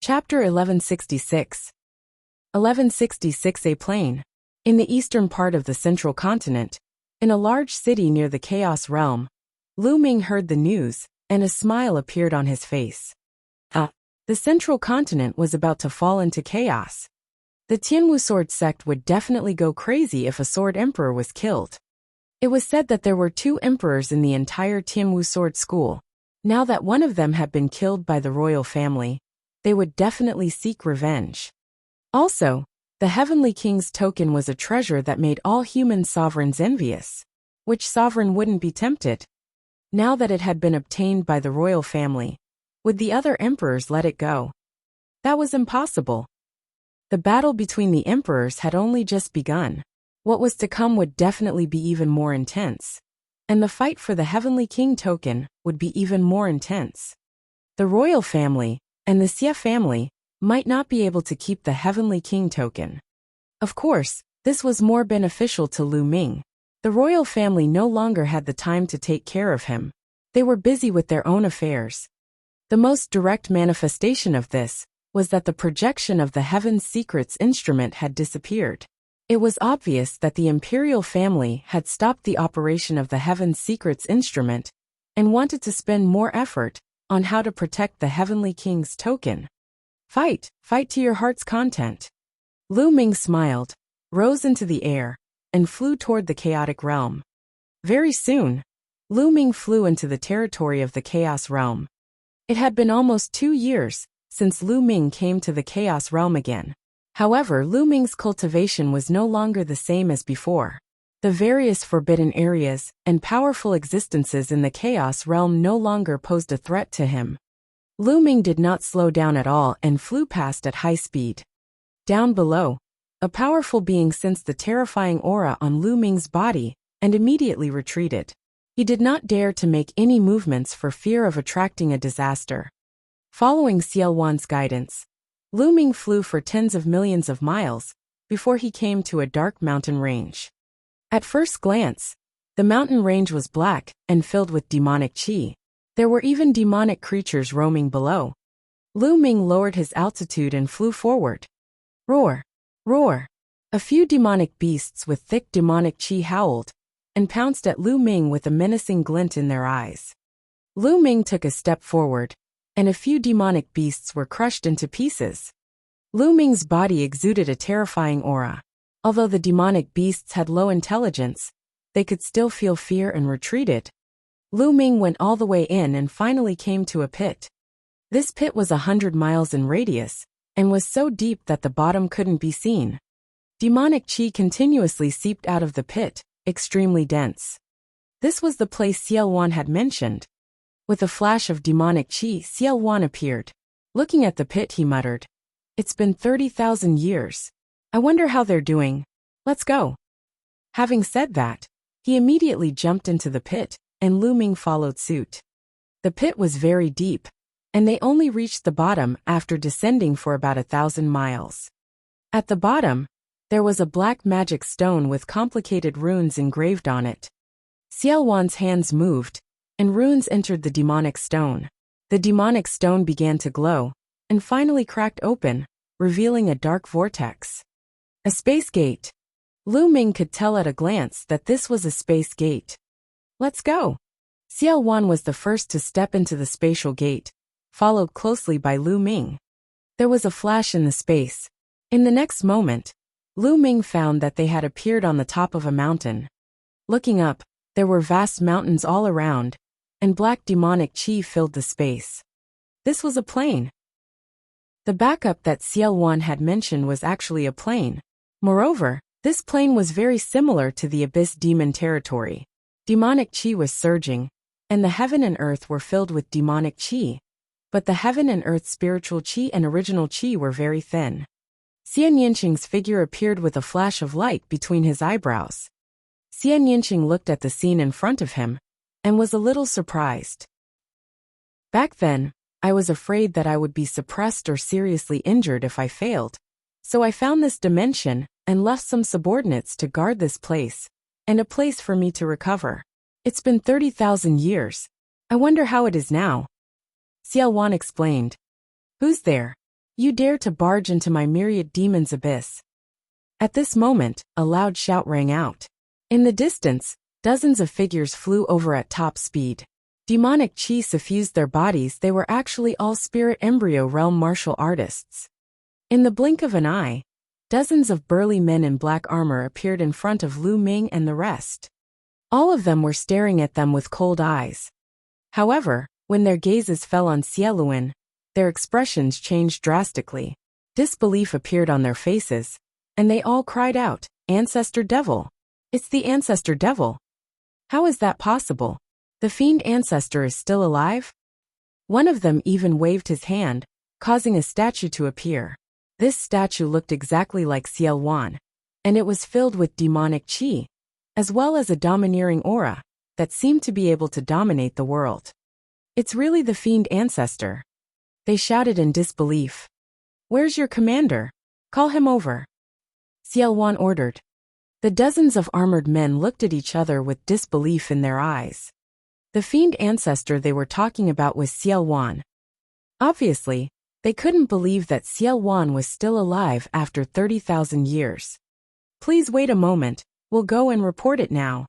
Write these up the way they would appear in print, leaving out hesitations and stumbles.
Chapter 1166. 1166. A plain. In the eastern part of the central continent, in a large city near the Chaos Realm, Lu Ming heard the news, and a smile appeared on his face. The central continent was about to fall into chaos. The Tianwu sword sect would definitely go crazy if a sword emperor was killed. It was said that there were 2 emperors in the entire Tianwu sword school. Now that one of them had been killed by the royal family, they would definitely seek revenge. Also, the Heavenly King's token was a treasure that made all human sovereigns envious. Which sovereign wouldn't be tempted? Now that it had been obtained by the royal family, would the other emperors let it go? That was impossible. The battle between the emperors had only just begun. What was to come would definitely be even more intense. And the fight for the Heavenly King token would be even more intense. The royal family and the Xie family might not be able to keep the Heavenly King token. Of course, this was more beneficial to Lu Ming. The royal family no longer had the time to take care of him. They were busy with their own affairs. The most direct manifestation of this was that the projection of the Heaven's Secrets instrument had disappeared. It was obvious that the imperial family had stopped the operation of the Heaven's Secrets instrument and wanted to spend more effort on how to protect the Heavenly King's token. Fight to your heart's content. Lu Ming smiled, rose into the air, and flew toward the chaotic realm. Very soon, Lu Ming flew into the territory of the Chaos Realm. It had been almost 2 years since Lu Ming came to the Chaos Realm again. However, Lu Ming's cultivation was no longer the same as before. The various forbidden areas and powerful existences in the Chaos Realm no longer posed a threat to him. Lu Ming did not slow down at all and flew past at high speed. Down below, a powerful being sensed the terrifying aura on Lu Ming's body and immediately retreated. He did not dare to make any movements for fear of attracting a disaster. Following Xiaowan's guidance, Lu Ming flew for tens of millions of miles before he came to a dark mountain range. At first glance, the mountain range was black and filled with demonic qi. There were even demonic creatures roaming below. Lu Ming lowered his altitude and flew forward. Roar! Roar! A few demonic beasts with thick demonic qi howled and pounced at Lu Ming with a menacing glint in their eyes. Lu Ming took a step forward, and a few demonic beasts were crushed into pieces. Lu Ming's body exuded a terrifying aura. Although the demonic beasts had low intelligence, they could still feel fear and retreated. Lu Ming went all the way in and finally came to a pit. This pit was 100 miles in radius, and was so deep that the bottom couldn't be seen. Demonic qi continuously seeped out of the pit, extremely dense. This was the place Xiaowan had mentioned. With a flash of demonic qi, Xiaowan appeared. Looking at the pit, he muttered, "It's been 30,000 years. I wonder how they're doing. Let's go." Having said that, he immediately jumped into the pit, and Lu Ming followed suit. The pit was very deep, and they only reached the bottom after descending for about 1,000 miles. At the bottom, there was a black magic stone with complicated runes engraved on it. Xiaowan's hands moved, and runes entered the demonic stone. The demonic stone began to glow, and finally cracked open, revealing a dark vortex. A space gate. Lu Ming could tell at a glance that this was a space gate. Let's go. Xiaowan was the first to step into the spatial gate, followed closely by Lu Ming. There was a flash in the space. In the next moment, Lu Ming found that they had appeared on the top of a mountain. Looking up, there were vast mountains all around, and black demonic qi filled the space. This was a plain. The backup that Xiaowan had mentioned was actually a plain. Moreover, this plain was very similar to the Abyss Demon territory. Demonic qi was surging, and the heaven and earth were filled with demonic qi. But the heaven and earth spiritual qi and original qi were very thin. Xian Yinqing's figure appeared with a flash of light between his eyebrows. Xian Yinqing looked at the scene in front of him, and was a little surprised. Back then, I was afraid that I would be suppressed or seriously injured if I failed. So I found this dimension and left some subordinates to guard this place, and a place for me to recover. It's been 30,000 years. I wonder how it is now. Xiaowan explained. Who's there? You dare to barge into my Myriad demon's abyss. At this moment, a loud shout rang out. In the distance, dozens of figures flew over at top speed. Demonic chi suffused their bodies. They were actually all spirit embryo realm martial artists. In the blink of an eye, dozens of burly men in black armor appeared in front of Lu Ming and the rest. All of them were staring at them with cold eyes. However, when their gazes fell on Xieluan, their expressions changed drastically. Disbelief appeared on their faces, and they all cried out, "Ancestor Devil! It's the Ancestor Devil! How is that possible? The fiend ancestor is still alive?" One of them even waved his hand, causing a statue to appear. This statue looked exactly like Xieluan, and it was filled with demonic chi, as well as a domineering aura that seemed to be able to dominate the world. "It's really the fiend ancestor," they shouted in disbelief. "Where's your commander? Call him over," Xieluan ordered. The dozens of armored men looked at each other with disbelief in their eyes. The fiend ancestor they were talking about was Xieluan. Obviously, they couldn't believe that Xieluan was still alive after 30,000 years. "Please wait a moment, we'll go and report it now,"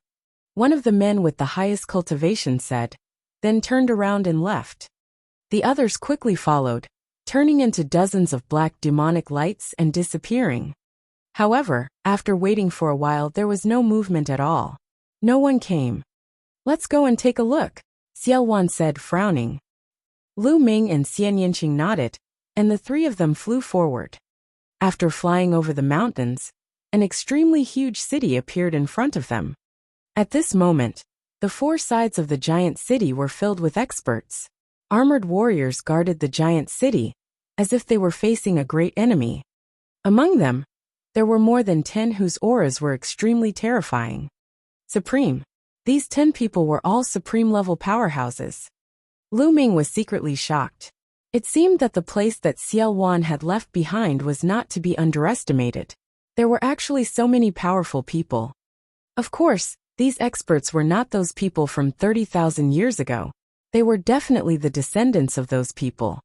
one of the men with the highest cultivation said, then turned around and left. The others quickly followed, turning into dozens of black demonic lights and disappearing. However, after waiting for a while, there was no movement at all. No one came. "Let's go and take a look," Xieluan said, frowning. Lu Ming and Xian Yinqing nodded, and the three of them flew forward. After flying over the mountains, an extremely huge city appeared in front of them. At this moment, the four sides of the giant city were filled with experts. Armored warriors guarded the giant city, as if they were facing a great enemy. Among them, there were more than 10 whose auras were extremely terrifying. Supreme. These 10 people were all supreme-level powerhouses. Lu Ming was secretly shocked. It seemed that the place that Xieluan had left behind was not to be underestimated. There were actually so many powerful people. Of course, these experts were not those people from 30,000 years ago. They were definitely the descendants of those people.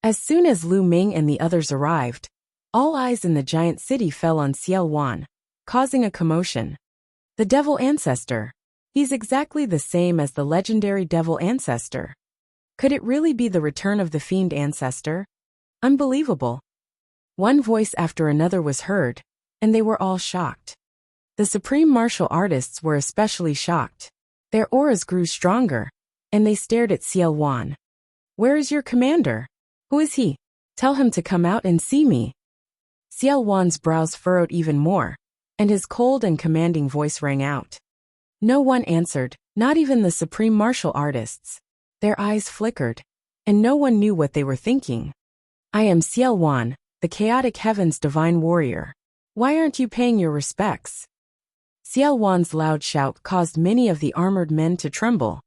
As soon as Lu Ming and the others arrived, all eyes in the giant city fell on Xieluan, causing a commotion. The devil ancestor. He's exactly the same as the legendary devil ancestor. Could it really be the return of the fiend ancestor? Unbelievable. One voice after another was heard, and they were all shocked. The supreme martial artists were especially shocked. Their auras grew stronger, and they stared at Xieluan. "Where is your commander? Who is he? Tell him to come out and see me." Xieluan's brows furrowed even more, and his cold and commanding voice rang out. No one answered, not even the supreme martial artists. Their eyes flickered, and no one knew what they were thinking. "I am Xieluan, the chaotic heaven's divine warrior. Why aren't you paying your respects?" Xieluan's loud shout caused many of the armored men to tremble.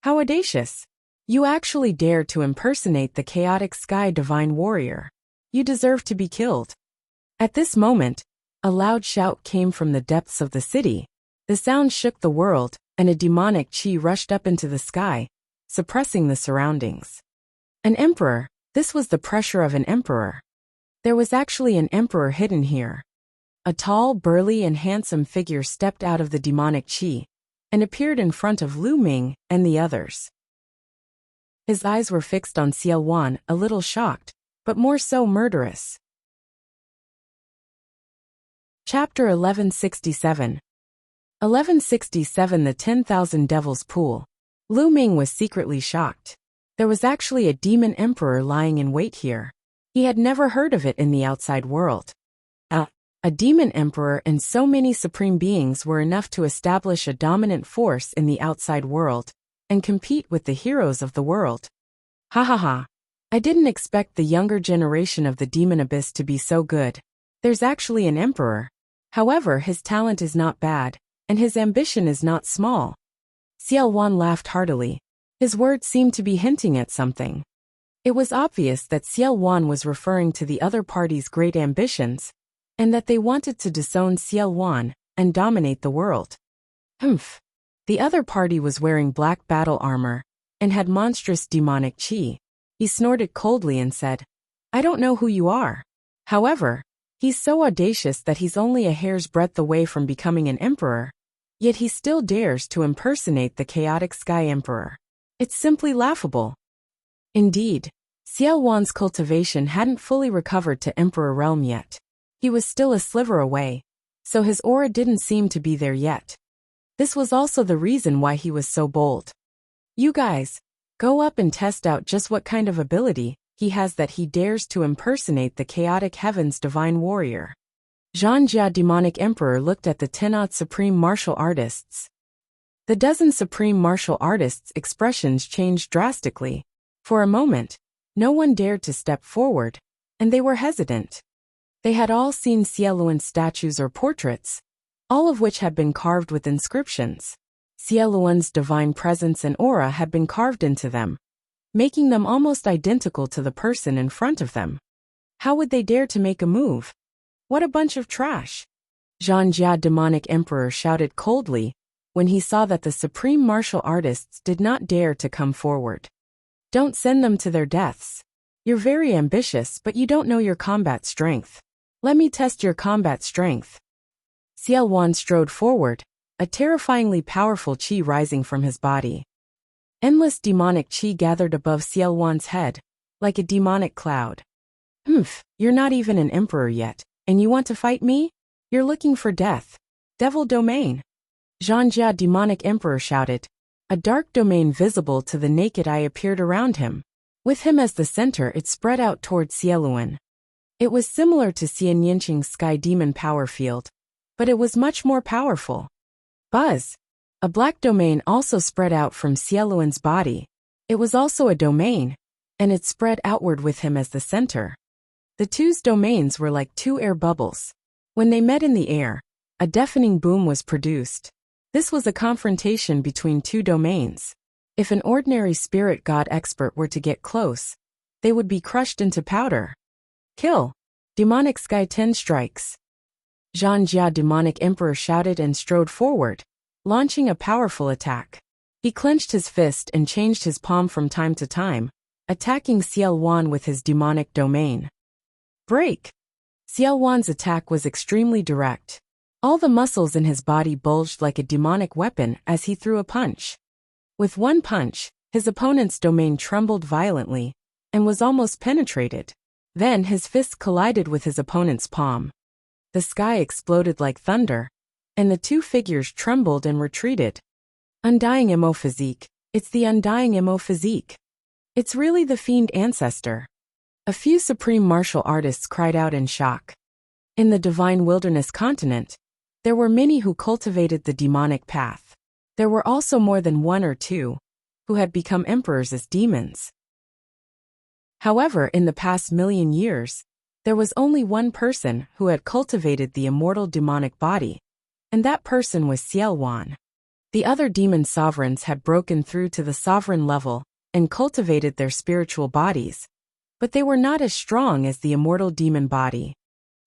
"How audacious! You actually dare to impersonate the chaotic sky divine warrior. You deserve to be killed." At this moment, a loud shout came from the depths of the city. The sound shook the world, and a demonic chi rushed up into the sky, suppressing the surroundings. An emperor. This was the pressure of an emperor. There was actually an emperor hidden here. A tall, burly, and handsome figure stepped out of the demonic chi and appeared in front of Lu Ming and the others. His eyes were fixed on Xieluan, a little shocked, but more so murderous. Chapter 1167. 1167 The 10,000 Devils Pool. Lu Ming was secretly shocked. There was actually a demon emperor lying in wait here. He had never heard of it in the outside world. A demon emperor and so many supreme beings were enough to establish a dominant force in the outside world and compete with the heroes of the world. Ha ha ha. I didn't expect the younger generation of the demon abyss to be so good. There's actually an emperor. However, his talent is not bad, and his ambition is not small. Xieluan laughed heartily. His words seemed to be hinting at something. It was obvious that Xieluan was referring to the other party's great ambitions, and that they wanted to disown Xieluan and dominate the world. Humph. The other party was wearing black battle armor and had monstrous demonic chi. He snorted coldly and said, I don't know who you are. However, he's so audacious that he's only a hair's breadth away from becoming an emperor, yet he still dares to impersonate the chaotic Sky Emperor. It's simply laughable. Indeed, Xiao Wan's cultivation hadn't fully recovered to Emperor realm yet. He was still a sliver away, so his aura didn't seem to be there yet. This was also the reason why he was so bold. You guys, go up and test out just what kind of ability he has that he dares to impersonate the chaotic heaven's divine warrior. Zhanjia demonic emperor looked at the 10 supreme martial artists. The dozen supreme martial artists' expressions changed drastically. For a moment, no one dared to step forward, and they were hesitant. They had all seen Xieluan's statues or portraits, all of which had been carved with inscriptions. Xieluan's divine presence and aura had been carved into them, making them almost identical to the person in front of them. How would they dare to make a move? What a bunch of trash! Zhanjia demonic emperor shouted coldly when he saw that the supreme martial artists did not dare to come forward. Don't send them to their deaths. You're very ambitious, but you don't know your combat strength. Let me test your combat strength. Xiao Wan strode forward, a terrifyingly powerful qi rising from his body. Endless demonic qi gathered above Xiao Wan's head, like a demonic cloud. You're not even an emperor yet, and you want to fight me? You're looking for death. Devil domain. Zhanjia demonic emperor shouted. A dark domain visible to the naked eye appeared around him. With him as the center, it spread out toward Xieluan. It was similar to Xian Yinqing's sky demon power field, but it was much more powerful. Buzz. A black domain also spread out from Xieluan's body. It was also a domain, and it spread outward with him as the center. The two's domains were like two air bubbles. When they met in the air, a deafening boom was produced. This was a confrontation between two domains. If an ordinary spirit god expert were to get close, they would be crushed into powder. Kill. Demonic Sky 10 strikes. Zhanjia demonic emperor shouted and strode forward, launching a powerful attack. He clenched his fist and changed his palm from time to time, attacking Xiao Wan with his demonic domain. Break! Xiao Wan's attack was extremely direct. All the muscles in his body bulged like a demonic weapon as he threw a punch. With one punch, his opponent's domain trembled violently and was almost penetrated. Then his fist collided with his opponent's palm. The sky exploded like thunder, and the two figures trembled and retreated. Undying Emo Physique. It's the Undying Emo Physique. It's really the fiend ancestor. A few supreme martial artists cried out in shock. In the divine wilderness continent, there were many who cultivated the demonic path. There were also more than one or two who had become emperors as demons. However, in the past million years, there was only one person who had cultivated the immortal demonic body, and that person was Xiao Wan. The other demon sovereigns had broken through to the sovereign level and cultivated their spiritual bodies, but they were not as strong as the immortal demon body.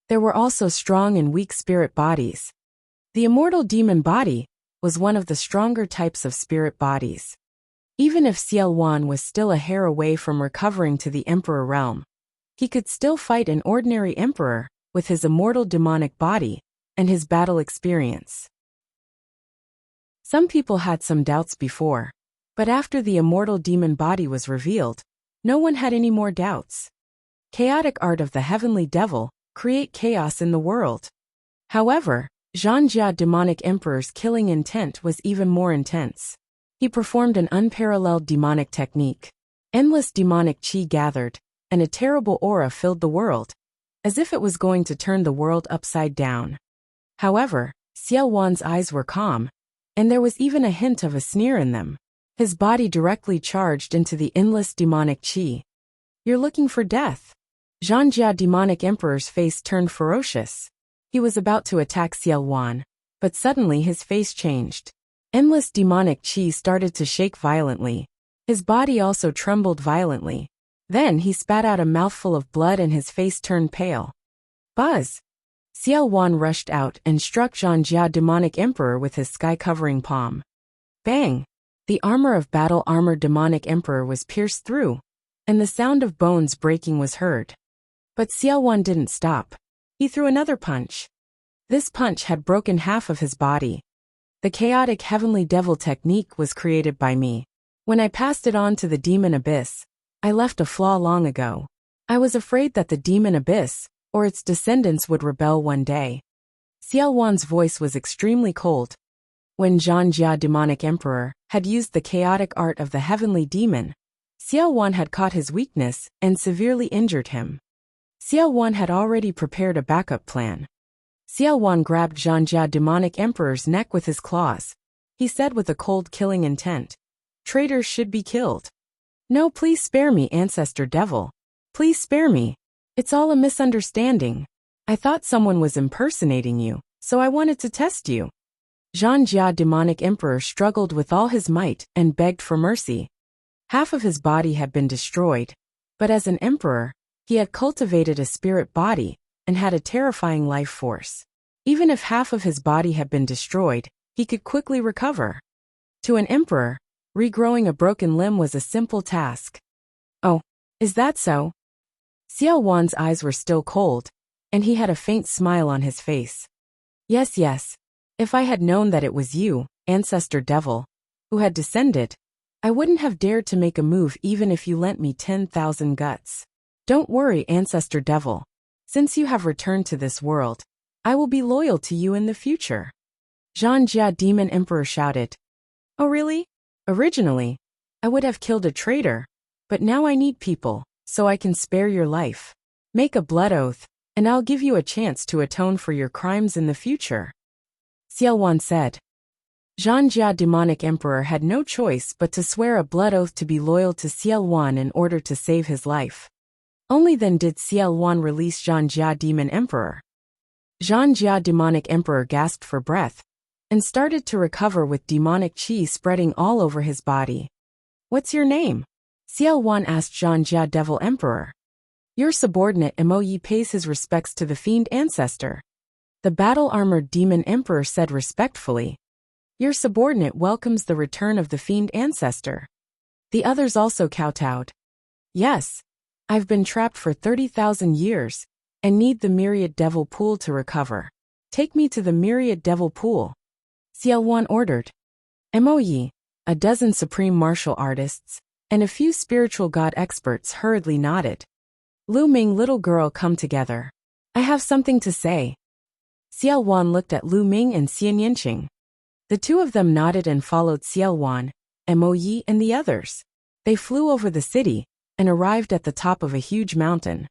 There were also strong and weak spirit bodies. The immortal demon body was one of the stronger types of spirit bodies. Even if Xiao Wan was still a hair away from recovering to the emperor realm, he could still fight an ordinary emperor with his immortal demonic body and his battle experience. Some people had some doubts before, but after the immortal demon body was revealed, no one had any more doubts. Chaotic art of the heavenly devil, create chaos in the world. However, Zhanjia demonic emperor's killing intent was even more intense. He performed an unparalleled demonic technique. Endless demonic qi gathered, and a terrible aura filled the world, as if it was going to turn the world upside down. However, Xiao Wan's eyes were calm, and there was even a hint of a sneer in them. His body directly charged into the endless demonic qi. You're looking for death. Zhanjia demonic emperor's face turned ferocious. He was about to attack Xiao Wan, but suddenly his face changed. Endless demonic qi started to shake violently. His body also trembled violently. Then he spat out a mouthful of blood and his face turned pale. Buzz! Xiao Wan rushed out and struck Zhanjia demonic emperor with his sky-covering palm. Bang! The armor of battle armor demonic emperor was pierced through, and the sound of bones breaking was heard. But Xiaowan didn't stop. He threw another punch. This punch had broken half of his body. The chaotic heavenly devil technique was created by me. When I passed it on to the demon abyss, I left a flaw long ago. I was afraid that the demon abyss, or its descendants, would rebel one day. Xiaowan's voice was extremely cold. When Zhanjia demonic emperor had used the chaotic art of the heavenly demon, Xiaowan had caught his weakness and severely injured him. Xiaowan had already prepared a backup plan. Xiaowan grabbed Zhanjia demonic emperor's neck with his claws. He said with a cold killing intent, "Traitors should be killed. No, please spare me, ancestor devil. Please spare me. It's all a misunderstanding. I thought someone was impersonating you, so I wanted to test you." Zhanjia demonic emperor struggled with all his might and begged for mercy. Half of his body had been destroyed, but as an emperor, he had cultivated a spirit body and had a terrifying life force. Even if half of his body had been destroyed, he could quickly recover. To an emperor, regrowing a broken limb was a simple task. "Oh, is that so?" Xiaowan's eyes were still cold, and he had a faint smile on his face. Yes. If I had known that it was you, ancestor devil, who had descended, I wouldn't have dared to make a move even if you lent me 10,000 guts. Don't worry, ancestor devil. Since you have returned to this world, I will be loyal to you in the future. Zhanjia demon emperor shouted. Oh really? Originally, I would have killed a traitor, but now I need people, so I can spare your life. Make a blood oath, and I'll give you a chance to atone for your crimes in the future. Xiaowan said. Zhanjia demonic emperor had no choice but to swear a blood oath to be loyal to Xiaowan in order to save his life. Only then did Xiaowan release Zhanjia demon emperor. Zhanjia demonic emperor gasped for breath and started to recover with demonic chi spreading all over his body. What's your name? Xiaowan asked Zhanjia devil emperor. Your subordinate Mo pays his respects to the fiend ancestor. The battle-armored demon emperor said respectfully. Your subordinate welcomes the return of the fiend ancestor. The others also kowtowed. Yes. I've been trapped for 30,000 years and need the Myriad devil pool to recover. Take me to the Myriad devil pool. Xiaowan ordered. Mo, a dozen supreme martial artists, and a few spiritual god experts hurriedly nodded. Lu Ming, little girl, come together. I have something to say. Xiaowan looked at Lu Ming and Xian Yinqing. The two of them nodded and followed Xiaowan, Mo, and the others. They flew over the city and arrived at the top of a huge mountain.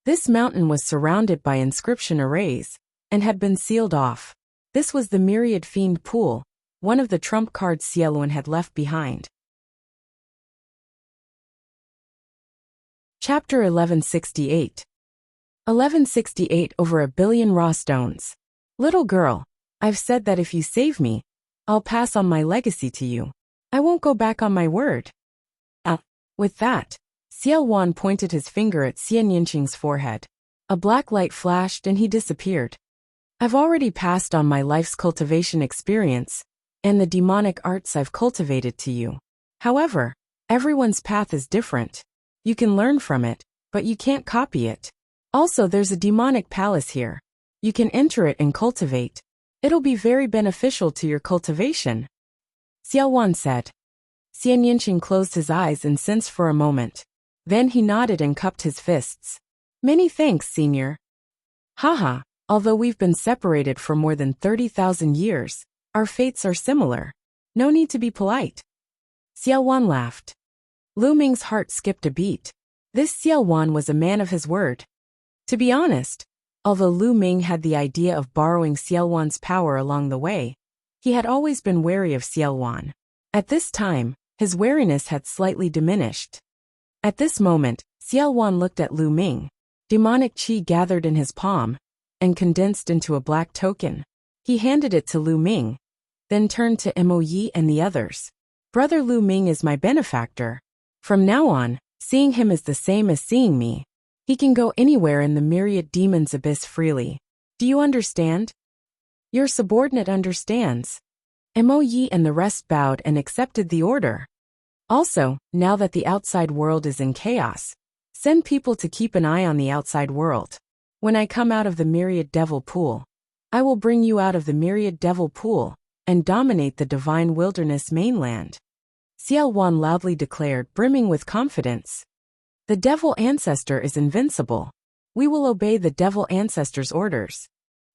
This mountain was surrounded by inscription arrays and had been sealed off. This was the Myriad Fiend Pool, one of the trump cards Xiaowan had left behind. Chapter 1168. 1168 Over 1 billion raw stones. Little girl, I've said that if you save me, I'll pass on my legacy to you. I won't go back on my word. With that, Xiaowan pointed his finger at Xian Yinqing's forehead. A black light flashed and he disappeared. I've already passed on my life's cultivation experience and the demonic arts I've cultivated to you. However, everyone's path is different. You can learn from it, but you can't copy it. Also, there's a demonic palace here. You can enter it and cultivate. It'll be very beneficial to your cultivation. Xiaowan said. Xian Yinqing closed his eyes and sensed for a moment. Then he nodded and cupped his fists. Many thanks, senior. Haha, although we've been separated for more than 30,000 years, our fates are similar. No need to be polite. Xiaowan laughed. Lu Ming's heart skipped a beat. This Xiaowan was a man of his word. To be honest, although Lu Ming had the idea of borrowing Xiaowan's power along the way, he had always been wary of Xiaowan. At this time, his wariness had slightly diminished. At this moment, Xiaowan looked at Lu Ming. Demonic chi gathered in his palm and condensed into a black token. He handed it to Lu Ming, then turned to Mo and the others. Brother Lu Ming is my benefactor. From now on, seeing him is the same as seeing me. He can go anywhere in the Myriad Demon's abyss freely. Do you understand? Your subordinate understands. Mo and the rest bowed and accepted the order. Also, now that the outside world is in chaos, Send people to keep an eye on the outside world. When I come out of the Myriad Devil Pool, I will bring you out of the Myriad Devil Pool and dominate the divine wilderness mainland. Xiao Wan loudly declared, brimming with confidence. The devil ancestor is invincible. We will obey the devil ancestor's orders.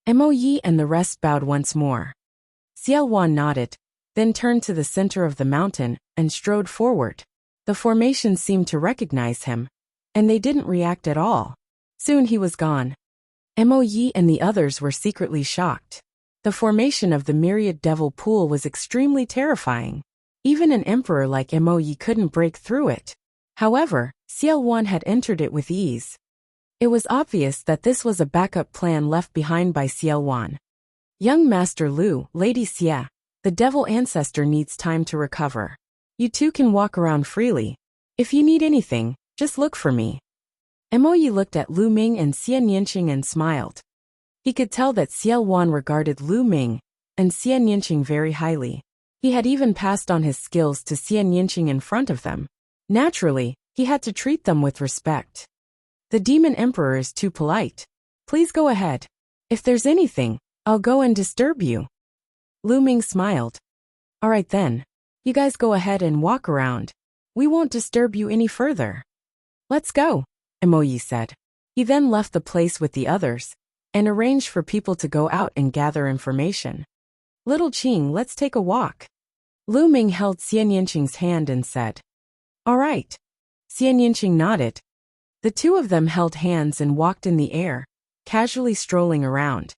Mo Yi and the rest bowed once more. Xiao Wan nodded, then turned to the center of the mountain and strode forward. The formation seemed to recognize him, and they didn't react at all. Soon he was gone. Mo Yi and the others were secretly shocked. The formation of the Myriad Devil Pool was extremely terrifying. Even an emperor like Mo Yi couldn't break through it. However, Xiao Wan had entered it with ease. It was obvious that this was a backup plan left behind by Xiao Wan. Young Master Lu, Lady Xia, the devil ancestor needs time to recover. You two can walk around freely. If you need anything, just look for me. Mo Yi looked at Lu Ming and Xian Yinqing and smiled. He could tell that Xiao Wan regarded Lu Ming and Xian Yinqing very highly. He had even passed on his skills to Xian Yinqing in front of them. Naturally, he had to treat them with respect. The Demon Emperor is too polite. Please go ahead. If there's anything, I'll go and disturb you. Lu Ming smiled. All right then. You guys go ahead and walk around. We won't disturb you any further. Let's go, Mo Yi said. He then left the place with the others and arranged for people to go out and gather information. Little Qing, let's take a walk. Lu Ming held Xian Yinqing's hand and said, All right. Xian Yinqing nodded. The two of them held hands and walked in the air, casually strolling around.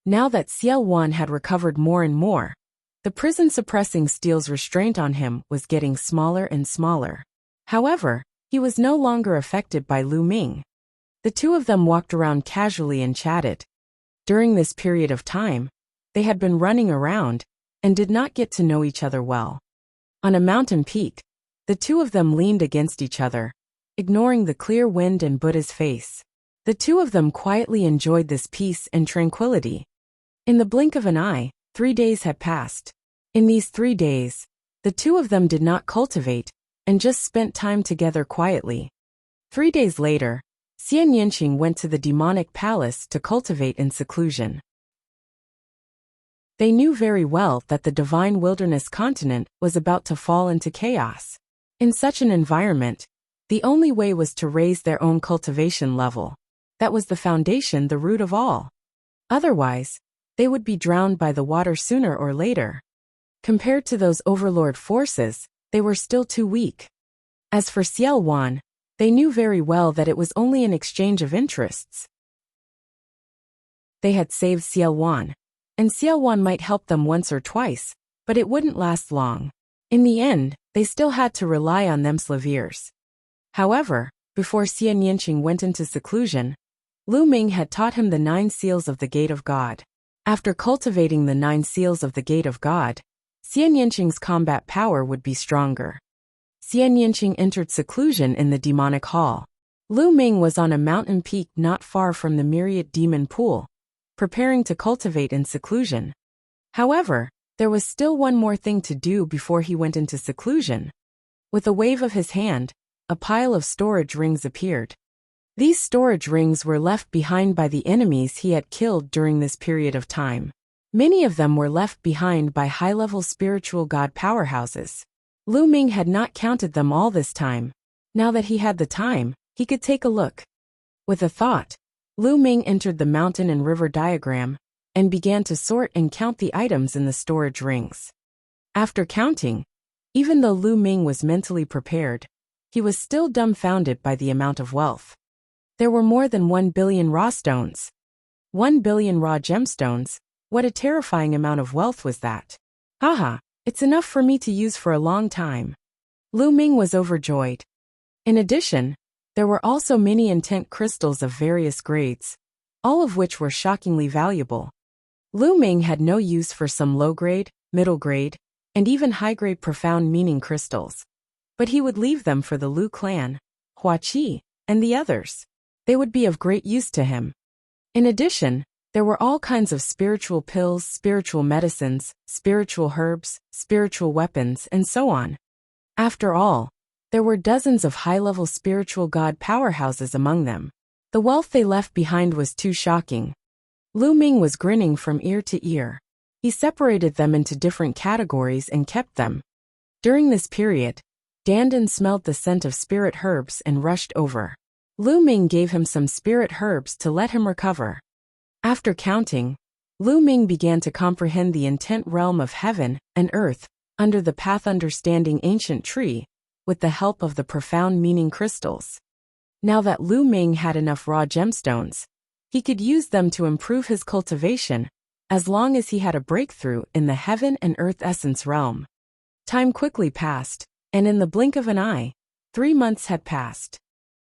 Now that Xiao Wan had recovered more and more, the prison-suppressing steel's restraint on him was getting smaller and smaller. However, he was no longer affected by Lu Ming. The two of them walked around casually and chatted. During this period of time, they had been running around and did not get to know each other well. On a mountain peak, the two of them leaned against each other, ignoring the clear wind and Buddha's face. The two of them quietly enjoyed this peace and tranquility. In the blink of an eye, 3 days had passed. In these 3 days, the two of them did not cultivate and just spent time together quietly. 3 days later, Xian Yinqing went to the demonic palace to cultivate in seclusion. They knew very well that the divine wilderness continent was about to fall into chaos. In such an environment, the only way was to raise their own cultivation level. That was the foundation, the root of all. Otherwise, they would be drowned by the water sooner or later. Compared to those overlord forces, they were still too weak. As for Xiao Wan, they knew very well that it was only an exchange of interests. They had saved Xiao Wan, and Xiao Wan might help them once or twice, but it wouldn't last long. In the end, they still had to rely on them slaviers. However, before Xian Yinqing went into seclusion, Lu Ming had taught him the 9 seals of the Gate of God. After cultivating the 9 seals of the Gate of God, Xian Yinqing's combat power would be stronger. Xian Yinqing entered seclusion in the demonic hall. Lu Ming was on a mountain peak not far from the Myriad Demon Pool, preparing to cultivate in seclusion. However, there was still one more thing to do before he went into seclusion. With a wave of his hand, a pile of storage rings appeared. These storage rings were left behind by the enemies he had killed during this period of time. Many of them were left behind by high-level spiritual god powerhouses. Lu Ming had not counted them all this time. Now that he had the time, he could take a look. With a thought, Lu Ming entered the mountain and river diagram and began to sort and count the items in the storage rings. After counting, even though Lu Ming was mentally prepared, he was still dumbfounded by the amount of wealth. There were more than 1 billion raw stones. 1 billion raw gemstones. What a terrifying amount of wealth was that. Haha, it's enough for me to use for a long time. Lu Ming was overjoyed. In addition, there were also many intent crystals of various grades, all of which were shockingly valuable. Lu Ming had no use for some low-grade, middle-grade, and even high-grade profound meaning crystals. But he would leave them for the Lu clan, Hua Qi, and the others. They would be of great use to him. In addition, there were all kinds of spiritual pills, spiritual medicines, spiritual herbs, spiritual weapons, and so on. After all, There were dozens of high-level spiritual god powerhouses among them. The wealth they left behind was too shocking. Lu Ming was grinning from ear to ear. He separated them into different categories and kept them. During this period, Dandan smelled the scent of spirit herbs and rushed over. Lu Ming gave him some spirit herbs to let him recover. After counting, Lu Ming began to comprehend the intent realm of heaven and earth under the path understanding ancient tree with the help of the profound meaning crystals. Now that Lu Ming had enough raw gemstones, he could use them to improve his cultivation as long as he had a breakthrough in the heaven and earth essence realm. Time quickly passed, and in the blink of an eye, 3 months had passed.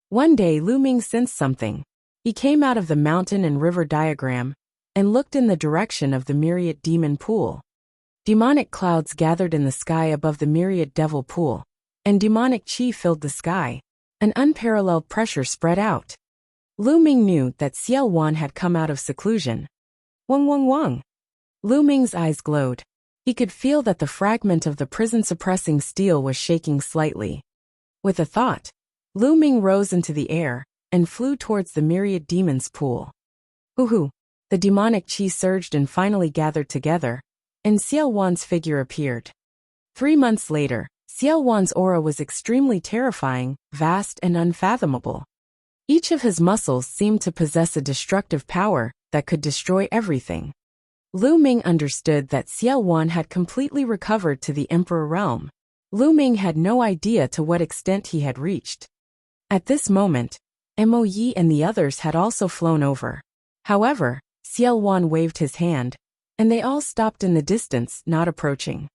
One day Lu Ming sensed something. He came out of the mountain and river diagram and looked in the direction of the Myriad demon pool. Demonic clouds gathered in the sky above the Myriad devil pool, and demonic chi filled the sky. An unparalleled pressure spread out. Lu Ming knew that Xiao Wan had come out of seclusion. Wang Wang Wang. Lu Ming's eyes glowed. He could feel that the fragment of the prison-suppressing steel was shaking slightly. With a thought, Lu Ming rose into the air and flew towards the Myriad demon's pool. Hoo-hoo! The demonic chi surged and finally gathered together, and Xiao Wan's figure appeared. 3 months later, Xiao Wan's aura was extremely terrifying, vast and unfathomable. Each of his muscles seemed to possess a destructive power that could destroy everything. Lu Ming understood that Xiao Wan had completely recovered to the Emperor realm. Lu Ming had no idea to what extent he had reached. At this moment, Mo Yi and the others had also flown over. However, Xiao Wan waved his hand, and they all stopped in the distance, not approaching.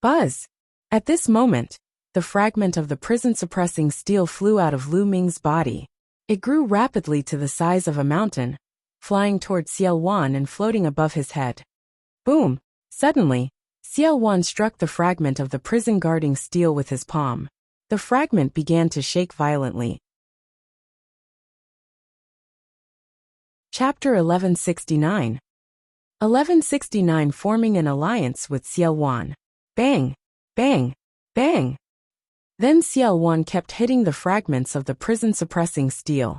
Buzz! At this moment, the fragment of the prison-suppressing steel flew out of Lu Ming's body. It grew rapidly to the size of a mountain, flying toward Xiao Wan and floating above his head. Boom! Suddenly, Xiao Wan struck the fragment of the prison-guarding steel with his palm. The fragment began to shake violently. Chapter 1169. 1169 Forming an alliance with Xiao Wan. Bang! Bang! Bang! Then Xiao Wan kept hitting the fragments of the prison-suppressing steel.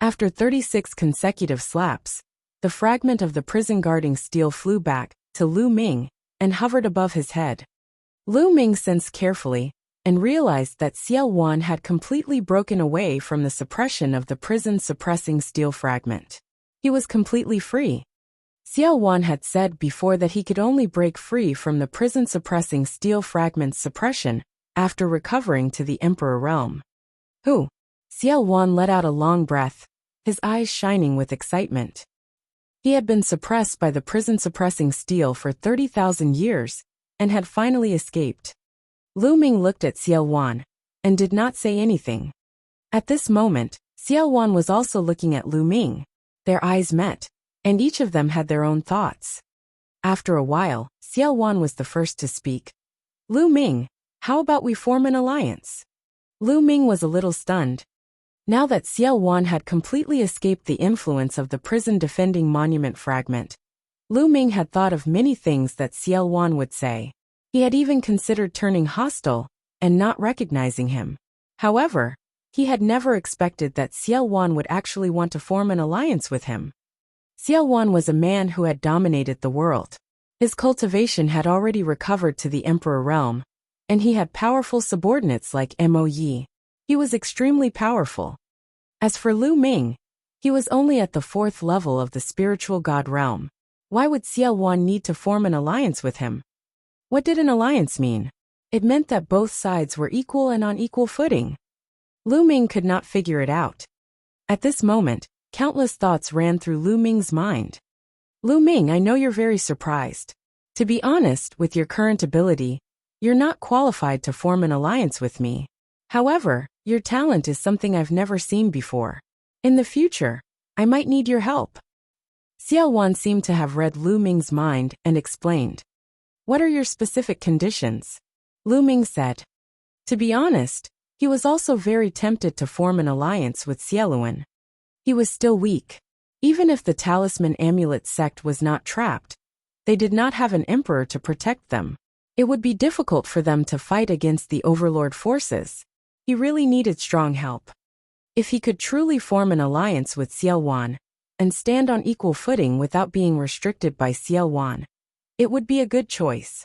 After 36 consecutive slaps, the fragment of the prison-guarding steel flew back to Lu Ming and hovered above his head. Lu Ming sensed carefully and realized that Xiao Wan had completely broken away from the suppression of the prison-suppressing steel fragment. He was completely free. Xiao Wan had said before that he could only break free from the prison-suppressing steel fragment's suppression after recovering to the Emperor realm. Who? Xiao Wan let out a long breath, his eyes shining with excitement. He had been suppressed by the prison-suppressing steel for 30,000 years and had finally escaped. Lu Ming looked at Xiao Wan and did not say anything. At this moment, Xiao Wan was also looking at Lu Ming. Their eyes met, and each of them had their own thoughts. After a while, Xiao Wan was the first to speak. Lu Ming, how about we form an alliance? Lu Ming was a little stunned. Now that Xiao Wan had completely escaped the influence of the prison-defending monument fragment, Lu Ming had thought of many things that Xiao Wan would say. He had even considered turning hostile and not recognizing him. However, he had never expected that Xiao Wan would actually want to form an alliance with him. Xiao Wan was a man who had dominated the world. His cultivation had already recovered to the Emperor realm, and he had powerful subordinates like Mo Yi. He was extremely powerful. As for Lu Ming, he was only at the 4th level of the spiritual god realm. Why would Xiao Wan need to form an alliance with him? What did an alliance mean? It meant that both sides were equal and on equal footing. Lu Ming could not figure it out. At this moment, countless thoughts ran through Lu Ming's mind. Lu Ming, I know you're very surprised. To be honest, with your current ability, you're not qualified to form an alliance with me. However, your talent is something I've never seen before. In the future, I might need your help. Xiao Wan seemed to have read Lu Ming's mind and explained. What are your specific conditions? Lu Ming said. To be honest, he was also very tempted to form an alliance with Xieluan. He was still weak. Even if the talisman amulet sect was not trapped, they did not have an emperor to protect them. It would be difficult for them to fight against the overlord forces. He really needed strong help. If he could truly form an alliance with Xiaowan and stand on equal footing without being restricted by Xiaowan, it would be a good choice.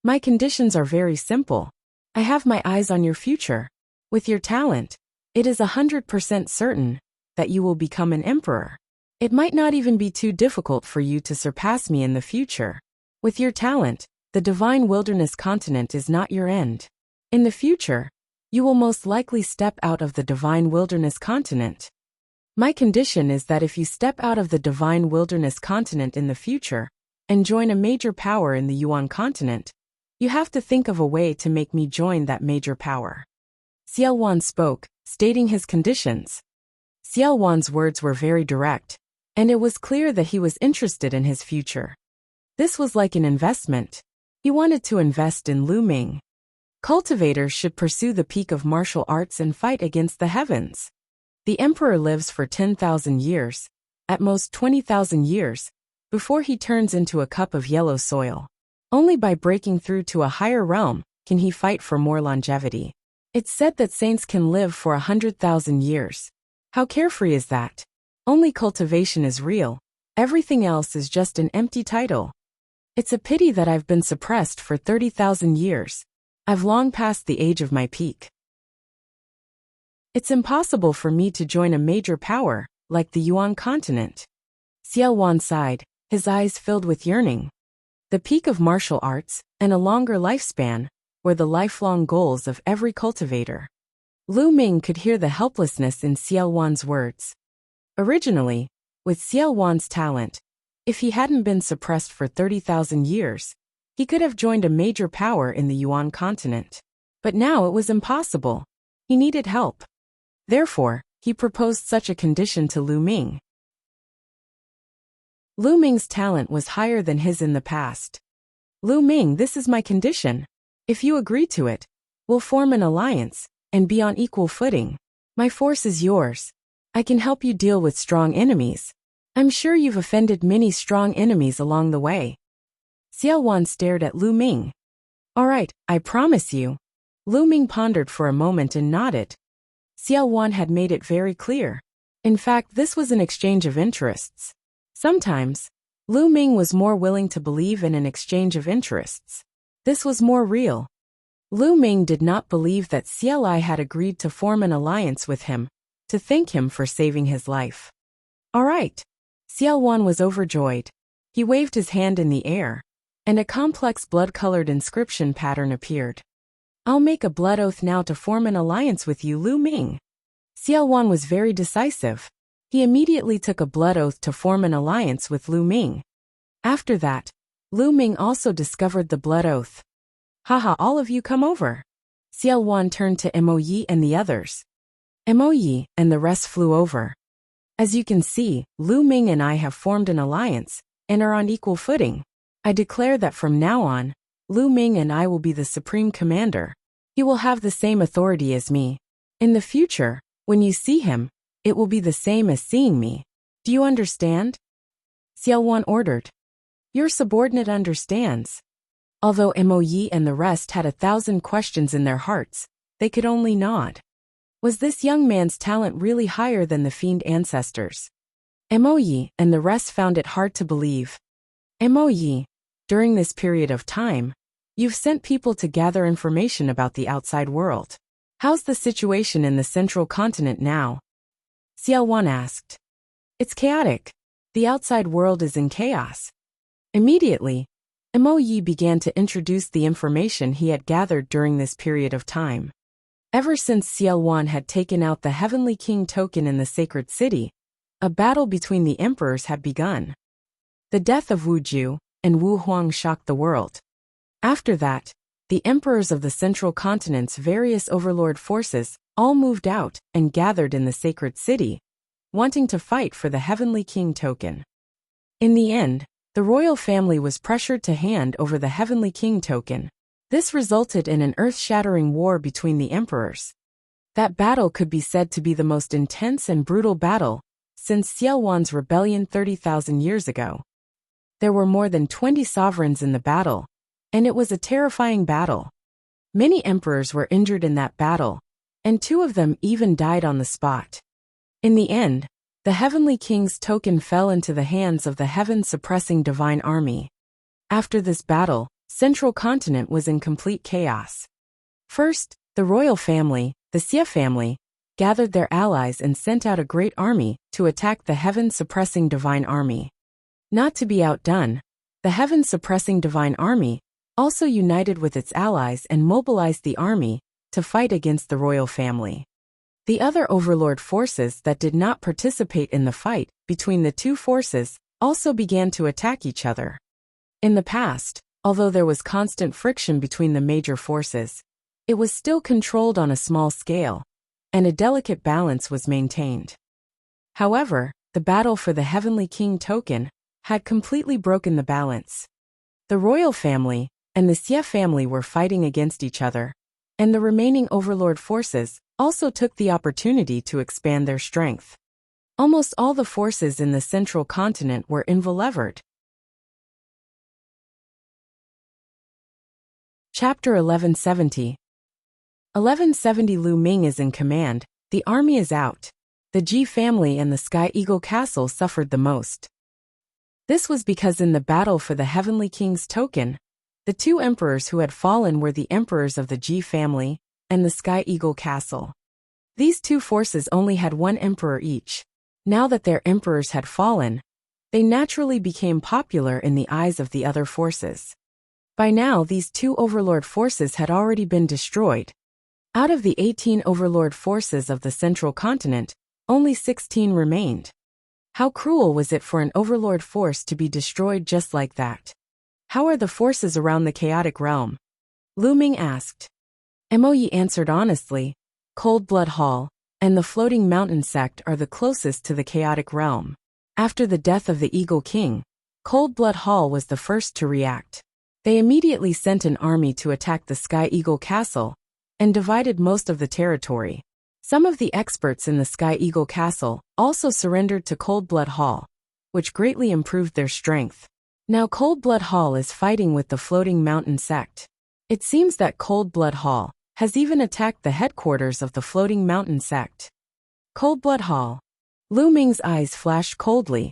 My conditions are very simple. I have my eyes on your future. With your talent, it is 100% certain that you will become an emperor. It might not even be too difficult for you to surpass me in the future. With your talent, the divine wilderness continent is not your end. In the future, you will most likely step out of the divine wilderness continent. My condition is that if you step out of the divine wilderness continent in the future and join a major power in the Yuan continent, you have to think of a way to make me join that major power. Xiaowan spoke, stating his conditions. Xiaowan's words were very direct, and it was clear that he was interested in his future. This was like an investment. He wanted to invest in Lu Ming. Cultivators should pursue the peak of martial arts and fight against the heavens. The emperor lives for 10,000 years, at most 20,000 years, before he turns into a cup of yellow soil. Only by breaking through to a higher realm can he fight for more longevity. It's said that saints can live for 100,000 years. How carefree is that? Only cultivation is real. Everything else is just an empty title. It's a pity that I've been suppressed for 30,000 years. I've long passed the age of my peak. It's impossible for me to join a major power, like the Yuan continent. Xiaowan sighed, his eyes filled with yearning. The peak of martial arts, and a longer lifespan, were the lifelong goals of every cultivator. Lu Ming could hear the helplessness in Xiaowan's words. Originally, with Xiaowan's talent, if he hadn't been suppressed for 30,000 years, he could have joined a major power in the Yuan continent. But now it was impossible. He needed help. Therefore, he proposed such a condition to Lu Ming. Lu Ming's talent was higher than his in the past. Lu Ming, this is my condition. If you agree to it, we'll form an alliance and be on equal footing. My force is yours. I can help you deal with strong enemies. I'm sure you've offended many strong enemies along the way. Xiaowan stared at Lu Ming. All right, I promise you. Lu Ming pondered for a moment and nodded. Xiaowan had made it very clear. In fact, this was an exchange of interests. Sometimes, Lu Ming was more willing to believe in an exchange of interests. This was more real. Lu Ming did not believe that Xiaolai had agreed to form an alliance with him, to thank him for saving his life. All right. Xiaowan was overjoyed. He waved his hand in the air, and a complex blood-colored inscription pattern appeared. I'll make a blood oath now to form an alliance with you, Lu Ming. Xiaowan was very decisive. He immediately took a blood oath to form an alliance with Lu Ming. After that, Lu Ming also discovered the blood oath. Haha, all of you come over. Xiaowan turned to Mo Yi and the others. Mo Yi and the rest flew over. As you can see, Lu Ming and I have formed an alliance and are on equal footing. I declare that from now on, Lu Ming and I will be the supreme commander. He will have the same authority as me. In the future, when you see him, it will be the same as seeing me. Do you understand? Xiaowan ordered. Your subordinate understands. Although Mo Yi and the rest had 1,000 questions in their hearts, they could only nod. Was this young man's talent really higher than the fiend ancestors? Mo Yi and the rest found it hard to believe. Mo Yi, during this period of time, you've sent people to gather information about the outside world. How's the situation in the central continent now? Xiaowan asked. It's chaotic. The outside world is in chaos. Immediately, Mo Yi began to introduce the information he had gathered during this period of time. Ever since Xiaowan had taken out the Heavenly King token in the sacred city, a battle between the emperors had begun. The death of Wu Ju and Wu Huang shocked the world. After that, the emperors of the central continent's various overlord forces all moved out and gathered in the sacred city, wanting to fight for the Heavenly King token. In the end, the royal family was pressured to hand over the Heavenly King token. This resulted in an earth-shattering war between the emperors. That battle could be said to be the most intense and brutal battle since Xiaowan's rebellion 30,000 years ago. There were more than 20 sovereigns in the battle, and it was a terrifying battle. Many emperors were injured in that battle, and 2 of them even died on the spot. In the end, the Heavenly King's token fell into the hands of the heaven-suppressing divine army. After this battle, Central Continent was in complete chaos. First, the royal family, the Xia family, gathered their allies and sent out a great army to attack the heaven-suppressing divine army. Not to be outdone, the heaven-suppressing divine army also united with its allies and mobilized the army to fight against the royal family. The other overlord forces that did not participate in the fight between the 2 forces also began to attack each other. In the past, although there was constant friction between the major forces, it was still controlled on a small scale, and a delicate balance was maintained. However, the battle for the Heavenly King token had completely broken the balance. The royal family and the Xia family were fighting against each other, and the remaining overlord forces also took the opportunity to expand their strength. Almost all the forces in the Central Continent were enveloped. Chapter 1170. 1170. Lu Ming is in command, the army is out. The Ji family and the Sky Eagle Castle suffered the most. This was because in the battle for the Heavenly King's token, the 2 emperors who had fallen were the emperors of the Ji family and the Sky Eagle Castle. These 2 forces only had 1 emperor each. Now that their emperors had fallen, they naturally became popular in the eyes of the other forces. By now these 2 overlord forces had already been destroyed. Out of the 18 overlord forces of the Central Continent, only 16 remained. How cruel was it for an overlord force to be destroyed just like that? How are the forces around the chaotic realm? Lu Ming asked. Moyi answered honestly. Cold Blood Hall and the Floating Mountain sect are the closest to the chaotic realm. After the death of the Eagle King, Cold Blood Hall was the first to react. They immediately sent an army to attack the Sky Eagle Castle and divided most of the territory. Some of the experts in the Sky Eagle Castle also surrendered to Cold Blood Hall, which greatly improved their strength. Now Cold Blood Hall is fighting with the Floating Mountain sect. It seems that Cold Blood Hall has even attacked the headquarters of the Floating Mountain sect. Cold Blood Hall. Lu Ming's eyes flashed coldly.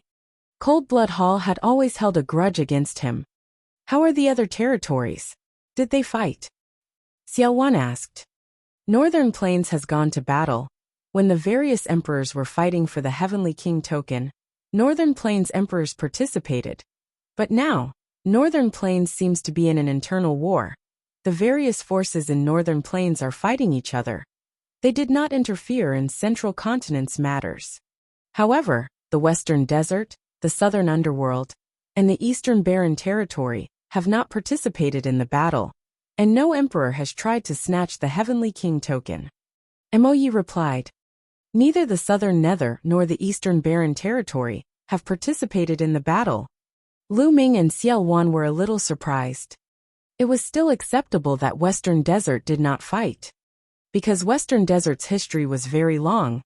Cold Blood Hall had always held a grudge against him. How are the other territories? Did they fight? Xiaowan asked. Northern Plains has gone to battle. When the various emperors were fighting for the Heavenly King token, Northern Plains emperors participated. But now, Northern Plains seems to be in an internal war. The various forces in Northern Plains are fighting each other. They did not interfere in Central Continent's matters. However, the Western Desert, the Southern Underworld, and the Eastern Barren Territory have not participated in the battle, and no emperor has tried to snatch the Heavenly King token. Moyi replied. Neither the Southern Nether nor the Eastern Barren Territory have participated in the battle. Lu Ming and Xiaowan were a little surprised. It was still acceptable that Western Desert did not fight. Because Western Desert's history was very long,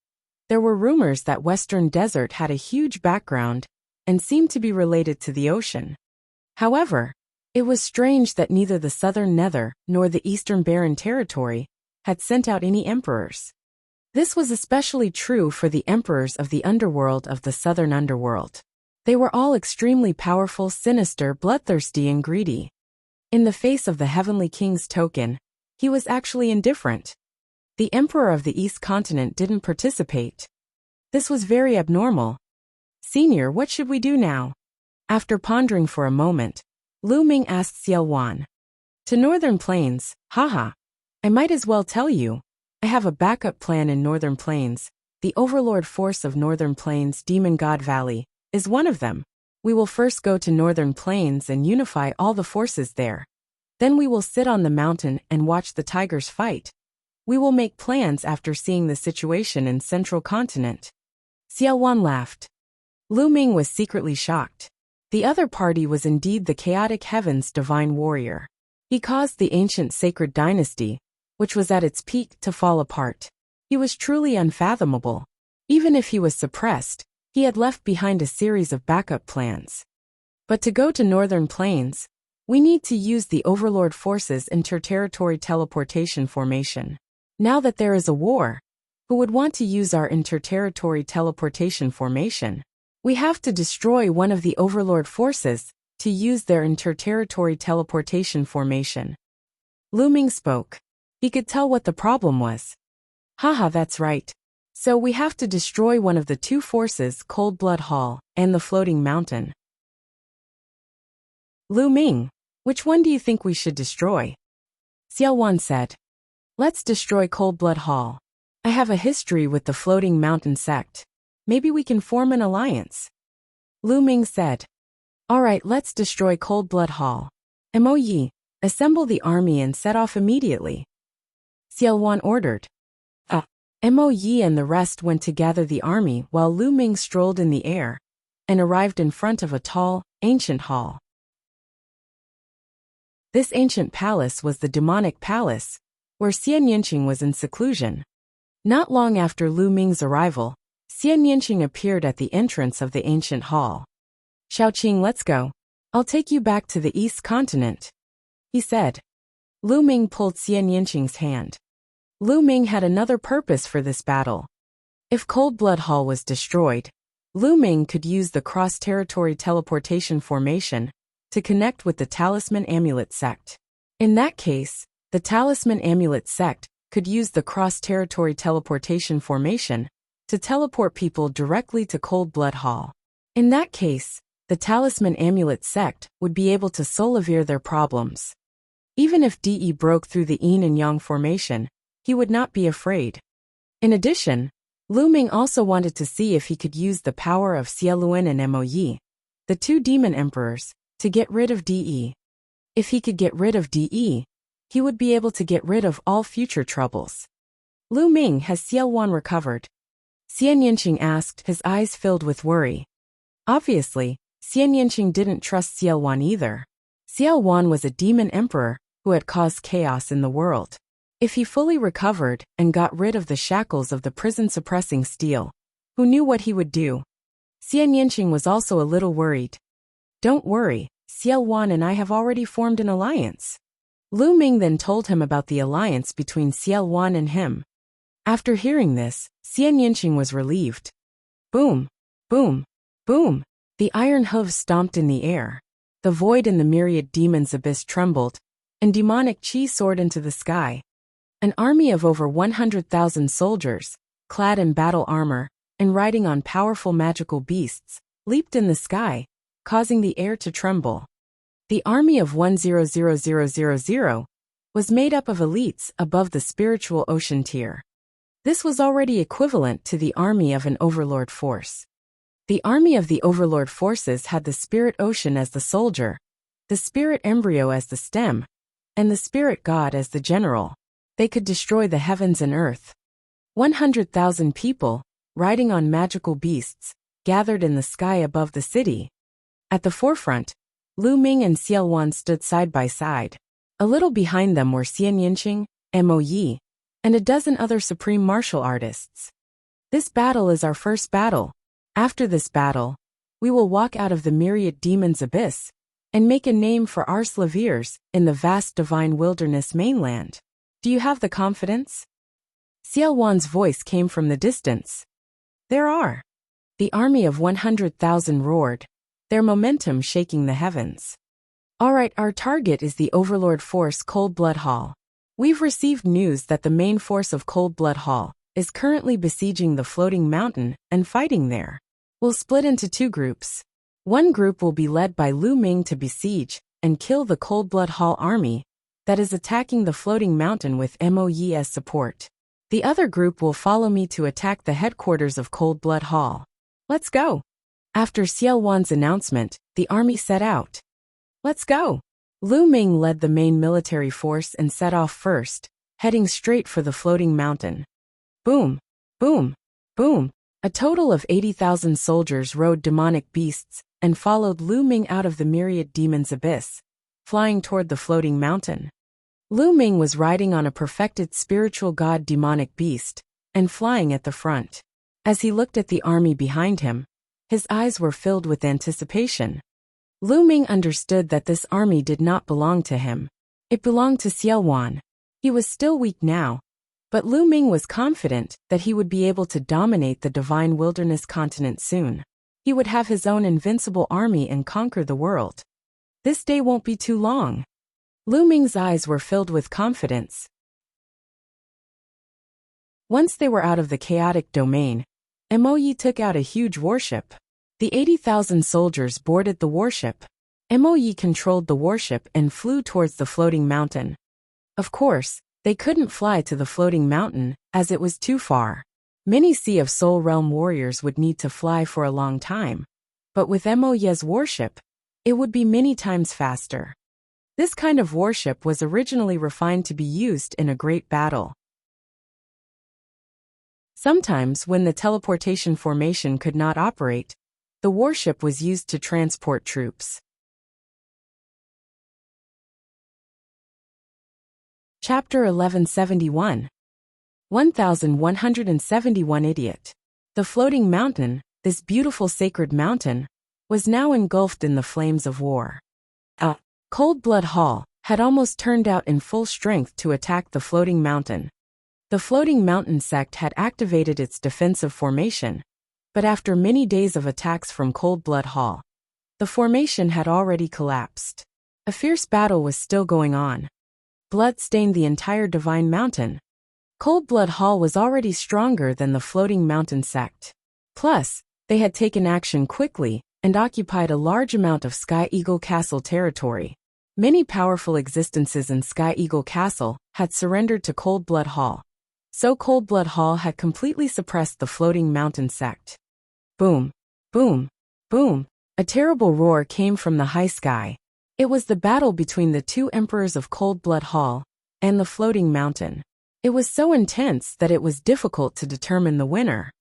there were rumors that Western Desert had a huge background and seemed to be related to the ocean. However, it was strange that neither the Southern Nether nor the Eastern Barren Territory had sent out any emperors. This was especially true for the emperors of the underworld of the Southern Underworld. They were all extremely powerful, sinister, bloodthirsty, and greedy. In the face of the Heavenly King's token, he was actually indifferent. The Emperor of the East Continent didn't participate. This was very abnormal. Senior, what should we do now? After pondering for a moment, Lu Ming asked Xiaowan. To Northern Plains, haha. I might as well tell you. I have a backup plan in Northern Plains. The Overlord Force of Northern Plains, Demon God Valley, is one of them. We will first go to Northern Plains and unify all the forces there. Then we will sit on the mountain and watch the tigers fight. We will make plans after seeing the situation in Central Continent. Xiaowan laughed. Lu Ming was secretly shocked. The other party was indeed the Chaotic Heaven's divine warrior. He caused the ancient sacred dynasty, which was at its peak, to fall apart. He was truly unfathomable. Even if he was suppressed, he had left behind a series of backup plans. But to go to Northern Plains, we need to use the Overlord Force's interterritory teleportation formation. Now that there is a war, who would want to use our interterritory teleportation formation? We have to destroy one of the overlord forces to use their interterritory teleportation formation. Lu Ming spoke. He could tell what the problem was. Haha, that's right. So we have to destroy one of the two forces, Cold Blood Hall and the Floating Mountain. Lu Ming, which one do you think we should destroy? Xiao Wan said. Let's destroy Cold Blood Hall. I have a history with the Floating Mountain sect. Maybe we can form an alliance. Lu Ming said. Alright, let's destroy Cold Blood Hall. Mo Yi, assemble the army and set off immediately. Xiao Wan ordered. Mo Yi and the rest went to gather the army while Lu Ming strolled in the air and arrived in front of a tall, ancient hall. This ancient palace was the demonic palace, where Xian Yinqing was in seclusion. Not long after Lu Ming's arrival, Xian Yinqing appeared at the entrance of the ancient hall. Xiaoqing, let's go. I'll take you back to the East Continent, he said. Lu Ming pulled Xian Yinqing's hand. Lu Ming had another purpose for this battle. If Cold Blood Hall was destroyed, Lu Ming could use the cross-territory teleportation formation to connect with the Talisman Amulet sect. In that case, the Talisman Amulet sect could use the cross-territory teleportation formation to teleport people directly to Cold Blood Hall. In that case, the Talisman Amulet sect would be able to solve their problems. Even if De broke through the Yin and Yang formation, he would not be afraid. In addition, Lu Ming also wanted to see if he could use the power of Xie Luan and Mo Yi, the two demon emperors, to get rid of De. If he could get rid of De, he would be able to get rid of all future troubles. Lu Ming, has Xiao Wan recovered? Xian Yinqing asked, his eyes filled with worry. Obviously, Xian Yinqing didn't trust Xiao Wan either. Xiao Wan was a demon emperor who had caused chaos in the world. If he fully recovered and got rid of the shackles of the prison-suppressing steel, who knew what he would do? Xian Yinqing was also a little worried. Don't worry, Xiao Wan and I have already formed an alliance. Lu Ming then told him about the alliance between Xiao Wan and him. After hearing this, Xian Yinqing was relieved. Boom, boom, boom. The iron hooves stomped in the air. The void in the myriad demons' abyss trembled, and demonic chi soared into the sky. An army of over 100,000 soldiers, clad in battle armor and riding on powerful magical beasts, leaped in the sky, causing the air to tremble. The army of 100000 was made up of elites above the spiritual ocean tier. This was already equivalent to the army of an overlord force. The army of the overlord forces had the spirit ocean as the soldier, the spirit embryo as the stem, and the spirit god as the general. They could destroy the heavens and earth. 100,000 people, riding on magical beasts, gathered in the sky above the city. At the forefront, Lu Ming and Xiao Wan stood side by side. A little behind them were Xian Yinqing, Mo Yi, and a dozen other supreme martial artists. This battle is our first battle. After this battle, we will walk out of the myriad demons' abyss and make a name for our slaviers in the vast divine wilderness mainland. Do you have the confidence? Xiao Wan's voice came from the distance. There are. The army of 100,000 roared, their momentum shaking the heavens. Alright, our target is the overlord force Cold Blood Hall. We've received news that the main force of Cold Blood Hall is currently besieging the floating mountain and fighting there. We'll split into two groups. One group will be led by Lu Ming to besiege and kill the Cold Blood Hall army that is attacking the floating mountain with Mo Yi as support. The other group will follow me to attack the headquarters of Cold Blood Hall. Let's go. After Xiao Wan's announcement, the army set out. Let's go. Lu Ming led the main military force and set off first, heading straight for the floating mountain. Boom, boom, boom. A total of 80,000 soldiers rode demonic beasts and followed Lu Ming out of the myriad demons' abyss, flying toward the floating mountain. Lu Ming was riding on a perfected spiritual god demonic beast and flying at the front. As he looked at the army behind him, his eyes were filled with anticipation. Lu Ming understood that this army did not belong to him. It belonged to Xiao Wan. He was still weak now, But Lu Ming was confident that he would be able to dominate the divine wilderness continent soon. He would have his own invincible army and conquer the world. This day won't be too long. Lu Ming's eyes were filled with confidence. Once they were out of the chaotic domain, Moyi took out a huge warship. The 80,000 soldiers boarded the warship. Moyi controlled the warship and flew towards the floating mountain. Of course, they couldn't fly to the floating mountain, as it was too far. Many Sea of Soul Realm warriors would need to fly for a long time. But with Moyi's warship, it would be many times faster. This kind of warship was originally refined to be used in a great battle. Sometimes when the teleportation formation could not operate, the warship was used to transport troops. Chapter 1171. 1171 Idiot. The floating mountain, this beautiful sacred mountain, was now engulfed in the flames of war. Cold Blood Hall had almost turned out in full strength to attack the floating mountain. The floating mountain sect had activated its defensive formation, but after many days of attacks from Cold Blood Hall, the formation had already collapsed. A fierce battle was still going on. Blood stained the entire Divine Mountain. Cold Blood Hall was already stronger than the floating mountain sect. Plus, they had taken action quickly and occupied a large amount of Sky Eagle Castle territory. Many powerful existences in Sky Eagle Castle had surrendered to Cold Blood Hall. So Cold Blood Hall had completely suppressed the floating mountain sect. Boom, boom, boom. A terrible roar came from the high sky. It was the battle between the two emperors of Cold Blood Hall and the floating mountain. It was so intense that it was difficult to determine the winner.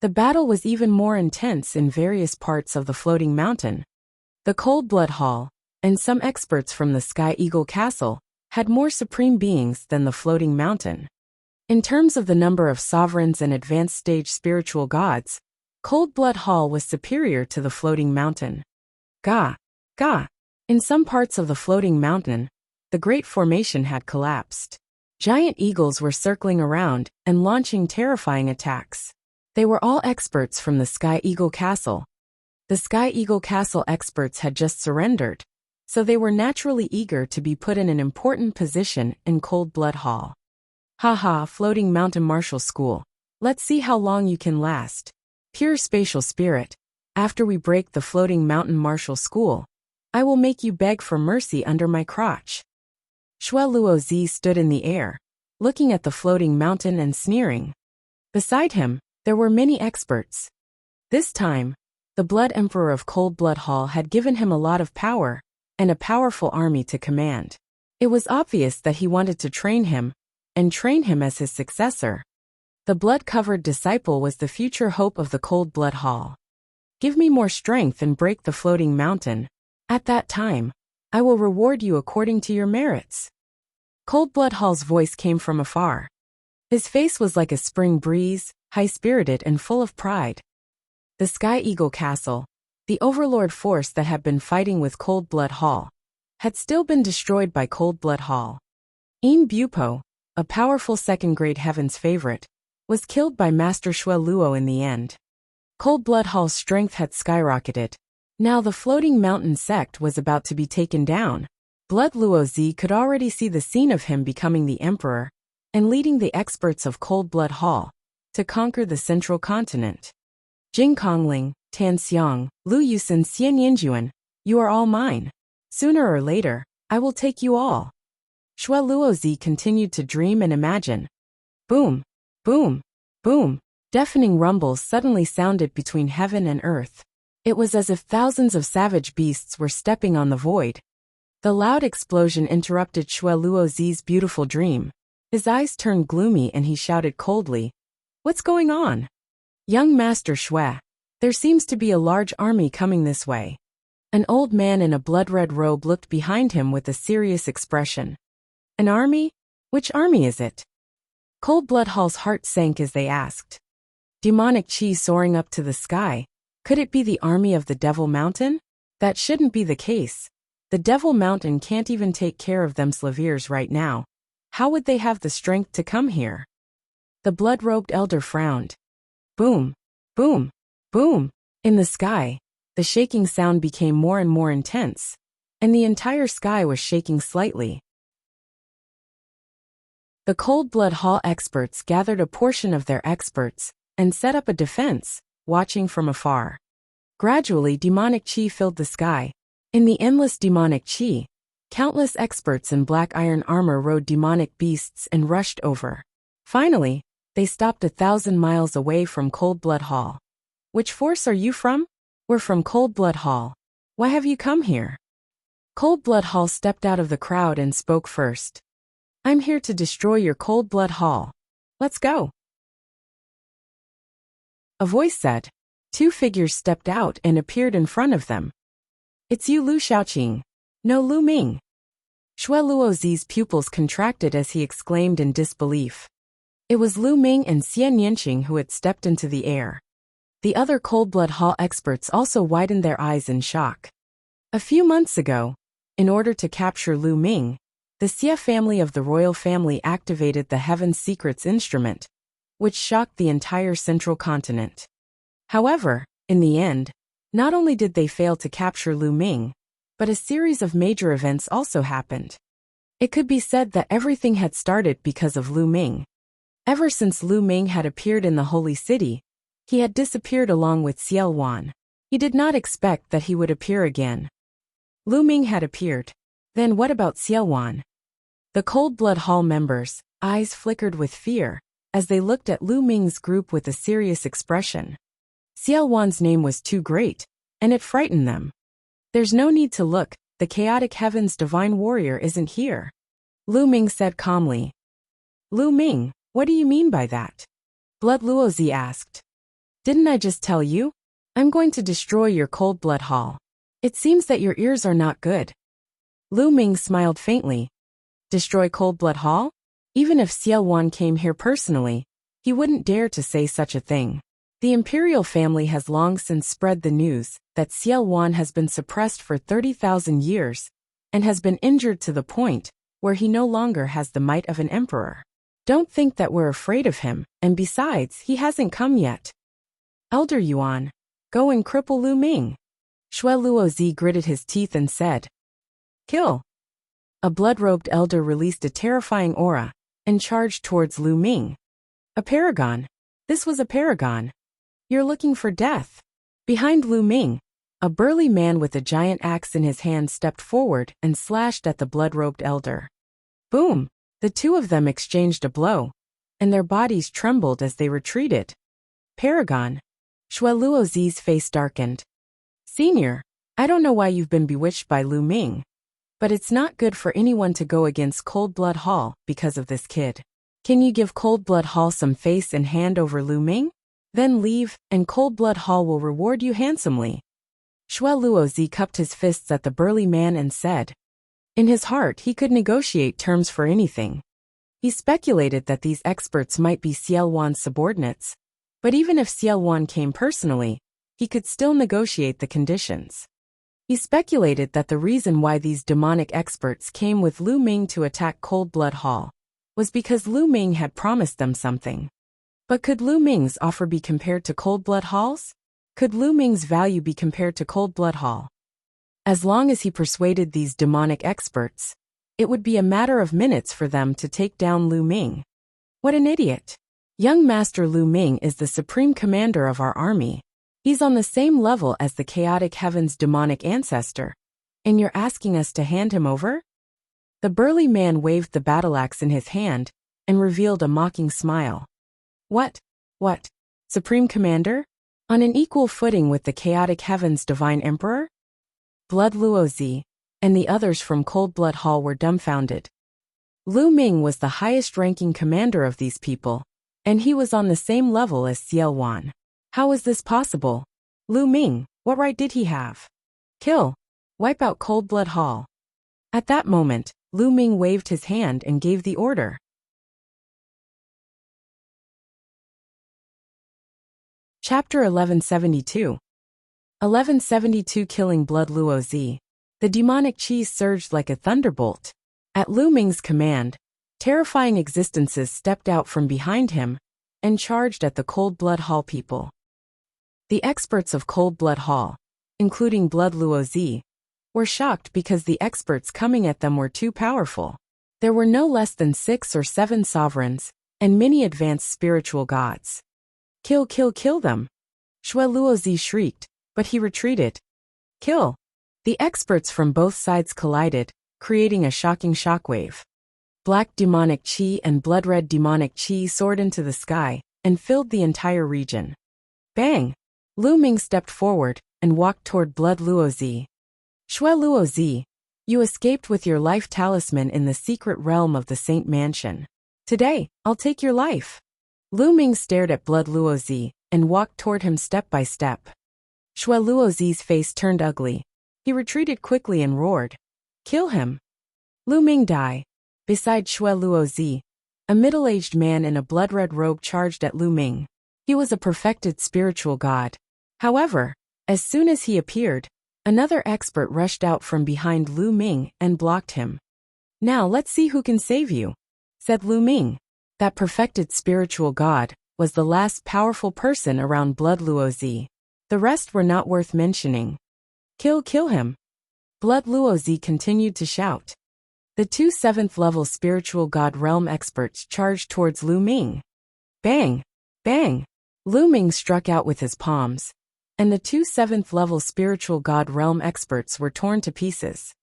The battle was even more intense in various parts of the floating mountain. The Cold Blood Hall, and some experts from the Sky Eagle Castle, had more supreme beings than the floating mountain. In terms of the number of sovereigns and advanced stage spiritual gods, Cold Blood Hall was superior to the floating mountain. Gah! Gah! In some parts of the floating mountain, the great formation had collapsed. Giant eagles were circling around and launching terrifying attacks. They were all experts from the Sky Eagle Castle. The Sky Eagle Castle experts had just surrendered, so they were naturally eager to be put in an important position in Cold Blood Hall. Haha, Floating Mountain Martial School. Let's see how long you can last. Pure spatial spirit. After we break the Floating Mountain Martial School, I will make you beg for mercy under my crotch. Xue Luozi stood in the air, looking at the floating mountain and sneering. Beside him, there were many experts. This time, the Blood Emperor of Cold Blood Hall had given him a lot of power and a powerful army to command. It was obvious that he wanted to train him as his successor. The blood-covered disciple was the future hope of the Cold Blood Hall. Give me more strength and break the floating mountain. At that time, I will reward you according to your merits. Cold Blood Hall's voice came from afar. His face was like a spring breeze, high-spirited and full of pride. The Sky Eagle Castle, the overlord force that had been fighting with Cold Blood Hall, had still been destroyed by Cold Blood Hall. Yin Bupo, a powerful second-grade heaven's favorite, was killed by Master Xue Luo in the end. Cold Blood Hall's strength had skyrocketed. Now the floating mountain sect was about to be taken down. Blood Luozi could already see the scene of him becoming the emperor and leading the experts of Cold Blood Hall to conquer the central continent. Jing Kongling, Tan Xiang, Lu Yusen, Xian Yinjuan, you are all mine. Sooner or later, I will take you all. Xue Luozi continued to dream and imagine. Boom, boom, boom. Deafening rumbles suddenly sounded between heaven and earth. It was as if thousands of savage beasts were stepping on the void. The loud explosion interrupted Xue Luozi's beautiful dream. His eyes turned gloomy and he shouted coldly, "What's going on?" "Young Master Xue, there seems to be a large army coming this way." An old man in a blood-red robe looked behind him with a serious expression. "An army? Which army is it?" Cold Blood Hall's heart sank as they asked. Demonic chi soaring up to the sky. Could it be the army of the Devil Mountain? That shouldn't be the case. The Devil Mountain can't even take care of them Slaviers right now. How would they have the strength to come here? The blood-robed elder frowned. Boom, boom, boom. In the sky, the shaking sound became more and more intense, and the entire sky was shaking slightly. The Cold Blood Hall experts gathered a portion of their experts and set up a defense, watching from afar. Gradually, demonic chi filled the sky. In the endless demonic chi, countless experts in black iron armor rode demonic beasts and rushed over. Finally, they stopped 1,000 miles away from Cold Blood Hall. Which force are you from? We're from Cold Blood Hall. Why have you come here? Cold Blood Hall stepped out of the crowd and spoke first. I'm here to destroy your Cold Blood Hall. Let's go. A voice said. 2 figures stepped out and appeared in front of them. It's you, Lu Xiaoqing. No, Lu Ming. Shui Luozi's pupils contracted as he exclaimed in disbelief. It was Lu Ming and Xian Yanqing who had stepped into the air. The other Cold Blood Hall experts also widened their eyes in shock. A few months ago, in order to capture Lu Ming, the Xie family of the royal family activated the Heaven's Secrets instrument, which shocked the entire central continent. However, in the end, not only did they fail to capture Lu Ming, but a series of major events also happened. It could be said that everything had started because of Lu Ming. Ever since Lu Ming had appeared in the Holy City, he had disappeared along with Xiao Wan. He did not expect that he would appear again. Lu Ming had appeared. Then what about Xiao Wan? The Cold Blood Hall members' eyes flickered with fear as they looked at Lu Ming's group with a serious expression. Xiao Wan's name was too great, and it frightened them. There's no need to look, the Chaotic Heaven's divine warrior isn't here. Lu Ming said calmly. Lu Ming, what do you mean by that? Blood Luozi asked. Didn't I just tell you? I'm going to destroy your Cold Blood Hall. It seems that your ears are not good. Lu Ming smiled faintly. Destroy Cold Blood Hall? Even if Xiao Wan came here personally, he wouldn't dare to say such a thing. The imperial family has long since spread the news that Xiao Wan has been suppressed for 30,000 years and has been injured to the point where he no longer has the might of an emperor. Don't think that we're afraid of him, and besides, he hasn't come yet. Elder Yuan, go and cripple Lu Ming. Shui Luozi gritted his teeth and said. Kill. A blood-robed elder released a terrifying aura and charged towards Lu Ming. A paragon. This was a paragon. You're looking for death. Behind Lu Ming, a burly man with a giant axe in his hand stepped forward and slashed at the blood-robed elder. Boom! The 2 of them exchanged a blow, and their bodies trembled as they retreated. Paragon. Shui Luozi's face darkened. Senior, I don't know why you've been bewitched by Lu Ming, but it's not good for anyone to go against Cold Blood Hall because of this kid. Can you give Cold Blood Hall some face and hand over Lu Ming? Then leave, and Cold Blood Hall will reward you handsomely. Shui Luozi cupped his fists at the burly man and said. In his heart he could negotiate terms for anything. He speculated that these experts might be Xiao Wan's subordinates, but even if Xiao Wan came personally, he could still negotiate the conditions. He speculated that the reason why these demonic experts came with Lu Ming to attack Cold Blood Hall was because Lu Ming had promised them something. But could Lu Ming's offer be compared to Cold Blood Hall's? Could Lu Ming's value be compared to Cold Blood Hall? As long as he persuaded these demonic experts, it would be a matter of minutes for them to take down Lu Ming. What an idiot! Young Master Lu Ming is the supreme commander of our army. He's on the same level as the Chaotic Heaven's demonic ancestor. And you're asking us to hand him over? The burly man waved the battle axe in his hand and revealed a mocking smile. What? Supreme Commander? On an equal footing with the Chaotic Heaven's Divine Emperor? Blood Luozi and the others from Cold Blood Hall were dumbfounded. Lu Ming was the highest-ranking commander of these people, and he was on the same level as Xiao Wan. How was this possible? Lu Ming, what right did he have? Kill. Wipe out Cold Blood Hall. At that moment, Lu Ming waved his hand and gave the order. Chapter 1172. 1172 Killing Blood Luozi. The demonic chi surged like a thunderbolt. At Lu Ming's command, terrifying existences stepped out from behind him and charged at the Cold Blood Hall people. The experts of Cold Blood Hall, including Blood Luozi, were shocked because the experts coming at them were too powerful. There were no less than 6 or 7 sovereigns, and many advanced spiritual gods. Kill, kill, kill them! Shui Luozi shrieked, but he retreated. Kill! The experts from both sides collided, creating a shocking shockwave. Black demonic qi and blood-red demonic qi soared into the sky and filled the entire region. Bang! Lu Ming stepped forward and walked toward Blood Luozi. Shui Luozi, you escaped with your life talisman in the secret realm of the Saint Mansion. Today, I'll take your life. Lu Ming stared at Blood Luozi and walked toward him step by step. Shui Luozi's face turned ugly. He retreated quickly and roared, "Kill him!" Lu Ming died. Beside Shui Luozi, a middle-aged man in a blood-red robe charged at Lu Ming. He was a perfected spiritual god. However, as soon as he appeared, another expert rushed out from behind Lu Ming and blocked him. "Now let's see who can save you," said Lu Ming. That perfected spiritual god was the last powerful person around Blood Luozi. The rest were not worth mentioning. Kill him!" Blood Luozi continued to shout. The 2 7th-level spiritual god realm experts charged towards Lu Ming. Bang! Bang! Lu Ming struck out with his palms, and the 2 7th-level spiritual god realm experts were torn to pieces.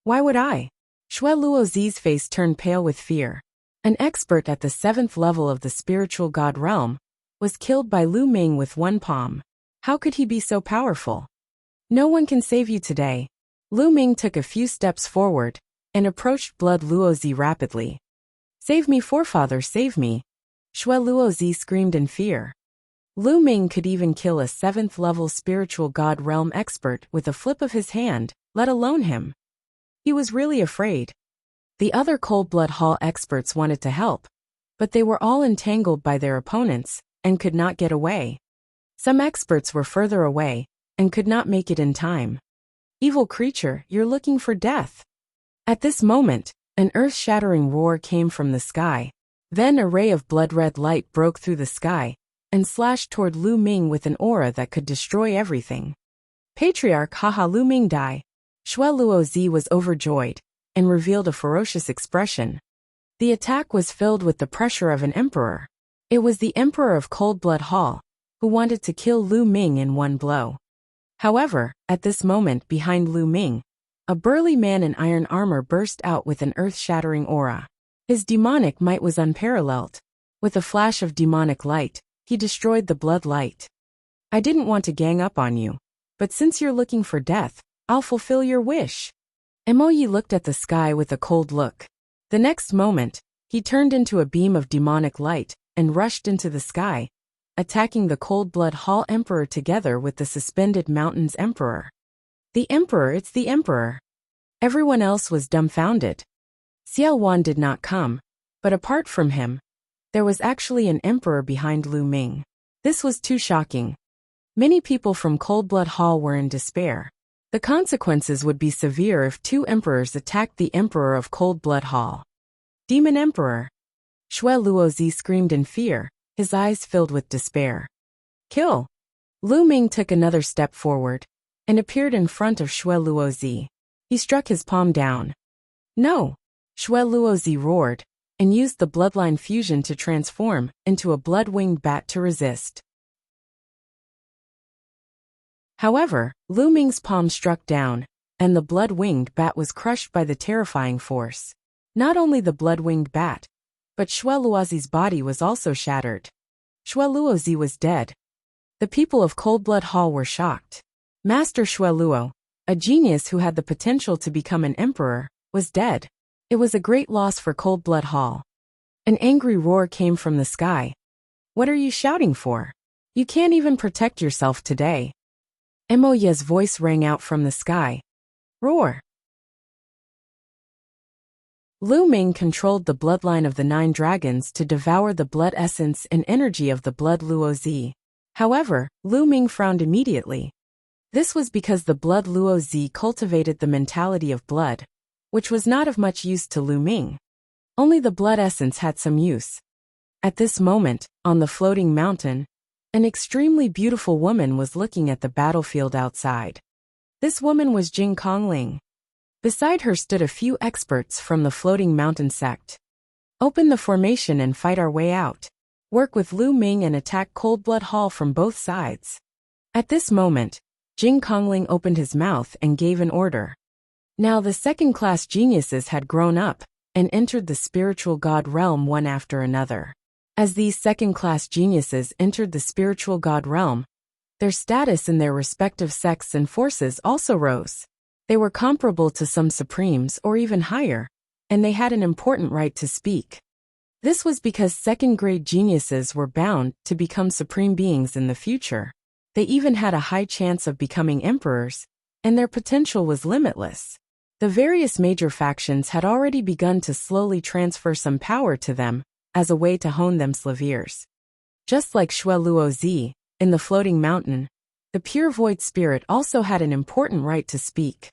Why would I? Shui Luozi's face turned pale with fear. An expert at the 7th level of the spiritual god realm was killed by Lu Ming with one palm. How could he be so powerful? No one can save you today. Lu Ming took a few steps forward and approached Blood Luozi rapidly. "Save me, forefather, save me!" Shui Luozi screamed in fear. Lu Ming could even kill a 7th-level spiritual god realm expert with a flip of his hand, let alone him. He was really afraid. The other Cold Blood Hall experts wanted to help, but they were all entangled by their opponents and could not get away. Some experts were further away and could not make it in time. "Evil creature, you're looking for death." At this moment, an earth-shattering roar came from the sky. Then a ray of blood-red light broke through the sky and slashed toward Lu Ming with an aura that could destroy everything. Patriarch Haha Lu Ming died. Shui Luozi was overjoyed and revealed a ferocious expression. The attack was filled with the pressure of an emperor. It was the Emperor of Cold Blood Hall, who wanted to kill Lu Ming in one blow. However, at this moment behind Lu Ming, a burly man in iron armor burst out with an earth-shattering aura. His demonic might was unparalleled. With a flash of demonic light, he destroyed the blood light. "I didn't want to gang up on you, but since you're looking for death, I'll fulfill your wish." Emoyi looked at the sky with a cold look. The next moment, he turned into a beam of demonic light and rushed into the sky, attacking the Cold Blood Hall Emperor together with the Suspended Mountains Emperor. "The Emperor, it's the Emperor!" Everyone else was dumbfounded. Xiao Wan did not come, but apart from him, there was actually an emperor behind Lu Ming. This was too shocking. Many people from Cold Blood Hall were in despair. The consequences would be severe if 2 emperors attacked the Emperor of Cold Blood Hall. "Demon Emperor!" Shui Luozi screamed in fear, his eyes filled with despair. "Kill!" Lu Ming took another step forward and appeared in front of Shui Luozi. He struck his palm down. "No!" Shui Luozi roared and used the bloodline fusion to transform into a blood-winged bat to resist. However, Lu Ming's palm struck down, and the blood-winged bat was crushed by the terrifying force. Not only the blood-winged bat, but Shui Luozi's body was also shattered. Shui Luozi was dead. The people of Cold Blood Hall were shocked. Master Shui Luo, a genius who had the potential to become an emperor, was dead. It was a great loss for Cold Blood Hall. An angry roar came from the sky. "What are you shouting for? You can't even protect yourself today." Emoye's voice rang out from the sky. "Roar!" Lu Ming controlled the bloodline of the 9 dragons to devour the blood essence and energy of the Blood Luozi. However, Lu Ming frowned immediately. This was because the Blood Luozi cultivated the mentality of blood, which was not of much use to Lu Ming. Only the blood essence had some use. At this moment, on the floating mountain, an extremely beautiful woman was looking at the battlefield outside. This woman was Jing Kongling. Beside her stood a few experts from the floating mountain sect. Open the formation and fight our way out. Work with Lu Ming and attack Coldblood Hall from both sides. At this moment, Jing Kongling opened his mouth and gave an order. Now the second-class geniuses had grown up and entered the spiritual god realm one after another. As these second-class geniuses entered the spiritual god realm, their status in their respective sects and forces also rose. They were comparable to some supremes or even higher, and they had an important right to speak. This was because second-grade geniuses were bound to become supreme beings in the future. They even had a high chance of becoming emperors, and their potential was limitless. The various major factions had already begun to slowly transfer some power to them as a way to hone them slaviers. Just like Xue Luozi, in the floating mountain, the pure void spirit also had an important right to speak.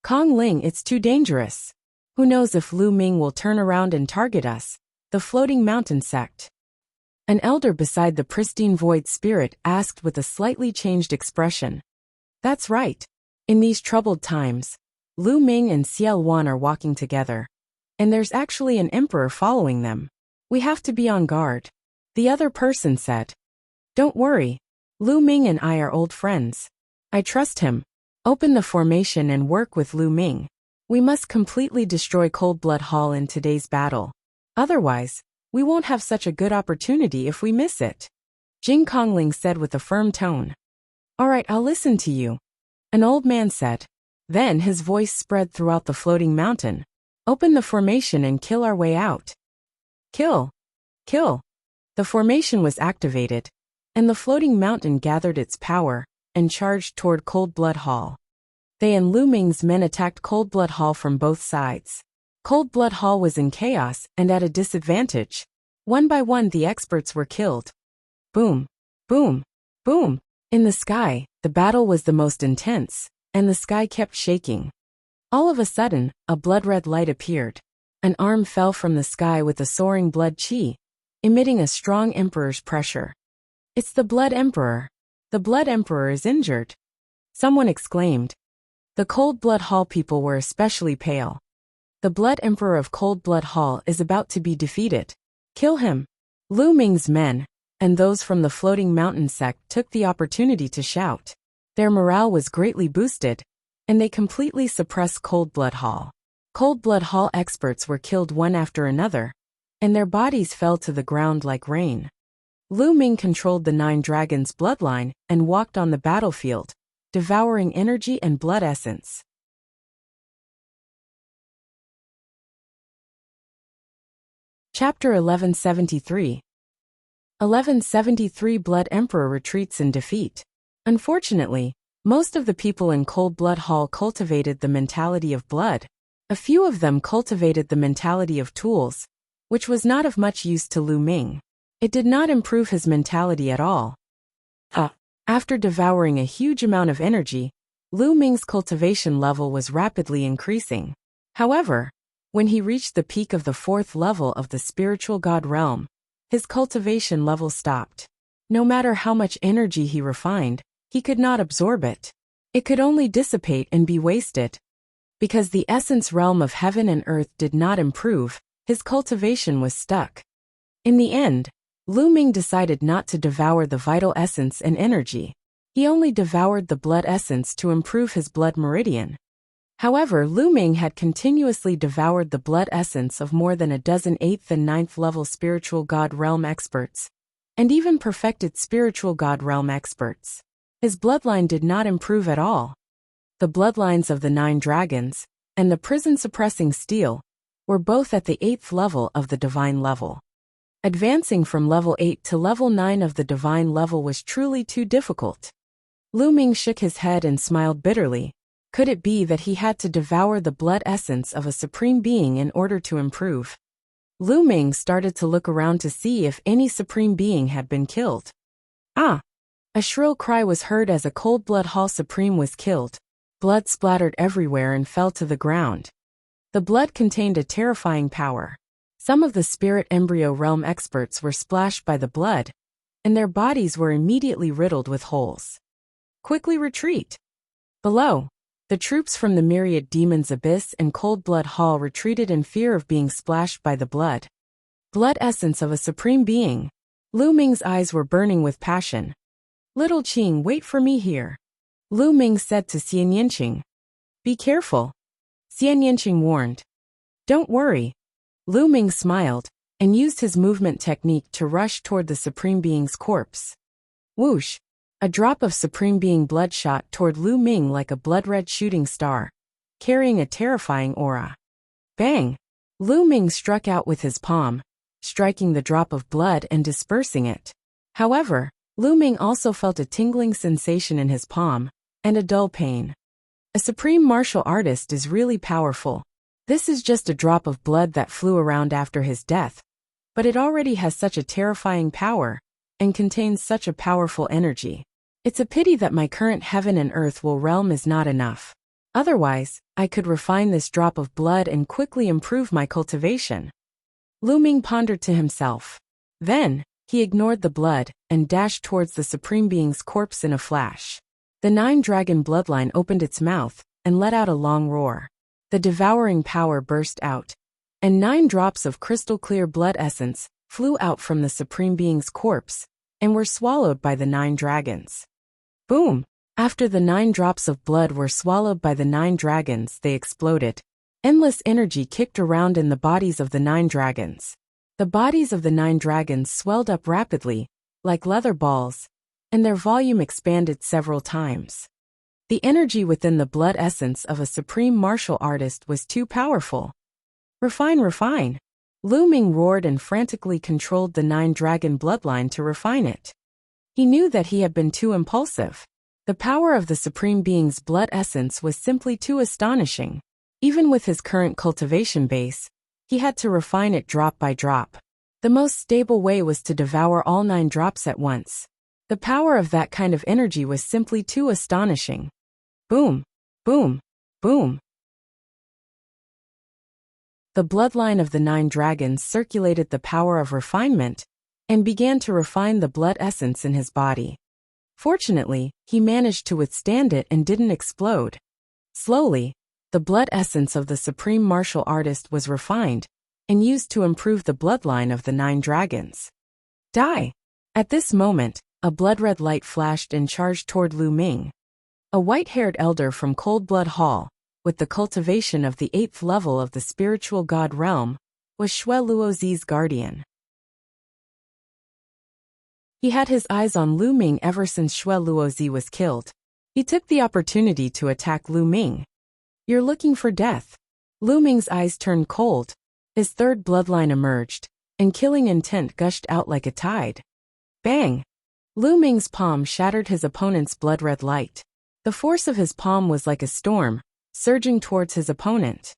Kong Ling, it's too dangerous. Who knows if Lu Ming will turn around and target us, the floating mountain sect. An elder beside the pristine void spirit asked with a slightly changed expression. That's right. In these troubled times, Lu Ming and Xiao Wan are walking together, and there's actually an emperor following them. We have to be on guard. The other person said. Don't worry. Lu Ming and I are old friends. I trust him. Open the formation and work with Lu Ming. We must completely destroy Coldblood Hall in today's battle. Otherwise, we won't have such a good opportunity if we miss it. Jing Kongling said with a firm tone. All right, I'll listen to you. An old man said. Then his voice spread throughout the floating mountain. Open the formation and kill our way out. Kill. Kill. The formation was activated, and the floating mountain gathered its power and charged toward Coldblood Hall. They and Lu Ming's men attacked Coldblood Hall from both sides. Coldblood Hall was in chaos and at a disadvantage. One by one the experts were killed. Boom. Boom. Boom. In the sky, the battle was the most intense, and the sky kept shaking. All of a sudden, a blood-red light appeared. An arm fell from the sky with a soaring blood chi, emitting a strong emperor's pressure. It's the Blood Emperor. The Blood Emperor is injured. Someone exclaimed. The Coldblood Hall people were especially pale. The Blood Emperor of Coldblood Hall is about to be defeated. Kill him. Lu Ming's men, and those from the floating mountain sect took the opportunity to shout. Their morale was greatly boosted, and they completely suppressed Coldblood Hall. Coldblood Hall experts were killed one after another, and their bodies fell to the ground like rain. Lu Ming controlled the 9 dragons' bloodline and walked on the battlefield, devouring energy and blood essence. Chapter 1173. 1173 Blood Emperor retreats in defeat. Unfortunately, most of the people in Coldblood Hall cultivated the mentality of blood. A few of them cultivated the mentality of tools, which was not of much use to Lu Ming. It did not improve his mentality at all. After devouring a huge amount of energy, Lu Ming's cultivation level was rapidly increasing. However, when he reached the peak of the 4th level of the spiritual god realm, his cultivation level stopped. No matter how much energy he refined, he could not absorb it. It could only dissipate and be wasted. Because the essence realm of heaven and earth did not improve, his cultivation was stuck. In the end, Lu Ming decided not to devour the vital essence and energy. He only devoured the blood essence to improve his blood meridian. However, Lu Ming had continuously devoured the blood essence of more than a dozen 8th and 9th level spiritual god realm experts, and even perfected spiritual god realm experts. His bloodline did not improve at all. The bloodlines of the 9 dragons and the prison-suppressing steel were both at the 8th level of the divine level. Advancing from level 8 to level 9 of the divine level was truly too difficult. Lu Ming shook his head and smiled bitterly. Could it be that he had to devour the blood essence of a supreme being in order to improve? Lu Ming started to look around to see if any supreme being had been killed. A shrill cry was heard as a Coldblood Hall supreme was killed. Blood splattered everywhere and fell to the ground. The blood contained a terrifying power. Some of the spirit embryo realm experts were splashed by the blood, and their bodies were immediately riddled with holes. Quickly retreat! Below, the troops from the Myriad Demons Abyss and Cold Blood Hall retreated in fear of being splashed by the blood. Blood essence of a supreme being. Lu Ming's eyes were burning with passion. Little Qing, wait for me here. Lu Ming said to Xian Yinqing. Be careful. Xian Yinqing warned. Don't worry. Lu Ming smiled and used his movement technique to rush toward the Supreme Being's corpse. Whoosh! A drop of Supreme Being blood shot toward Lu Ming like a blood-red shooting star, carrying a terrifying aura. Bang! Lu Ming struck out with his palm, striking the drop of blood and dispersing it. However, Lu Ming also felt a tingling sensation in his palm, and a dull pain. A supreme martial artist is really powerful. This is just a drop of blood that flew around after his death, but it already has such a terrifying power, and contains such a powerful energy. It's a pity that my current heaven and earth realm is not enough. Otherwise, I could refine this drop of blood and quickly improve my cultivation. Lu Ming pondered to himself. Then, he ignored the blood and dashed towards the Supreme Being's corpse in a flash. The nine-dragon bloodline opened its mouth and let out a long roar. The devouring power burst out, and 9 drops of crystal-clear blood essence flew out from the Supreme Being's corpse and were swallowed by the 9 dragons. Boom! After the 9 drops of blood were swallowed by the 9 dragons, they exploded. Endless energy kicked around in the bodies of the 9 dragons. The bodies of the 9 dragons swelled up rapidly, like leather balls, and their volume expanded several times. The energy within the blood essence of a supreme martial artist was too powerful. Refine, refine! Lu Ming roared and frantically controlled the 9-dragon bloodline to refine it. He knew that he had been too impulsive. The power of the Supreme Being's blood essence was simply too astonishing. Even with his current cultivation base, he had to refine it drop by drop. The most stable way was to devour all 9 drops at once. The power of that kind of energy was simply too astonishing. Boom! Boom! Boom! The bloodline of the 9 dragons circulated the power of refinement and began to refine the blood essence in his body. Fortunately, he managed to withstand it and didn't explode. Slowly, the blood essence of the supreme martial artist was refined and used to improve the bloodline of the 9 dragons. Die! At this moment, a blood-red light flashed and charged toward Lu Ming. A white-haired elder from Cold Blood Hall, with the cultivation of the 8th level of the spiritual god realm, was Xue Luozi's guardian. He had his eyes on Lu Ming ever since Xue Luozi was killed. He took the opportunity to attack Lu Ming. You're looking for death. Lu Ming's eyes turned cold. His 3rd bloodline emerged, and killing intent gushed out like a tide. Bang! Lu Ming's palm shattered his opponent's blood-red light. The force of his palm was like a storm, surging towards his opponent.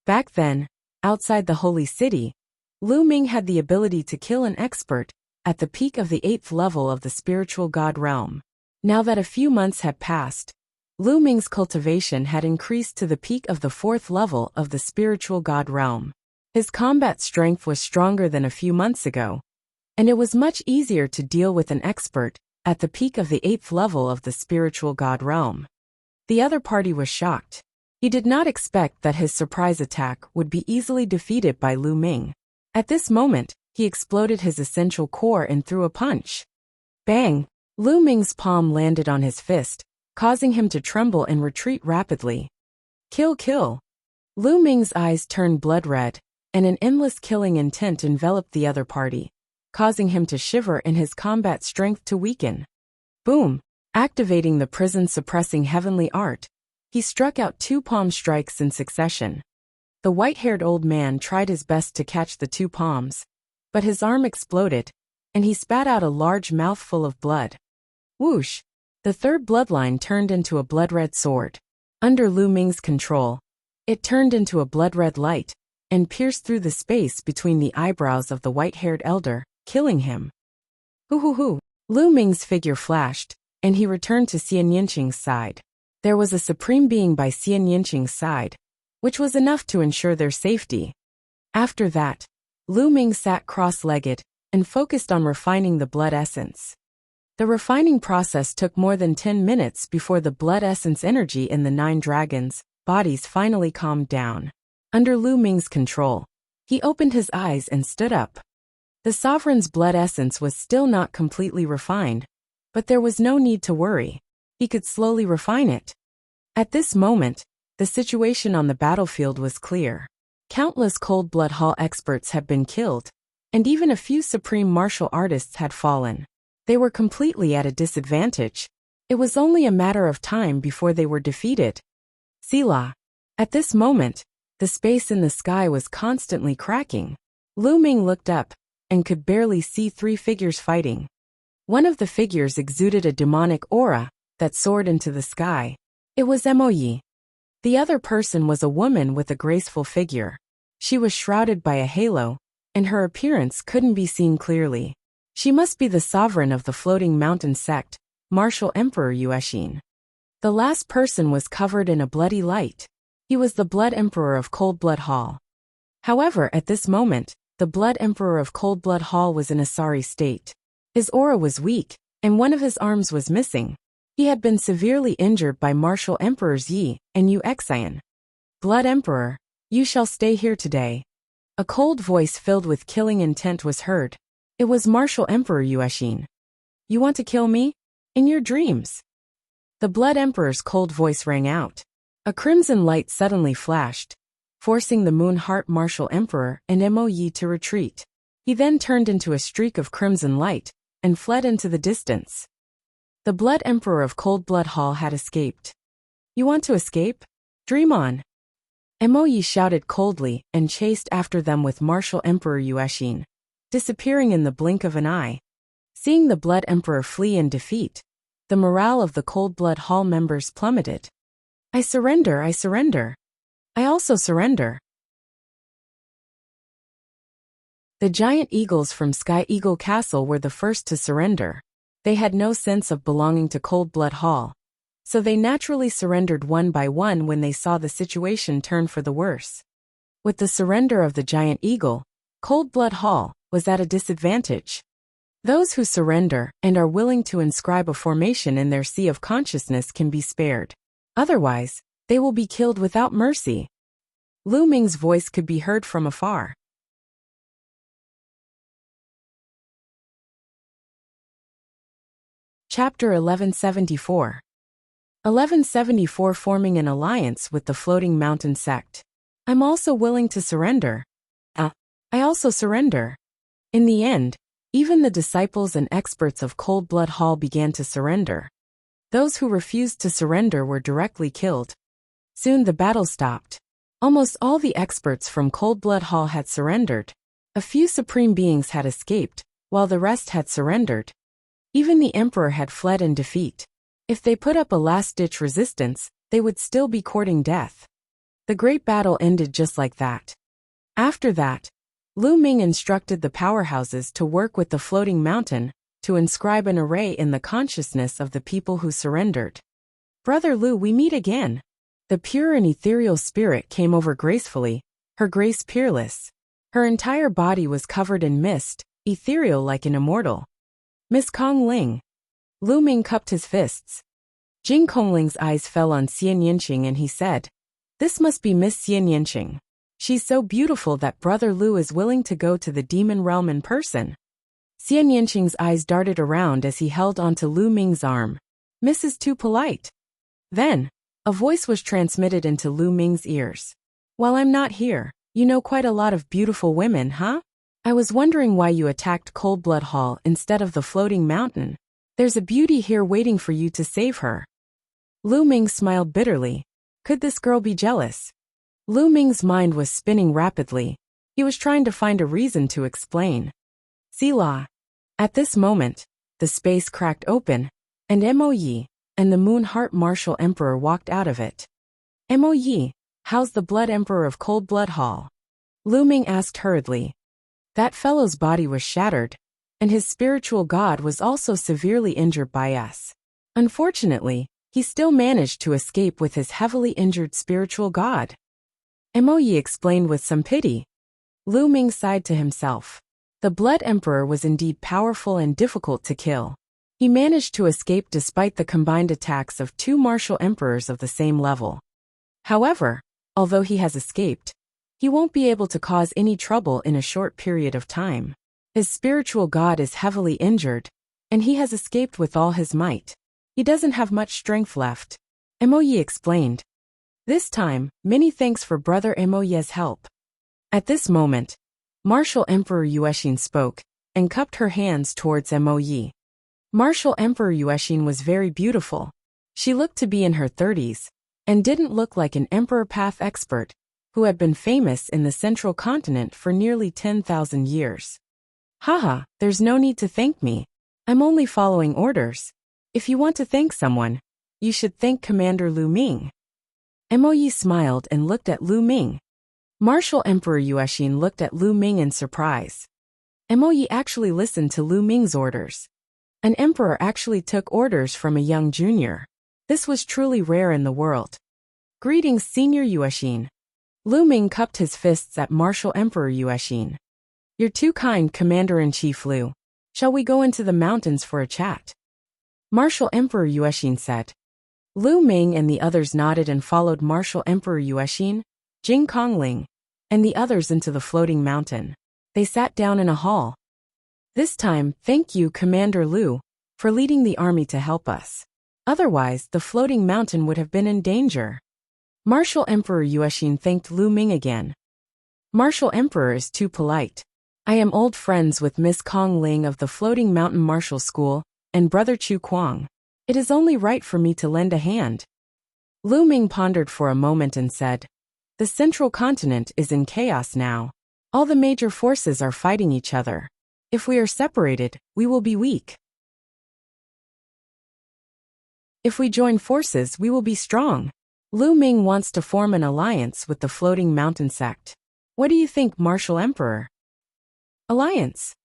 Back then, outside the holy city, Lu Ming had the ability to kill an expert at the peak of the 8th level of the spiritual god realm. Now that a few months had passed, Lu Ming's cultivation had increased to the peak of the 4th level of the spiritual god realm. His combat strength was stronger than a few months ago, and it was much easier to deal with an expert at the peak of the 8th level of the spiritual god realm. The other party was shocked. He did not expect that his surprise attack would be easily defeated by Lu Ming. At this moment, he exploded his essential core and threw a punch. Bang! Lu Ming's palm landed on his fist, causing him to tremble and retreat rapidly. Kill, kill! Lu Ming's eyes turned blood-red, and an endless killing intent enveloped the other party, causing him to shiver and his combat strength to weaken. Boom! Activating the prison-suppressing heavenly art, he struck out 2 palm strikes in succession. The white-haired old man tried his best to catch the 2 palms, but his arm exploded, and he spat out a large mouthful of blood. Whoosh! The 3rd bloodline turned into a blood-red sword. Under Lu Ming's control, it turned into a blood-red light and pierced through the space between the eyebrows of the white-haired elder, killing him. Hoo! Lu Ming's figure flashed, and he returned to Xian Yinqing's side. There was a supreme being by Xian Yinqing's side, which was enough to ensure their safety. After that, Lu Ming sat cross-legged and focused on refining the blood essence. The refining process took more than 10 minutes before the blood essence energy in the 9 dragons' bodies finally calmed down. Under Lu Ming's control, he opened his eyes and stood up. The sovereign's blood essence was still not completely refined, but there was no need to worry. He could slowly refine it. At this moment, the situation on the battlefield was clear. Countless Cold Blood Hall experts had been killed, and even a few supreme martial artists had fallen. They were completely at a disadvantage. It was only a matter of time before they were defeated. Selah. At this moment, the space in the sky was constantly cracking. Lu Ming looked up and could barely see 3 figures fighting. One of the figures exuded a demonic aura that soared into the sky. It was Moyi. The other person was a woman with a graceful figure. She was shrouded by a halo, and her appearance couldn't be seen clearly. She must be the sovereign of the floating mountain sect, Martial Emperor Yuexin. The last person was covered in a bloody light. He was the Blood Emperor of Cold Blood Hall. However, at this moment, the Blood Emperor of Cold Blood Hall was in a sorry state. His aura was weak, and one of his arms was missing. He had been severely injured by Martial Emperors Yi and Yuexin. Blood Emperor, you shall stay here today. A cold voice filled with killing intent was heard. It was Martial Emperor Yuexin. You want to kill me? In your dreams. The Blood Emperor's cold voice rang out. A crimson light suddenly flashed, forcing the Moon Heart Martial Emperor and Moyi to retreat. He then turned into a streak of crimson light and fled into the distance. The Blood Emperor of Cold Blood Hall had escaped. You want to escape? Dream on. Moyi shouted coldly and chased after them with Martial Emperor Yuexin, disappearing in the blink of an eye. Seeing the Blood Emperor flee in defeat, the morale of the Cold Blood Hall members plummeted. I surrender, I surrender. I also surrender. The giant eagles from Sky Eagle Castle were the first to surrender. They had no sense of belonging to Cold Blood Hall, so they naturally surrendered one by one when they saw the situation turn for the worse. With the surrender of the giant eagle, Cold Blood Hall was at a disadvantage. Those who surrender and are willing to inscribe a formation in their sea of consciousness can be spared. Otherwise, they will be killed without mercy. Lu Ming's voice could be heard from afar. Chapter 1174. 1174 Forming an alliance with the Floating Mountain Sect. I'm also willing to surrender. I also surrender. In the end, even the disciples and experts of Cold Blood Hall began to surrender. Those who refused to surrender were directly killed. Soon the battle stopped. Almost all the experts from Cold Blood Hall had surrendered. A few supreme beings had escaped, while the rest had surrendered. Even the Emperor had fled in defeat. If they put up a last-ditch resistance, they would still be courting death. The great battle ended just like that. After that, Lu Ming instructed the powerhouses to work with the floating mountain to inscribe an array in the consciousness of the people who surrendered. Brother Lu, we meet again. The pure and ethereal spirit came over gracefully, her grace peerless. Her entire body was covered in mist, ethereal like an immortal. Miss Kong Ling. Lu Ming cupped his fists. Jing Kongling's eyes fell on Xian Yinqing and he said, "This must be Miss Xian Yinqing. She's so beautiful that Brother Lu is willing to go to the demon realm in person." Xian Yinqing's eyes darted around as he held onto Lu Ming's arm. "Miss is too polite." Then, a voice was transmitted into Lu Ming's ears. "While I'm not here, you know quite a lot of beautiful women, huh? I was wondering why you attacked Cold Blood Hall instead of the floating mountain. There's a beauty here waiting for you to save her." Lu Ming smiled bitterly. Could this girl be jealous? Lu Ming's mind was spinning rapidly. He was trying to find a reason to explain. Selah. At this moment, the space cracked open, and Moyi and the Moon Heart Martial Emperor walked out of it. Moyi, how's the Blood Emperor of Cold Blood Hall? Lu Ming asked hurriedly. That fellow's body was shattered, and his spiritual god was also severely injured by us. Unfortunately, he still managed to escape with his heavily injured spiritual god. Moyi explained with some pity. Lu Ming sighed to himself. The Blood Emperor was indeed powerful and difficult to kill. He managed to escape despite the combined attacks of two martial emperors of the same level. However, although he has escaped, he won't be able to cause any trouble in a short period of time. His spiritual god is heavily injured, and he has escaped with all his might. He doesn't have much strength left. Emoyi explained. This time, many thanks for Brother Emoye's help. At this moment, Martial Emperor Yuexin spoke, and cupped her hands towards Emoyi. Martial Emperor Yuexin was very beautiful. She looked to be in her 30s, and didn't look like an emperor path expert, who had been famous in the central continent for nearly 10,000 years. Haha, there's no need to thank me. I'm only following orders. If you want to thank someone, you should thank Commander Lu Ming. Emoyi smiled and looked at Lu Ming. Martial Emperor Yuexin looked at Lu Ming in surprise. Emoyi actually listened to Lu Ming's orders. An emperor actually took orders from a young junior. This was truly rare in the world. Greetings, Senior Yuexin. Lu Ming cupped his fists at Martial Emperor Yuexin. You're too kind, Commander-in-Chief Lu. Shall we go into the mountains for a chat? Martial Emperor Yuexin said. Lu Ming and the others nodded and followed Martial Emperor Yuexin, Jing Kongling, and the others into the floating mountain. They sat down in a hall. This time, thank you, Commander Lu, for leading the army to help us. Otherwise, the floating mountain would have been in danger. Martial Emperor Yuexin thanked Lu Ming again. Martial Emperor is too polite. I am old friends with Miss Kong Ling of the Floating Mountain Martial School, and Brother Chu Kuang. It is only right for me to lend a hand. Lu Ming pondered for a moment and said, the central continent is in chaos now. All the major forces are fighting each other. If we are separated, we will be weak. If we join forces, we will be strong. Lu Ming wants to form an alliance with the Floating Mountain sect. What do you think, Martial Emperor? Alliance.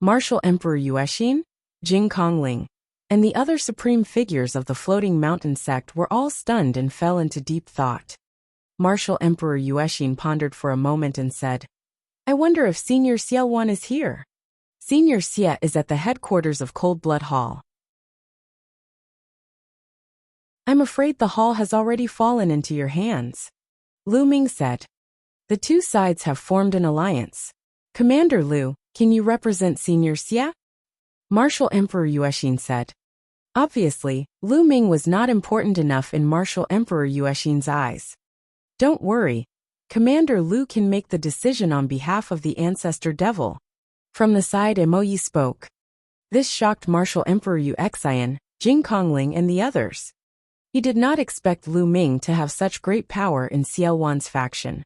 Martial Emperor Yuexin, Jing Kongling, and the other supreme figures of the Floating Mountain sect were all stunned and fell into deep thought. Martial Emperor Yuexin pondered for a moment and said, I wonder if Senior Xiaowan is here. Senior Xie is at the headquarters of Cold Blood Hall. I'm afraid the hall has already fallen into your hands. Lu Ming said. The two sides have formed an alliance. Commander Lu, can you represent Senior Xie? Martial Emperor Yuexin said. Obviously, Lu Ming was not important enough in Martial Emperor Yuexin's eyes. Don't worry. Commander Lu can make the decision on behalf of the Ancestor Devil. From the side, Emoyi spoke. This shocked Martial Emperor Yuexin, Jing Kongling and the others. He did not expect Lu Ming to have such great power in Xiaowan's faction.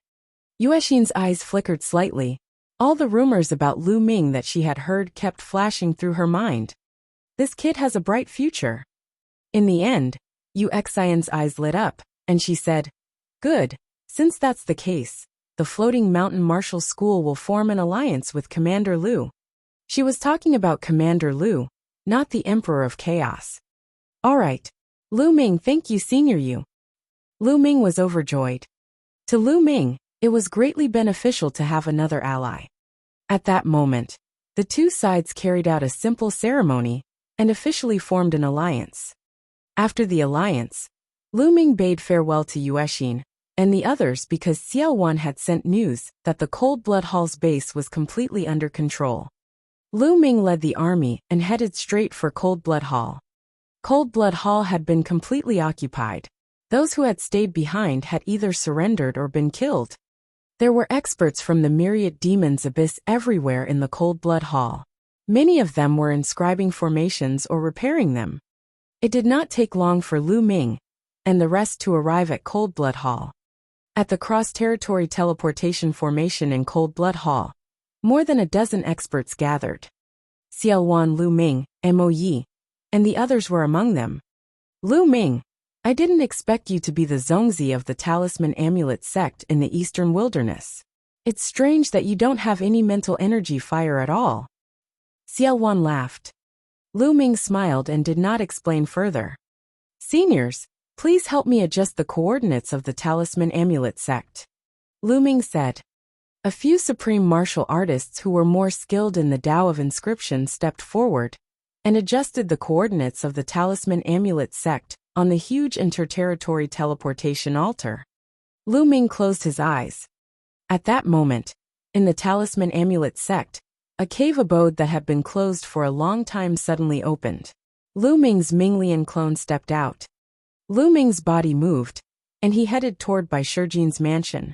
Yuexin's eyes flickered slightly. All the rumors about Lu Ming that she had heard kept flashing through her mind. This kid has a bright future. In the end, Yuexin's eyes lit up, and she said, Good, since that's the case, the Floating Mountain Martial School will form an alliance with Commander Lu. She was talking about Commander Lu, not the Emperor of Chaos. All right. Lu Ming, thank you, Senior Yu. Lu Ming was overjoyed. To Lu Ming, it was greatly beneficial to have another ally. At that moment, the two sides carried out a simple ceremony and officially formed an alliance. After the alliance, Lu Ming bade farewell to Yuexin and the others because Xiaowan had sent news that the Cold Blood Hall's base was completely under control. Lu Ming led the army and headed straight for Cold Blood Hall. Cold Blood Hall had been completely occupied. Those who had stayed behind had either surrendered or been killed. There were experts from the Myriad Demon's Abyss everywhere in the Cold Blood Hall. Many of them were inscribing formations or repairing them. It did not take long for Lu Ming and the rest to arrive at Cold Blood Hall. At the cross-territory teleportation formation in Cold Blood Hall, more than a dozen experts gathered. Xiaowan, Lu Ming, Emoyi, and the others were among them. Lu Ming, I didn't expect you to be the Zongzi of the Talisman Amulet sect in the Eastern Wilderness. It's strange that you don't have any mental energy fire at all. Xiaowan laughed. Lu Ming smiled and did not explain further. Seniors, please help me adjust the coordinates of the Talisman Amulet sect. Lu Ming said. A few supreme martial artists who were more skilled in the Tao of inscription stepped forward and adjusted the coordinates of the talisman amulet sect on the huge interterritory teleportation altar. Lu Ming closed his eyes. At that moment, in the talisman amulet sect, a cave abode that had been closed for a long time suddenly opened. Lu Ming's Minglian clone stepped out. Lu Ming's body moved, and he headed toward Bai Shijin's mansion.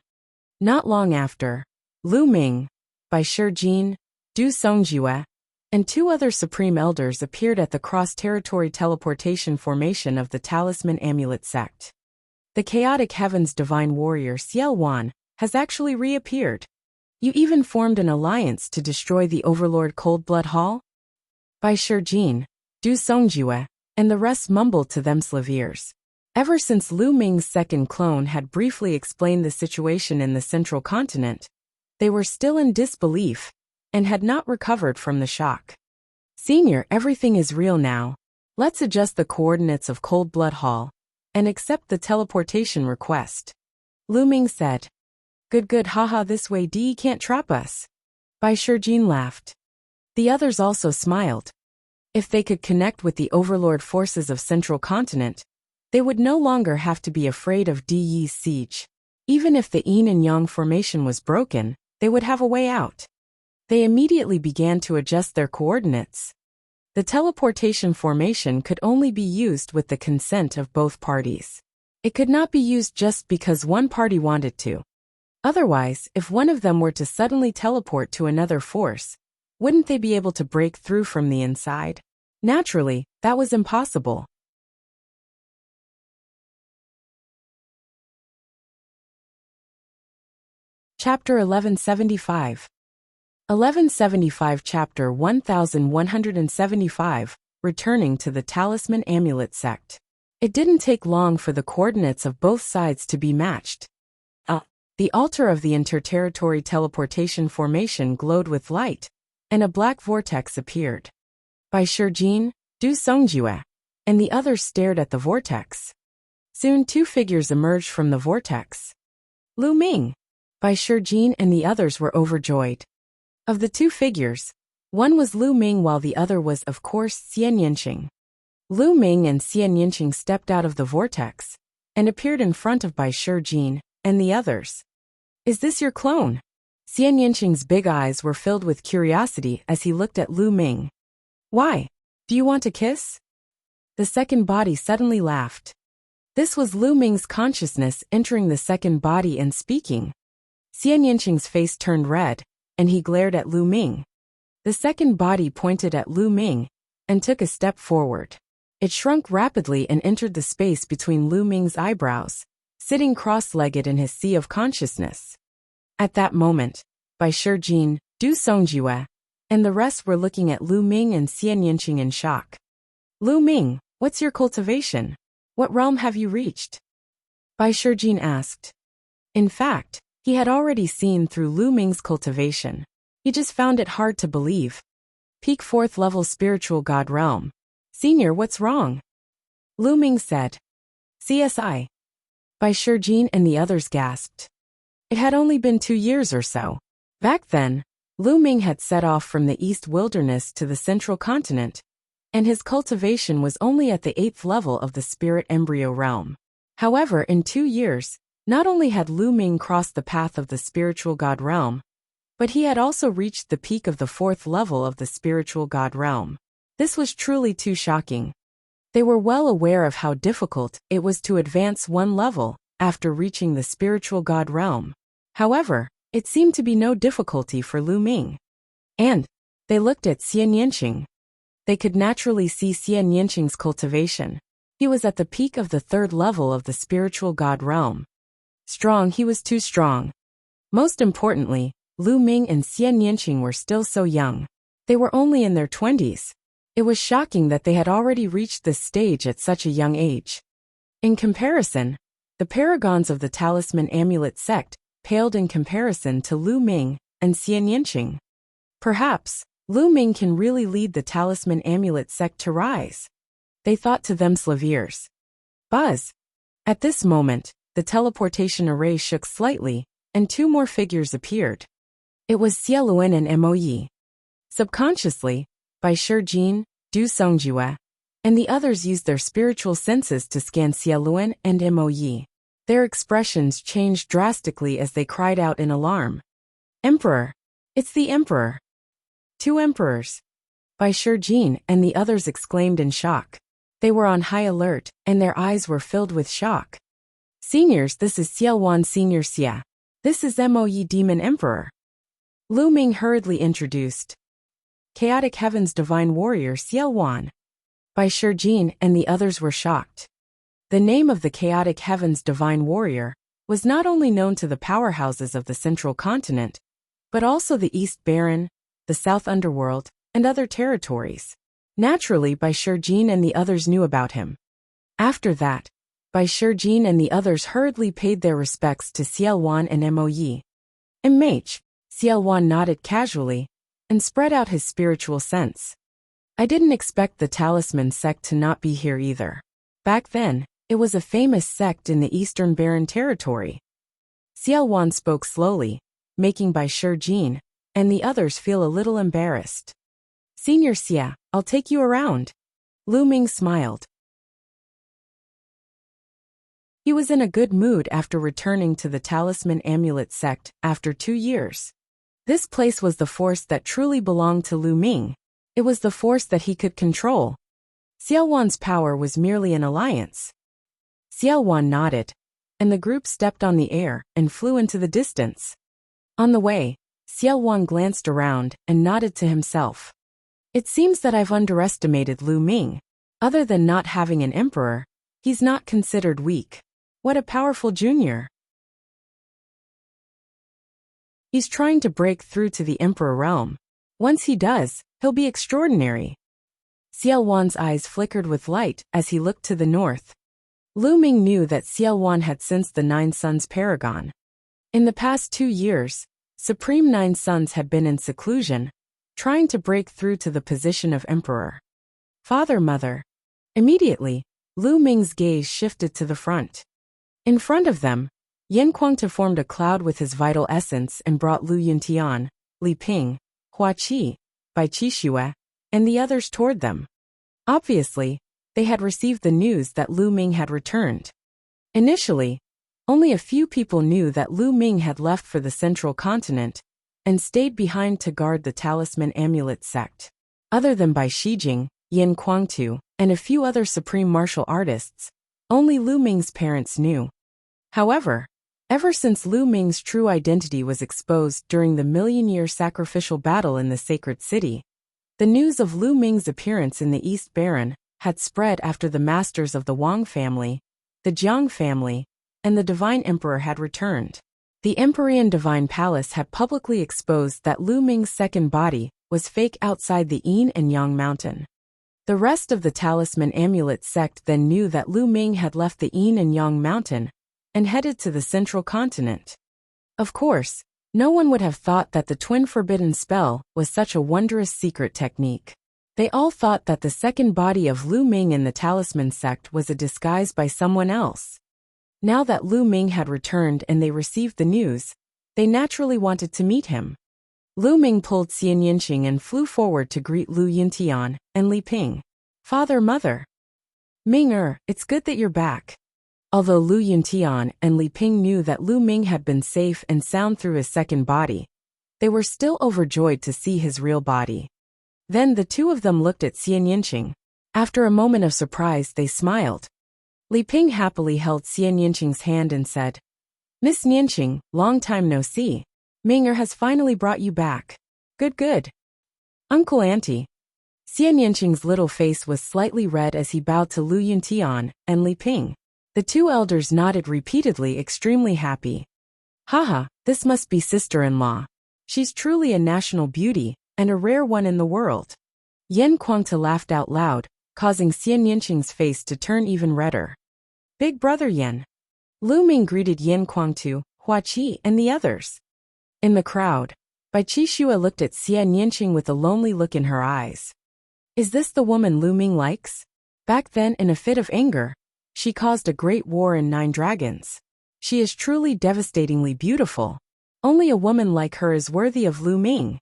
Not long after, Lu Ming, Bai Shijin, Du Songjue, and two other supreme elders appeared at the cross-territory teleportation formation of the talisman amulet sect. The chaotic heavens divine warrior Xiao Wan has actually reappeared. You even formed an alliance to destroy the overlord Coldblood Hall? Bai Shijin, Du Songjue, and the rest mumbled to themselves ears. Ever since Lu Ming's second clone had briefly explained the situation in the central continent, they were still in disbelief and had not recovered from the shock. Senior, everything is real now. Let's adjust the coordinates of Coldblood Hall and accept the teleportation request. Lu Ming said. Good, haha, this way Di can't trap us. Bai Shijin laughed. The others also smiled. If they could connect with the overlord forces of central continent, they would no longer have to be afraid of Di Yi's siege. Even if the yin and yang formation was broken, they would have a way out. They immediately began to adjust their coordinates. The teleportation formation could only be used with the consent of both parties. It could not be used just because one party wanted to. Otherwise, if one of them were to suddenly teleport to another force, wouldn't they be able to break through from the inside? Naturally, that was impossible. Chapter 1175. 1175 Chapter 1175, Returning to the Talisman Amulet Sect. It didn't take long for the coordinates of both sides to be matched. The altar of the interterritory teleportation formation glowed with light, and a black vortex appeared. Bai Shijin, Du Songjue, and the others stared at the vortex. Soon two figures emerged from the vortex. Lu Ming, Bai Shijin and the others were overjoyed. Of the two figures, one was Lu Ming while the other was, of course, Xian Yinqing. Lu Ming and Xian Yinqing stepped out of the vortex and appeared in front of Bai Shijin and the others. Is this your clone? Xian Yinqing's big eyes were filled with curiosity as he looked at Lu Ming. Why? Do you want a kiss? The second body suddenly laughed. This was Lu Ming's consciousness entering the second body and speaking. Xian Yinqing's face turned red, and he glared at Lu Ming. The second body pointed at Lu Ming and took a step forward. It shrunk rapidly and entered the space between Lu Ming's eyebrows, sitting cross-legged in his sea of consciousness. At that moment, Bai Shijin, Du Songjue, and the rest were looking at Lu Ming and Xian Yinqing in shock. Lu Ming, what's your cultivation? What realm have you reached? Bai Shijin asked. In fact, he had already seen through Lu Ming's cultivation. He just found it hard to believe. Peak 4th level spiritual god realm. Senior, what's wrong? Lu Ming said. CSI. Bai Shijin and the others gasped. It had only been 2 years or so. Back then, Lu Ming had set off from the East Wilderness to the Central Continent, and his cultivation was only at the 8th level of the Spirit Embryo realm. However, in 2 years, not only had Lu Ming crossed the path of the spiritual god realm, but he had also reached the peak of the 4th level of the spiritual god realm. This was truly too shocking. They were well aware of how difficult it was to advance one level after reaching the spiritual god realm. However, it seemed to be no difficulty for Lu Ming. And they looked at Xian Yinqing. They could naturally see Xian Yinqing's cultivation. He was at the peak of the 3rd level of the spiritual god realm. Strong, he was too strong. Most importantly, Lu Ming and Xian Yinqing were still so young. They were only in their 20s. It was shocking that they had already reached this stage at such a young age. In comparison, the paragons of the Talisman Amulet sect paled in comparison to Lu Ming and Xian Yinqing. Perhaps, Lu Ming can really lead the Talisman Amulet sect to rise. They thought to themselves ears. Buzz. At this moment, the teleportation array shook slightly, and 2 more figures appeared. It was Xie Luan and Mo Yi. Subconsciously, Bai Shijin, Du Songjue, and the others used their spiritual senses to scan Xie Luan and Mo Yi. Their expressions changed drastically as they cried out in alarm. Emperor! It's the Emperor! Two emperors! Bai Shijin and the others exclaimed in shock. They were on high alert, and their eyes were filled with shock. Seniors, this is Xie Luan Senior Xie. This is Mo Yi Demon Emperor. Lu Ming hurriedly introduced. Chaotic Heaven's Divine Warrior Xie Luan. Bai Shijin and the others were shocked. The name of the Chaotic Heaven's Divine Warrior was not only known to the powerhouses of the Central Continent, but also the East Baron, the South Underworld, and other territories. Naturally, Bai Shijin and the others knew about him. After that, Bai Shijin and the others hurriedly paid their respects to Xie Luan and Mo Yi. MH, Xie Luan nodded casually and spread out his spiritual sense. I didn't expect the Talisman sect to not be here either. Back then, it was a famous sect in the Eastern Baron territory. Xie Luan spoke slowly, making Bai Shijin and the others feel a little embarrassed. Senior Xie, I'll take you around. Lu Ming smiled. He was in a good mood after returning to the Talisman Amulet sect after 2 years. This place was the force that truly belonged to Lu Ming. It was the force that he could control. Xie Luan's power was merely an alliance. Xie Luan nodded, and the group stepped on the air and flew into the distance. On the way, Xie Luan glanced around and nodded to himself. It seems that I've underestimated Lu Ming. Other than not having an emperor, he's not considered weak. What a powerful junior. He's trying to break through to the emperor realm. Once he does, he'll be extraordinary. Xie Luan's eyes flickered with light as he looked to the north. Lu Ming knew that Xie Luan had sensed the Nine Sons paragon. In the past 2 years, Supreme Nine Sons had been in seclusion, trying to break through to the position of emperor. Father, mother. Immediately, Lu Ming's gaze shifted to the front. In front of them, Yan Kuangta formed a cloud with his vital essence and brought Lu Yuntian, Li Ping, Hua Qi, Bai Qixue, and the others toward them. Obviously, they had received the news that Lu Ming had returned. Initially, only a few people knew that Lu Ming had left for the Central Continent and stayed behind to guard the Talisman Amulet sect. Other than Bai Shijing, Yan Kuangtu, and a few other supreme martial artists, only Lu Ming's parents knew. However, ever since Lu Ming's true identity was exposed during the million-year sacrificial battle in the sacred city, the news of Lu Ming's appearance in the East Baron had spread after the masters of the Wang family, the Jiang family, and the Divine Emperor had returned. The Empyrean Divine Palace had publicly exposed that Lu Ming's second body was fake outside the Yin and Yang mountain. The rest of the Talisman Amulet sect then knew that Lu Ming had left the Yin and Yang mountain and headed to the Central Continent. Of course, no one would have thought that the Twin Forbidden Spell was such a wondrous secret technique. They all thought that the second body of Lu Ming in the Talisman sect was a disguise by someone else. Now that Lu Ming had returned and they received the news, they naturally wanted to meet him. Lu Ming pulled Xian Yinqing and flew forward to greet Lu Yuntian and Li Ping. Father, mother. Ming it's good that you're back. Although Lu Yuntian and Li Ping knew that Lu Ming had been safe and sound through his second body, they were still overjoyed to see his real body. Then the two of them looked at Xian Yinqing. After a moment of surprise, they smiled. Li Ping happily held Xian Yinqing's hand and said, Miss Yinqing, long time no see. Ming has finally brought you back. Good. Uncle Auntie. Xian Yinqing's little face was slightly red as he bowed to Lu Yuntian and Li Ping. The two elders nodded repeatedly, extremely happy. Haha, this must be sister-in-law. She's truly a national beauty, and a rare one in the world. Yan Kuangta laughed out loud, causing Xian Yinqing's face to turn even redder. Big brother Yan. Lu Ming greeted Yan Kuangtu, Hua Qi, and the others. In the crowd, Bai Qixue looked at Xian Yinqing with a lonely look in her eyes. Is this the woman Lu Ming likes? Back then, in a fit of anger, she caused a great war in 9 dragons. She is truly devastatingly beautiful. Only a woman like her is worthy of Lu Ming.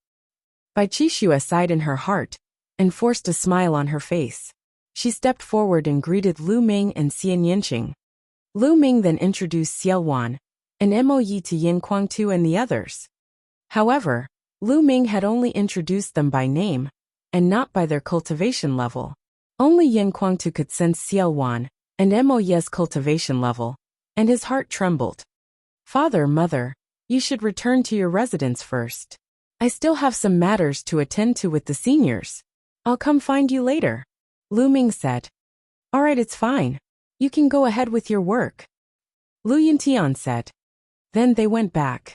Bai Qixue sighed in her heart and forced a smile on her face. She stepped forward and greeted Lu Ming and Xian Yinqing. Lu Ming then introduced Xiao Wan and Mo Yi to Yin Kuangtu and the others. However, Lu Ming had only introduced them by name and not by their cultivation level. Only Yin Kuangtu could sense Xiao Wan and Mo Yi's cultivation level, and his heart trembled. Father, mother, you should return to your residence first. I still have some matters to attend to with the seniors. I'll come find you later, Lu Ming said. All right, it's fine. You can go ahead with your work, Lu Yintian said. Then they went back.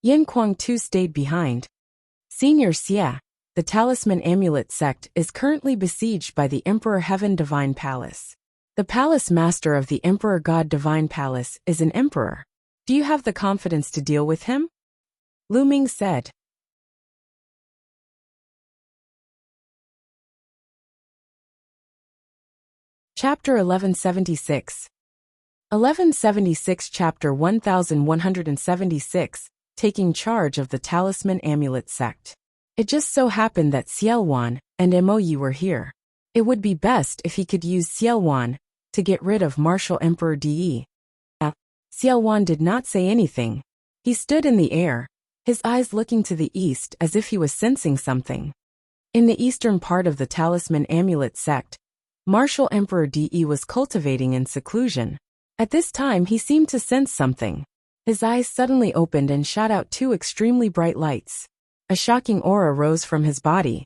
Yin Kuangtu stayed behind. Senior Xia, the Talisman Amulet sect is currently besieged by the Emperor Heaven Divine Palace. The palace master of the Emperor God Divine Palace is an emperor. Do you have the confidence to deal with him? Lu Ming said. Chapter 1176. 1176 Chapter 1176, Taking Charge of the Talisman Amulet Sect. It just so happened that Xiao Wan and Mo Yi were here. It would be best if he could use Xiao Wan to get rid of Martial Emperor De. Xiao Wan did not say anything. He stood in the air, his eyes looking to the east as if he was sensing something. In the eastern part of the Talisman Amulet Sect, Martial Emperor De was cultivating in seclusion. At this time he seemed to sense something. His eyes suddenly opened and shot out two extremely bright lights. A shocking aura rose from his body.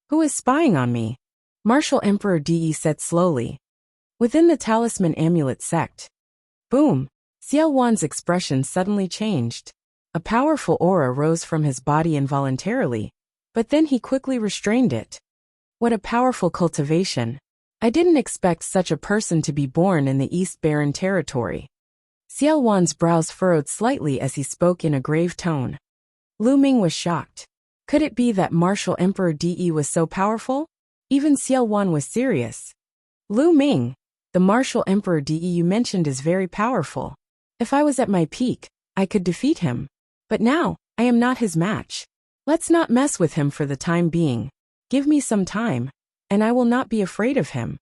Who is spying on me? Martial Emperor De said slowly. Within the Talisman Amulet Sect. Boom! Xiao Wan's expression suddenly changed. A powerful aura rose from his body involuntarily, but then he quickly restrained it. What a powerful cultivation! I didn't expect such a person to be born in the East Barren territory. Xiao Wan's brows furrowed slightly as he spoke in a grave tone. Lu Ming was shocked. Could it be that Martial Emperor De was so powerful? Even Xiao Wan was serious. Lu Ming, the Martial Emperor De you mentioned is very powerful. If I was at my peak, I could defeat him. But now, I am not his match. Let's not mess with him for the time being. Give me some time, and I will not be afraid of him.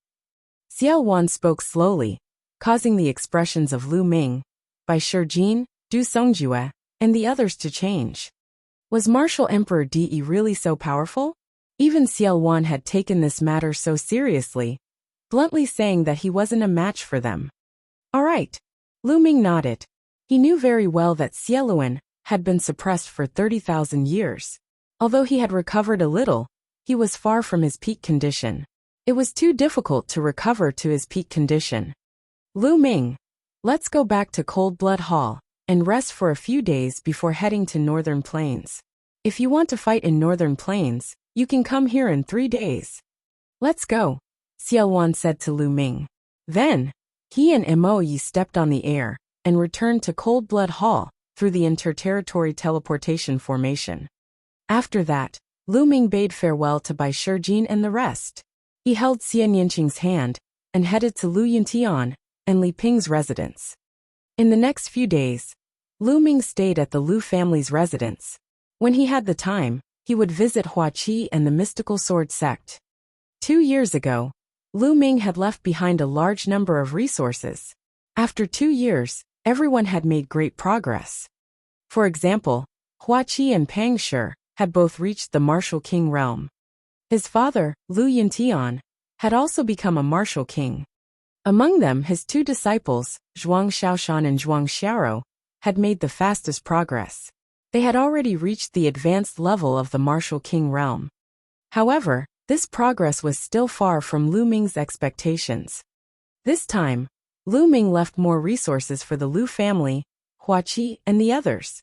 Xiao Wan spoke slowly, causing the expressions of Lu Ming, Bai Shijin, Du Songjue, and the others to change. Was Martial Emperor De really so powerful? Even Xiao Wan had taken this matter so seriously, bluntly saying that he wasn't a match for them. All right. Lu Ming nodded. He knew very well that Xieluan had been suppressed for 30,000 years. Although he had recovered a little, he was far from his peak condition. It was too difficult to recover to his peak condition. Lu Ming, let's go back to Cold Blood Hall and rest for a few days before heading to Northern Plains. If you want to fight in Northern Plains, you can come here in 3 days. Let's go, Xiao Wan said to Lu Ming. Then, he and Mo Yi stepped on the air and returned to Cold Blood Hall through the interterritory teleportation formation. After that, Lu Ming bade farewell to Bai Shijin and the rest. He held Xian Yinqing's hand and headed to Lu Yintian and Li Ping's residence. In the next few days, Lu Ming stayed at the Lu family's residence. When he had the time, he would visit Huaqi and the mystical sword sect. 2 years ago, Lu Ming had left behind a large number of resources. After 2 years, everyone had made great progress. For example, Huaqi and Pang Shi had both reached the martial king realm. His father, Lu Yintian, had also become a martial king. Among them, his 2 disciples, Zhuang Shaoshan and Zhuang Xiao, had made the fastest progress. They had already reached the advanced level of the martial king realm. However, this progress was still far from Lu Ming's expectations. This time, Lu Ming left more resources for the Lu family, Huaqi, and the others.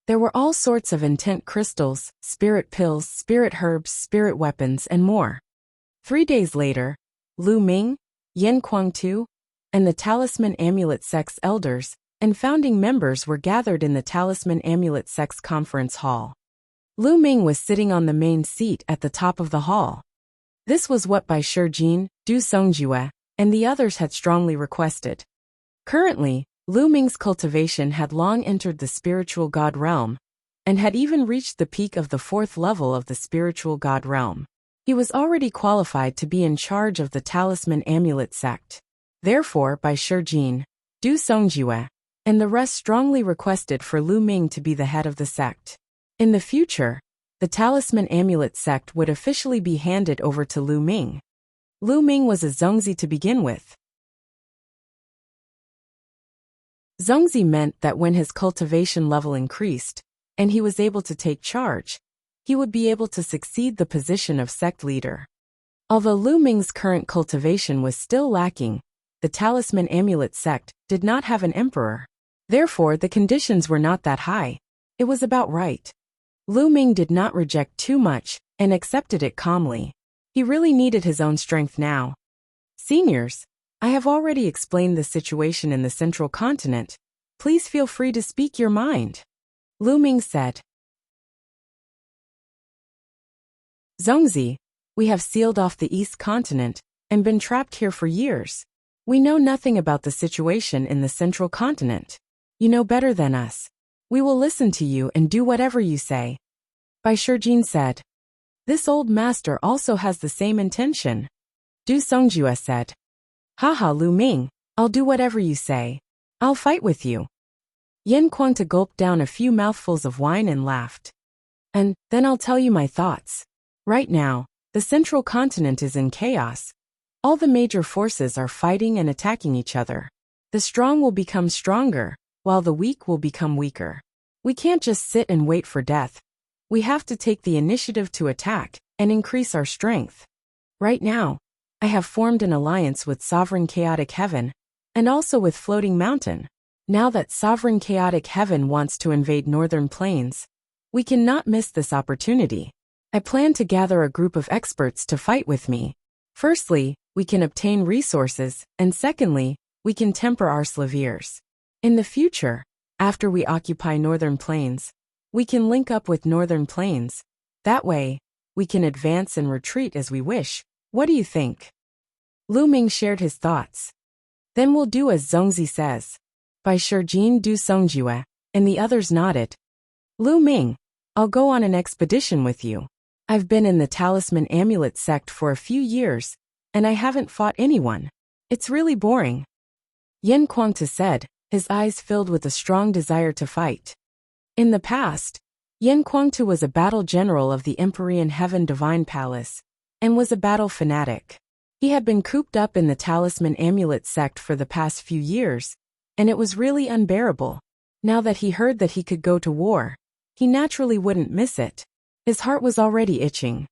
There were all sorts of intent crystals, spirit pills, spirit herbs, spirit weapons, and more. 3 days later, Lu Ming, Yin Kuangtu, and the Talisman Amulet Sect's elders and founding members were gathered in the Talisman Amulet Sect's conference hall. Lu Ming was sitting on the main seat at the top of the hall. This was what Bai Shijin, Du Songjue, and the others had strongly requested. Currently, Lu Ming's cultivation had long entered the spiritual god realm, and had even reached the peak of the 4th level of the spiritual god realm. He was already qualified to be in charge of the Talisman Amulet sect. Therefore, by Shijin, Du Songjue, and the rest strongly requested for Lu Ming to be the head of the sect. In the future, the Talisman Amulet sect would officially be handed over to Lu Ming. Lu Ming was a Zongzi to begin with. Zongzi meant that when his cultivation level increased, and he was able to take charge, he would be able to succeed the position of sect leader. Although Lu Ming's current cultivation was still lacking, the Talisman Amulet sect did not have an emperor. Therefore, the conditions were not that high. It was about right. Lu Ming did not reject too much, and accepted it calmly. He really needed his own strength now. Seniors, I have already explained the situation in the central continent. Please feel free to speak your mind. Lu Ming said. Zongzi, we have sealed off the East Continent and been trapped here for years. We know nothing about the situation in the central continent. You know better than us. We will listen to you and do whatever you say. Bai Shijin said. This old master also has the same intention. Du Songjue said. Haha, Lu Ming, I'll do whatever you say. I'll fight with you. Yan Kuangta gulped down a few mouthfuls of wine and laughed. And then I'll tell you my thoughts. Right now, the central continent is in chaos. All the major forces are fighting and attacking each other. The strong will become stronger, while the weak will become weaker. We can't just sit and wait for death. We have to take the initiative to attack and increase our strength. Right now, I have formed an alliance with Sovereign Chaotic Heaven, and also with Floating Mountain. Now that Sovereign Chaotic Heaven wants to invade Northern Plains, we cannot miss this opportunity. I plan to gather a group of experts to fight with me. Firstly, we can obtain resources, and secondly, we can temper our slaviers. In the future, after we occupy Northern Plains, we can link up with Northern Plains. That way, we can advance and retreat as we wish. What do you think? Lu Ming shared his thoughts. Then we'll do as Zongzi says. Bai Shijin Du Songjue, and the others nodded. Lu Ming, I'll go on an expedition with you. I've been in the Talisman Amulet sect for a few years, and I haven't fought anyone. It's really boring. Yan Kuangta said, his eyes filled with a strong desire to fight. In the past, Yan Kuangta was a battle general of the Empyrean Heaven Divine Palace, and was a battle fanatic. He had been cooped up in the Talisman Amulet sect for the past few years, and it was really unbearable. Now that he heard that he could go to war, he naturally wouldn't miss it. His heart was already itching.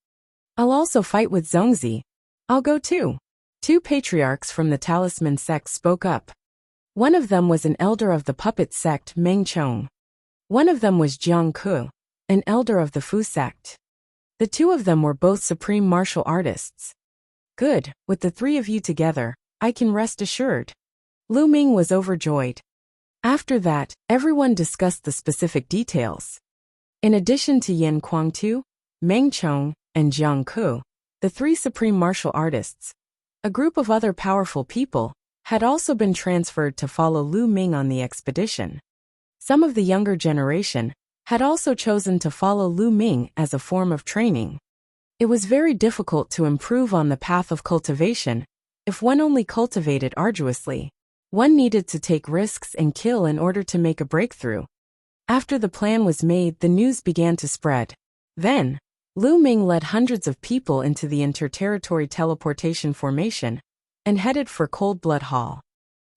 I'll also fight with Zongzi. I'll go too. 2 patriarchs from the Talisman sect spoke up. One of them was an elder of the puppet sect Meng Chong. One of them was Jiang Ku, an elder of the Fu sect. The 2 of them were both supreme martial artists. Good, with the 3 of you together, I can rest assured. Lu Ming was overjoyed. After that, everyone discussed the specific details. In addition to Yan Kuangtu, Meng Chong, and Jiang Ku, the 3 supreme martial artists, a group of other powerful people, had also been transferred to follow Lu Ming on the expedition. Some of the younger generation had also chosen to follow Lu Ming as a form of training. It was very difficult to improve on the path of cultivation if one only cultivated arduously. One needed to take risks and kill in order to make a breakthrough. After the plan was made, the news began to spread. Then, Lu Ming led hundreds of people into the interterritory teleportation formation and headed for Cold Blood Hall.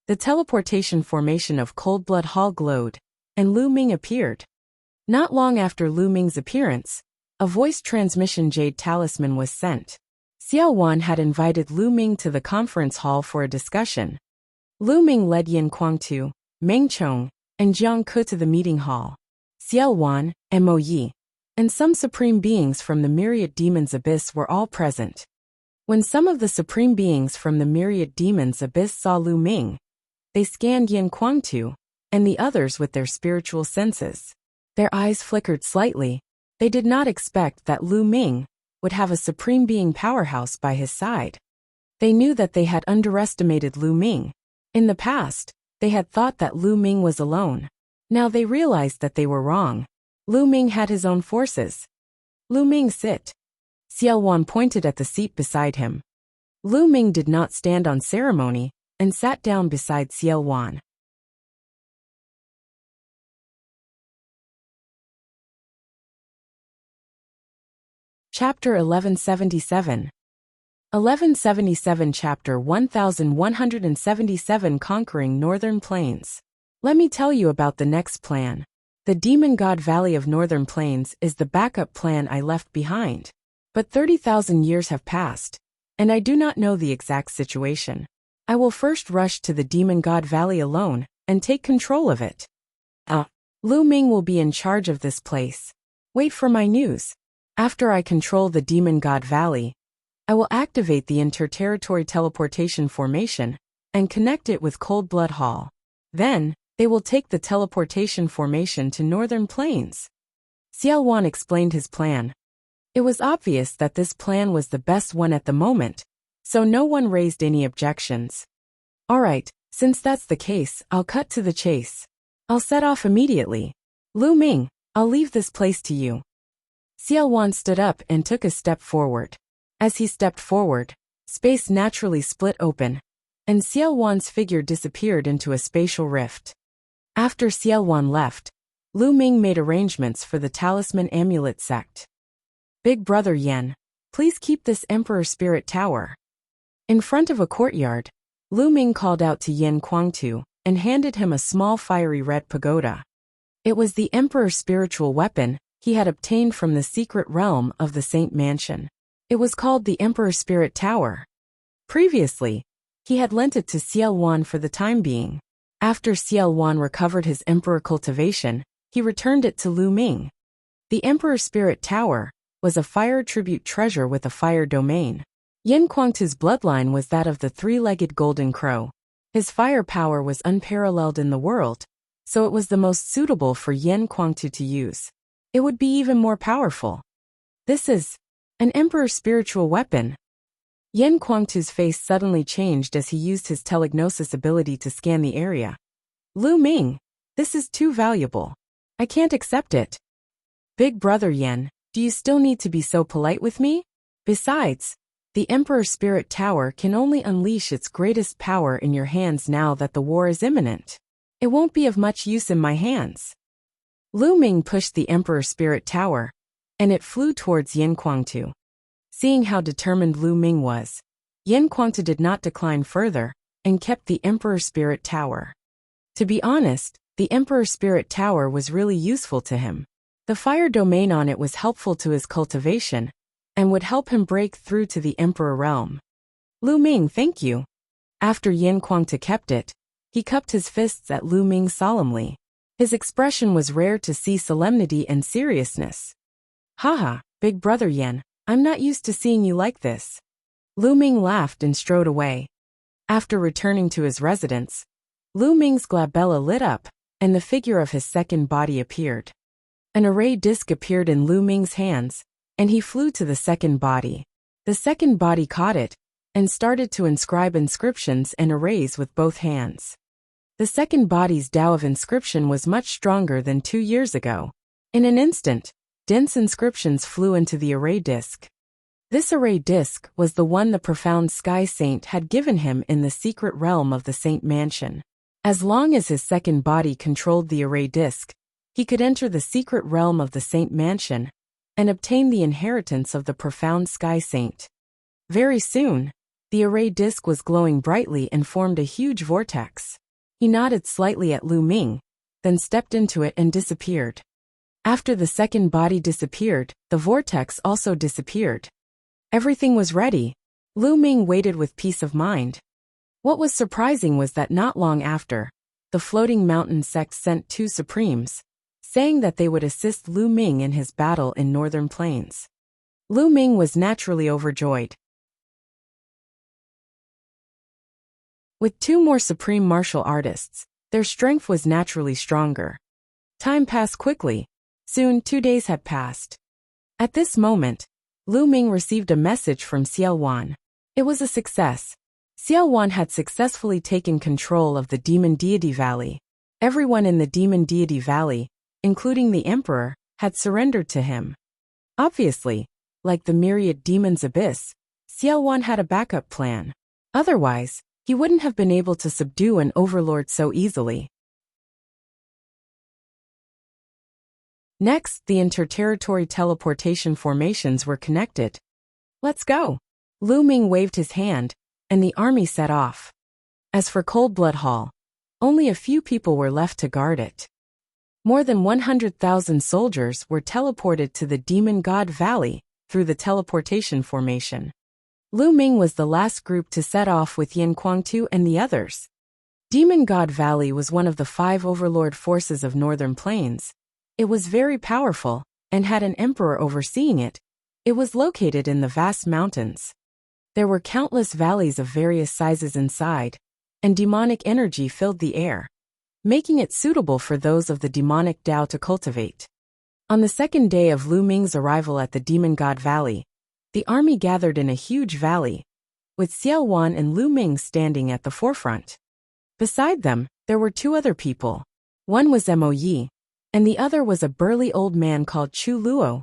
The teleportation formation of Cold Blood Hall glowed, and Lu Ming appeared. Not long after Lu Ming's appearance, a voice transmission jade talisman was sent. Xiao Wan had invited Lu Ming to the conference hall for a discussion. Lu Ming led Yan Kuangtu, Meng Chong, and Jiang Ke to the meeting hall. Xiao Wan, Mo Yi, and some supreme beings from the Myriad Demon's Abyss were all present. When some of the supreme beings from the Myriad Demon's Abyss saw Lu Ming, they scanned Yan Kuangtu, and the others with their spiritual senses. Their eyes flickered slightly. They did not expect that Lu Ming would have a supreme being powerhouse by his side. They knew that they had underestimated Lu Ming. In the past, They had thought that Lu Ming was alone. Now they realized that they were wrong. Lu Ming had his own forces. Lu Ming, sit. Xiao Wan pointed at the seat beside him. Lu Ming did not stand on ceremony and sat down beside Xiao Wan. Chapter 1177. 1177 Chapter 1177 Conquering Northern Plains. Let me tell you about the next plan. The Demon God Valley of Northern Plains is the backup plan I left behind. But 30,000 years have passed, and I do not know the exact situation. I will first rush to the Demon God Valley alone and take control of it. Lu Ming will be in charge of this place. Wait for my news. After I control the Demon God Valley, I will activate the Interterritory Teleportation Formation and connect it with Cold Blood Hall. Then, they will take the teleportation formation to Northern Plains. Xiao Wan explained his plan. It was obvious that this plan was the best one at the moment, so no one raised any objections. Alright, since that's the case, I'll cut to the chase. I'll set off immediately. Lu Ming, I'll leave this place to you. Xiao Wan stood up and took a step forward. As he stepped forward, space naturally split open, and Xiao Wan's figure disappeared into a spatial rift. After Xiao Wan left, Lu Ming made arrangements for the Talisman Amulet sect. Big Brother Yan, please keep this Emperor Spirit Tower. In front of a courtyard, Lu Ming called out to Yin Kuangtu and handed him a small fiery red pagoda. It was the Emperor's spiritual weapon he had obtained from the secret realm of the Saint Mansion. It was called the Emperor Spirit Tower. Previously, he had lent it to Xiao Wan for the time being. After Xiao Wan recovered his Emperor cultivation, he returned it to Lu Ming. The Emperor Spirit Tower was a fire tribute treasure with a fire domain. Yin Kuangtu's bloodline was that of the three-legged golden crow. His fire power was unparalleled in the world, so it was the most suitable for Yin Kuangtu to use. It would be even more powerful. This is an Emperor's spiritual weapon. Yin Kuangtu's face suddenly changed as he used his telegnosis ability to scan the area. Lu Ming, this is too valuable. I can't accept it. Big Brother Yen, do you still need to be so polite with me? Besides, the Emperor Spirit Tower can only unleash its greatest power in your hands now that the war is imminent. It won't be of much use in my hands. Lu Ming pushed the Emperor Spirit Tower, and it flew towards Yin Kuangtu. Seeing how determined Lu Ming was, Yin Kuangtu did not decline further, and kept the Emperor Spirit Tower. To be honest, the Emperor Spirit Tower was really useful to him. The fire domain on it was helpful to his cultivation, and would help him break through to the Emperor realm. Lu Ming, thank you. After Yin Kuangtu kept it, he cupped his fists at Lu Ming solemnly. His expression was rare to see solemnity and seriousness. Haha, Big Brother Yen, I'm not used to seeing you like this. Lu Ming laughed and strode away. After returning to his residence, Lu Ming's glabella lit up, and the figure of his second body appeared. An array disc appeared in Lu Ming's hands, and he flew to the second body. The second body caught it, and started to inscribe inscriptions and arrays with both hands. The second body's Tao of inscription was much stronger than 2 years ago. In an instant, dense inscriptions flew into the array disc. This array disc was the one the profound Sky Saint had given him in the secret realm of the Saint Mansion. As long as his second body controlled the array disc, he could enter the secret realm of the Saint Mansion and obtain the inheritance of the profound Sky Saint. Very soon, the array disc was glowing brightly and formed a huge vortex. He nodded slightly at Lu Ming, then stepped into it and disappeared. After the second body disappeared, the vortex also disappeared. Everything was ready. Lu Ming waited with peace of mind. What was surprising was that not long after, the Floating Mountain sect sent 2 Supremes, saying that they would assist Lu Ming in his battle in Northern Plains. Lu Ming was naturally overjoyed. With 2 more supreme martial artists, their strength was naturally stronger. Time passed quickly. Soon 2 days had passed. At this moment, Lu Ming received a message from Xiao Wan. It was a success. Xiaowan had successfully taken control of the Demon Deity Valley. Everyone in the Demon Deity Valley, including the Emperor, had surrendered to him. Obviously, like the Myriad Demon's Abyss, Xiaowan had a backup plan. Otherwise, he wouldn't have been able to subdue an overlord so easily. Next, the interterritory teleportation formations were connected. Let's go! Lu Ming waved his hand, and the army set off. As for Coldblood Hall, only a few people were left to guard it. More than 100,000 soldiers were teleported to the Demon God Valley through the teleportation formation. Lu Ming was the last group to set off with Yin Kuangtu and the others. Demon God Valley was one of the 5 overlord forces of Northern Plains. It was very powerful, and had an emperor overseeing it. It was located in the vast mountains. There were countless valleys of various sizes inside, and demonic energy filled the air, making it suitable for those of the demonic Tao to cultivate. On the second day of Lu Ming's arrival at the Demon God Valley, the army gathered in a huge valley, with Xiaowan and Lu Ming standing at the forefront. Beside them, there were 2 other people. One was Mo Yi, and the other was a burly old man called Chu Luo,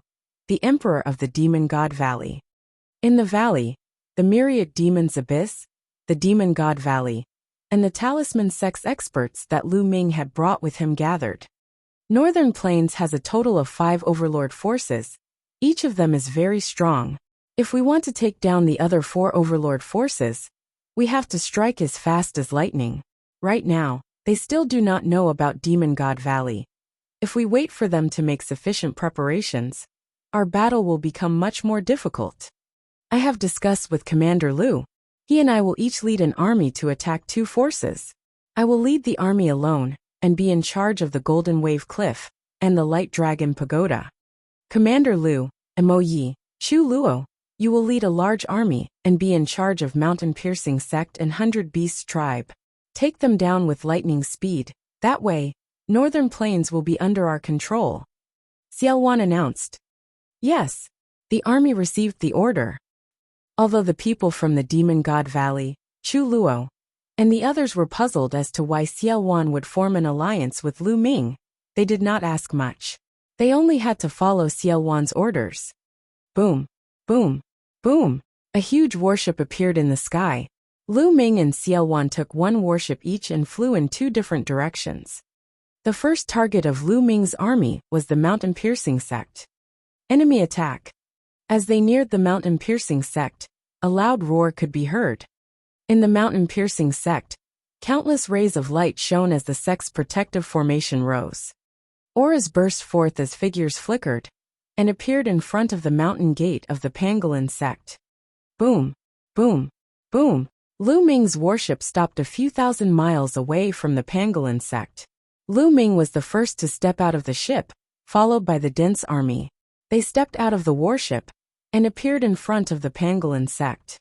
the emperor of the Demon God Valley. In the valley, the Myriad Demon's Abyss, the Demon God Valley, and the talisman sex experts that Lu Ming had brought with him gathered. Northern Plains has a total of 5 overlord forces. Each of them is very strong. If we want to take down the other 4 overlord forces, we have to strike as fast as lightning. Right now, they still do not know about Demon God Valley. If we wait for them to make sufficient preparations, our battle will become much more difficult. I have discussed with Commander Lu. He and I will each lead an army to attack 2 forces. I will lead the army alone, and be in charge of the Golden Wave Cliff, and the Light Dragon Pagoda. Commander Lu, Mo Yi, Chu Luo, you will lead a large army, and be in charge of Mountain Piercing Sect and 100 Beasts Tribe. Take them down with lightning speed. That way, Northern Plains will be under our control. Xiaowan announced. Yes, the army received the order. Although the people from the Demon God Valley, Chu Luo, and the others were puzzled as to why Xiaowan would form an alliance with Lu Ming, they did not ask much. They only had to follow Xiaowan's orders. Boom, boom, boom. A huge warship appeared in the sky. Lu Ming and Xiaowan took 1 warship each and flew in 2 different directions. The first target of Lu Ming's army was the Mountain Piercing Sect. Enemy attack. As they neared the Mountain Piercing Sect, a loud roar could be heard. In the Mountain Piercing Sect, countless rays of light shone as the sect's protective formation rose. Auras burst forth as figures flickered, and appeared in front of the mountain gate of the Pangolin Sect. Boom, boom, boom. Lu Ming's warship stopped a few thousand miles away from the Pangolin Sect. Lu Ming was the first to step out of the ship, followed by the dense army. They stepped out of the warship, and appeared in front of the Pangolin Sect.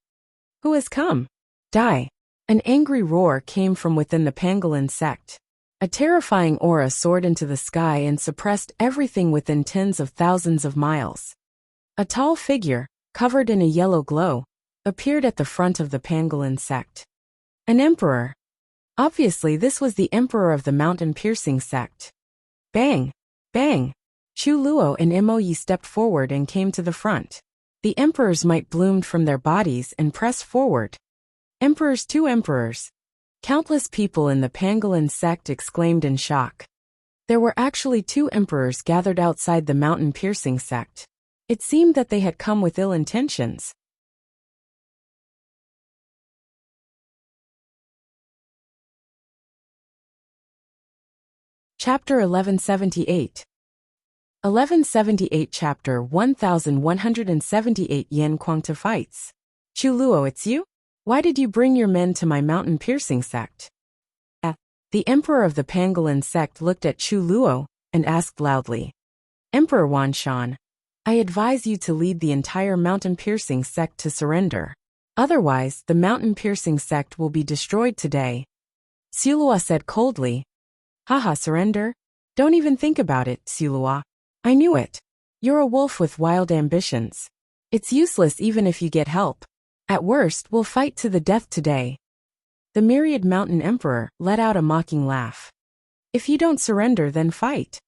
Who has come? Die! An angry roar came from within the Pangolin Sect. A terrifying aura soared into the sky and suppressed everything within tens of thousands of miles. A tall figure, covered in a yellow glow, appeared at the front of the Pangolin Sect. An emperor. Obviously this was the emperor of the Mountain Piercing Sect. Bang! Bang! Chu Luo and Mo Yi stepped forward and came to the front. The emperor's might bloomed from their bodies and pressed forward. Emperors, 2 emperors. Countless people in the Pangolin Sect exclaimed in shock. There were actually 2 emperors gathered outside the Mountain Piercing Sect. It seemed that they had come with ill intentions. Chapter 1178. 1178 Chapter 1178 Yan Kuangta fights. Chu Luo, it's you? Why did you bring your men to my Mountain Piercing Sect? The emperor of the Pangolin Sect looked at Chu Luo and asked loudly. Emperor Wan Shan, I advise you to lead the entire Mountain Piercing Sect to surrender. Otherwise, the Mountain Piercing Sect will be destroyed today. Silua said coldly. Haha, surrender? Don't even think about it, Silua. I knew it. You're a wolf with wild ambitions. It's useless even if you get help. At worst, we'll fight to the death today. The Myriad Mountain Emperor let out a mocking laugh. If you don't surrender, then fight.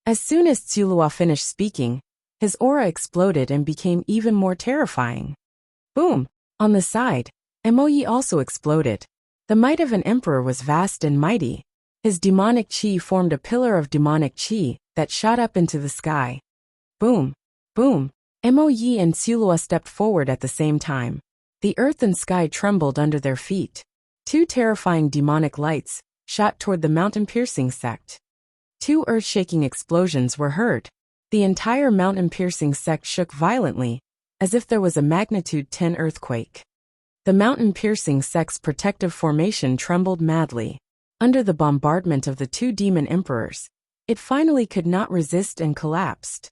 As soon as Tsulua finished speaking, his aura exploded and became even more terrifying. Boom! On the side, Emoyi also exploded. The might of an emperor was vast and mighty. His demonic chi formed a pillar of demonic chi that shot up into the sky. Boom! Boom! Emoyi and Tsulua stepped forward at the same time. The earth and sky trembled under their feet. Two terrifying demonic lights shot toward the mountain-piercing sect. Two earth-shaking explosions were heard. The entire mountain-piercing sect shook violently, as if there was a magnitude 10 earthquake. The mountain-piercing sect's protective formation trembled madly. Under the bombardment of the two demon emperors, it finally could not resist and collapsed.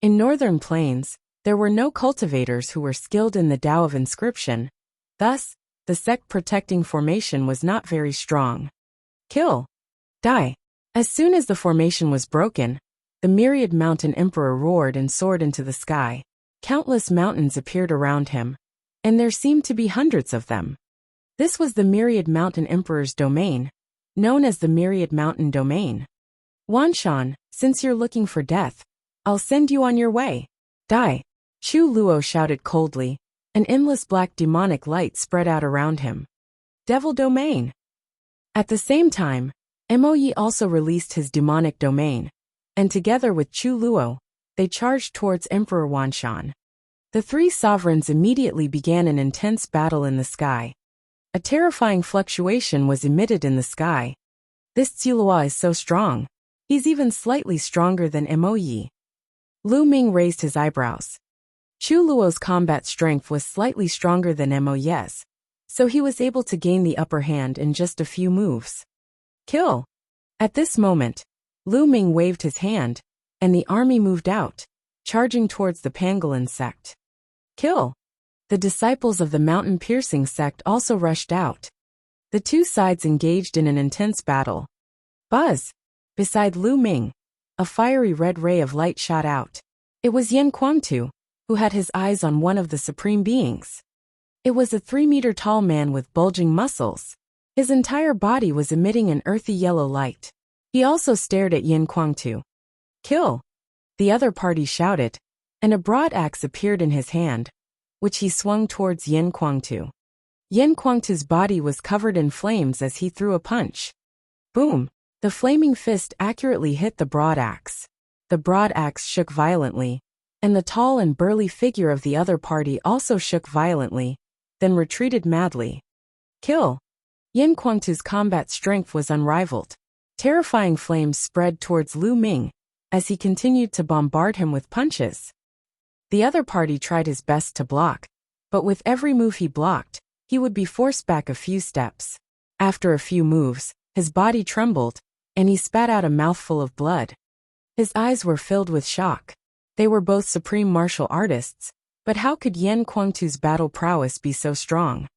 In northern plains, there were no cultivators who were skilled in the Tao of inscription. Thus, the sect protecting formation was not very strong. Kill! Die! As soon as the formation was broken, the Myriad Mountain Emperor roared and soared into the sky. Countless mountains appeared around him, and there seemed to be hundreds of them. This was the Myriad Mountain Emperor's domain, known as the Myriad Mountain Domain. Wanshan, since you're looking for death, I'll send you on your way. Die! Chu Luo shouted coldly. An endless black demonic light spread out around him. Devil Domain! At the same time, Emoyi also released his demonic domain, and together with Chu Luo, they charged towards Emperor Wanshan. The three sovereigns immediately began an intense battle in the sky. A terrifying fluctuation was emitted in the sky. This Tsulua is so strong. He's even slightly stronger than Emoyi. Lu Ming raised his eyebrows. Chu Luo's combat strength was slightly stronger than Emoyi's, so he was able to gain the upper hand in just a few moves. Kill! At this moment, Lu Ming waved his hand, and the army moved out, charging towards the Pangolin sect. Kill! The disciples of the mountain-piercing sect also rushed out. The two sides engaged in an intense battle. Buzz! Beside Lu Ming, a fiery red ray of light shot out. It was Yen Kuangtu, who had his eyes on one of the supreme beings. It was a 3-meter-tall man with bulging muscles. His entire body was emitting an earthy yellow light. He also stared at Yen Kuangtu. Kill! The other party shouted, and a broad axe appeared in his hand, which he swung towards Yen Kuangtu. Yen Kuangtu's body was covered in flames as he threw a punch. Boom! The flaming fist accurately hit the broad axe. The broad axe shook violently, and the tall and burly figure of the other party also shook violently, then retreated madly. Kill! Yen Kuangtu's combat strength was unrivaled. Terrifying flames spread towards Lu Ming, as he continued to bombard him with punches. The other party tried his best to block, but with every move he blocked, he would be forced back a few steps. After a few moves, his body trembled, and he spat out a mouthful of blood. His eyes were filled with shock. They were both supreme martial artists, but how could Yen Kuangtu's battle prowess be so strong?